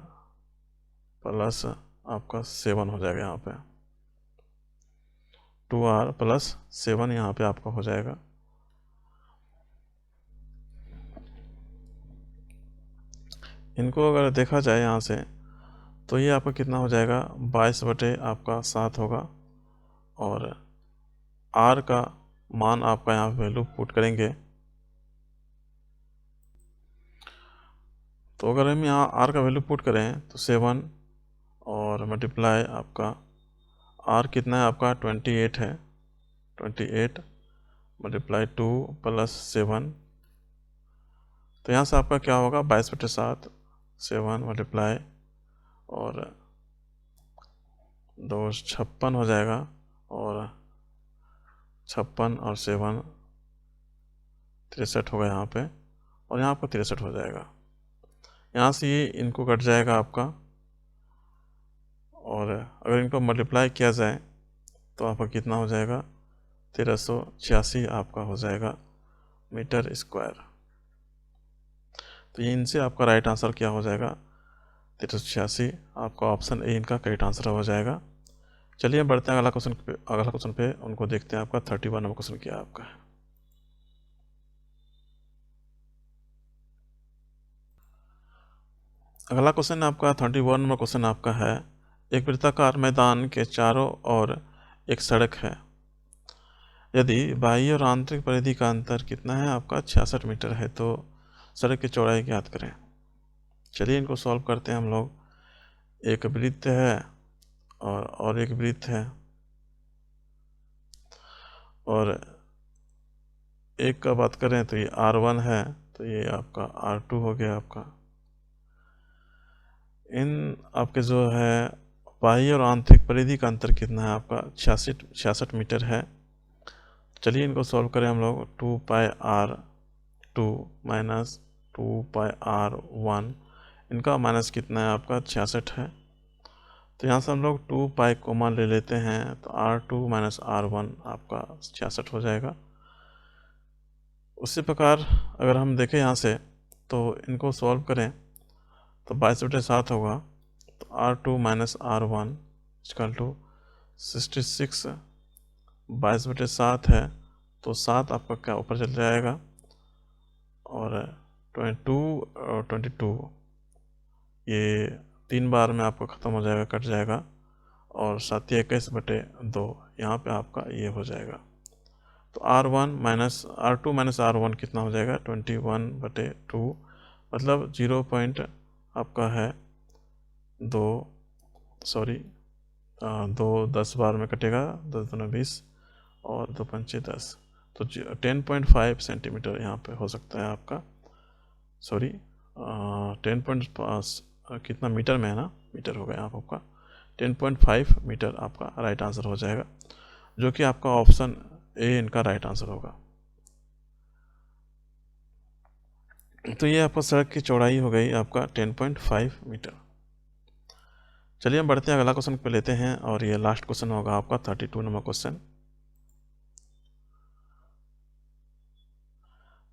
प्लस आपका 7 हो जाएगा। यहाँ पे 2r+7 यहाँ पे आपका हो जाएगा। इनको अगर देखा जाए यहाँ से तो ये आपका कितना हो जाएगा 22/7 होगा और r का मान आपका यहाँ वैल्यू पुट करेंगे। तो अगर हम यहाँ r का वैल्यू पुट करें तो 7 और मल्टीप्लाई आपका r कितना है आपका 28 है। 28 मल्टीप्लाई 2 प्लस 7। तो यहाँ से आपका क्या होगा 22/7, 7 मल्टीप्लाई और 2 56 हो जाएगा और 56 और 7 63 होगा यहाँ पे और यहाँ आपका 63 हो जाएगा। यहाँ से ये इनको कट जाएगा आपका और अगर इनको मल्टीप्लाई किया जाए तो आपका कितना हो जाएगा 1386 आपका हो जाएगा मीटर स्क्वायर। तो ये इनसे आपका राइट आंसर क्या हो जाएगा 1386। आपका ऑप्शन ए इनका करेक्ट आंसर हो जाएगा। चलिए बढ़ते हैं अगला क्वेश्चन पे उनको देखते हैं। आपका 31 नंबर क्वेश्चन क्या आपका है। अगला क्वेश्चन आपका 31 नंबर क्वेश्चन आपका है। एक वृत्ताकार मैदान के चारों ओर एक सड़क है। यदि बाह्य और आंतरिक परिधि का अंतर कितना है आपका 66 मीटर है, तो सड़क की चौड़ाई ज्ञात करें। चलिए इनको सॉल्व करते हैं हम लोग। एक वृत्त है और एक वृत्त है और एक का बात करें तो ये r1 है, तो ये आपका r2 हो गया। आपका इन आपके जो है बाह्य और आंतरिक परिधि का अंतर कितना है आपका 66 मीटर है। चलिए इनको सॉल्व करें हम लोग। 2πr2 माइनस 2πr1, इनका माइनस कितना है आपका 66 है। तो यहाँ से हम लोग 2π कॉमन ले लेते हैं, तो r2 माइनस r1 आपका 66 हो जाएगा। उसी प्रकार अगर हम देखें यहाँ से तो इनको सॉल्व करें तो 22/7 होगा। तो r2 minus r1 equal to 66, 22/7 है तो 7 आपका क्या ऊपर चल जाएगा, और 22 और 22 ये 3 बार में आपका ख़त्म हो जाएगा, कट जाएगा, और 7 21/2 यहाँ पे आपका ये हो जाएगा। तो r2 माइनस r1 कितना हो जाएगा 21/2, मतलब 0 पॉइंट आपका है 2 10 बार में कटेगा, 10 दूना 20 और 2 पंचे 10, तो 10.5 सेंटीमीटर यहाँ पे हो सकता है आपका। 10 कितना मीटर में है ना, मीटर होगा यहाँ आपका 10.5 मीटर आपका राइट आंसर हो जाएगा, जो कि आपका ऑप्शन ए इनका राइट आंसर होगा। तो ये आपका सड़क की चौड़ाई हो गई आपका 10.5 मीटर। चलिए हम बढ़ते हैं अगला क्वेश्चन पे लेते हैं, और ये लास्ट क्वेश्चन होगा आपका 32 नंबर क्वेश्चन।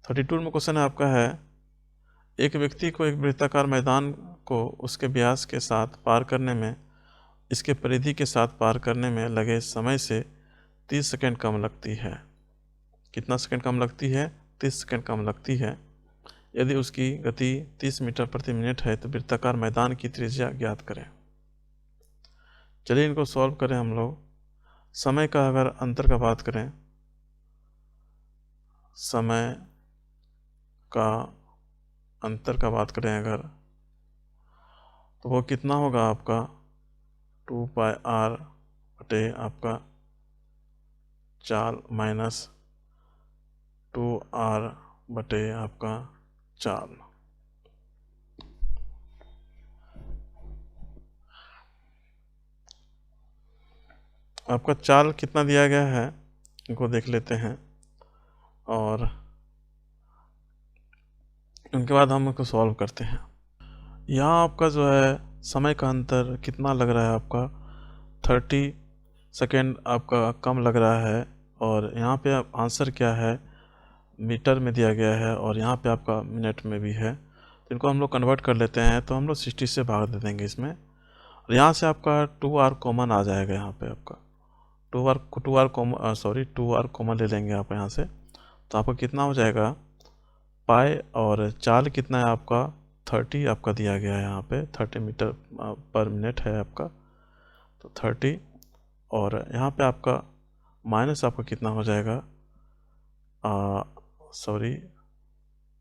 32 नंबर क्वेश्चन आपका है, एक व्यक्ति को एक वृत्ताकार मैदान को उसके व्यास के साथ पार करने में इसके परिधि के साथ पार करने में लगे समय से 30 सेकंड कम लगती है। कितना सेकंड कम लगती है? 30 सेकंड कम लगती है। यदि उसकी गति 30 मीटर प्रति मिनट है तो वृत्ताकार मैदान की त्रिज्या ज्ञात करें। चलिए इनको सॉल्व करें हम लोग। समय का अगर अंतर का बात करें, समय का अंतर का बात करें अगर, तो वो कितना होगा आपका 2πr बटे आपका 4 माइनस 2r बटे आपका 4। आपका चाल कितना दिया गया है इनको देख लेते हैं, और उनके बाद हम इसको सॉल्व करते हैं। यहाँ आपका जो है समय का अंतर कितना लग रहा है आपका 30 सेकेंड आपका कम लग रहा है, और यहाँ पे आंसर क्या है मीटर में दिया गया है, और यहाँ पे आपका मिनट में भी है। तो इनको हम लोग कन्वर्ट कर लेते हैं, तो हम लोग 60 से भाग दे देंगे इसमें, और यहाँ से आपका 2r कॉमन आ जाएगा। यहाँ पे आपका 2r कॉमन ले लेंगे आप यहाँ से, तो आपका कितना हो जाएगा पाई, और चाल कितना है आपका 30 आपका दिया गया है यहाँ पे 30 मीटर पर मिनट है आपका, तो 30, और यहाँ पे आपका माइनस आपका कितना हो जाएगा,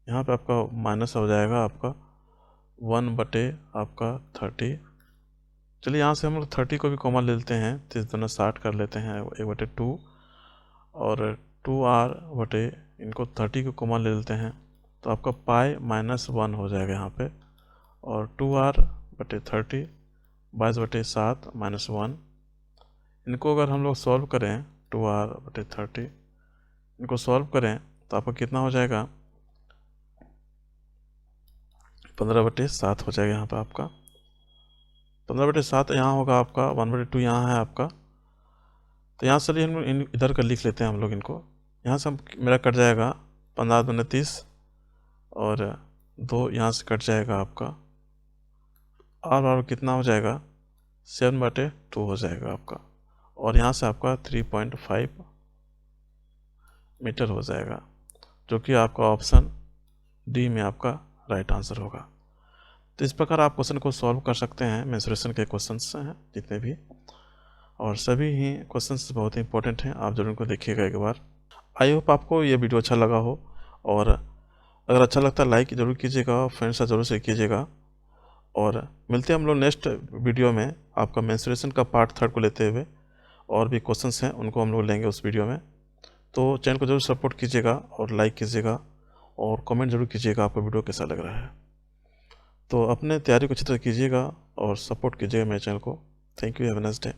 यहाँ पे आपका माइनस हो जाएगा आपका 1 बटे आपका 30। चलिए यहाँ से हम लोग 30 को भी कॉमन ले लेते हैं, 30 दूना 60 कर लेते हैं 1/2, और 2r बटे इनको 30 को कॉमन ले लेते हैं, तो आपका पाई -1 हो जाएगा यहाँ पे, और 2r बटे 30 22/7 -1। इनको अगर हम लोग सॉल्व करें 2r बटे 30 इनको सॉल्व करें तो आपका कितना हो जाएगा 15/7 हो जाएगा। यहाँ पे आपका 15/7 यहाँ होगा आपका 1/2 यहाँ है आपका, तो यहाँ से हम इधर का लिख लेते हैं हम लोग इनको। यहाँ से मेरा कट जाएगा 15 दूनी 30, और 2 यहाँ से कट जाएगा आपका, और कितना हो जाएगा 7/2 हो जाएगा आपका, और यहाँ से आपका 3.5 मीटर हो जाएगा, जो कि आपका ऑप्शन डी में आपका राइट आंसर होगा। तो इस प्रकार आप क्वेश्चन को सॉल्व कर सकते हैं। मेंसुरेशन के क्वेश्चंस हैं जितने भी, और सभी ही क्वेश्चंस बहुत ही इंपॉर्टेंट हैं, आप जरूर इनको देखिएगा एक बार। आई होप आपको ये वीडियो अच्छा लगा हो, और अगर अच्छा लगता है लाइक ज़रूर कीजिएगा, फ्रेंड्स से ज़रूर शेयर कीजिएगा, और मिलते हैं हम लोग नेक्स्ट वीडियो में आपका मेंसुरेशन का पार्ट 3 को लेते हुए। और भी क्वेश्चंस हैं उनको हम लोग लेंगे उस वीडियो में। तो चैनल को जरूर सपोर्ट कीजिएगा, और लाइक कीजिएगा, और कमेंट जरूर कीजिएगा आपको वीडियो कैसा लग रहा है। तो अपने तैयारी को अच्छी तरह कीजिएगा और सपोर्ट कीजिएगा मेरे चैनल को। Thank you, have a nice day.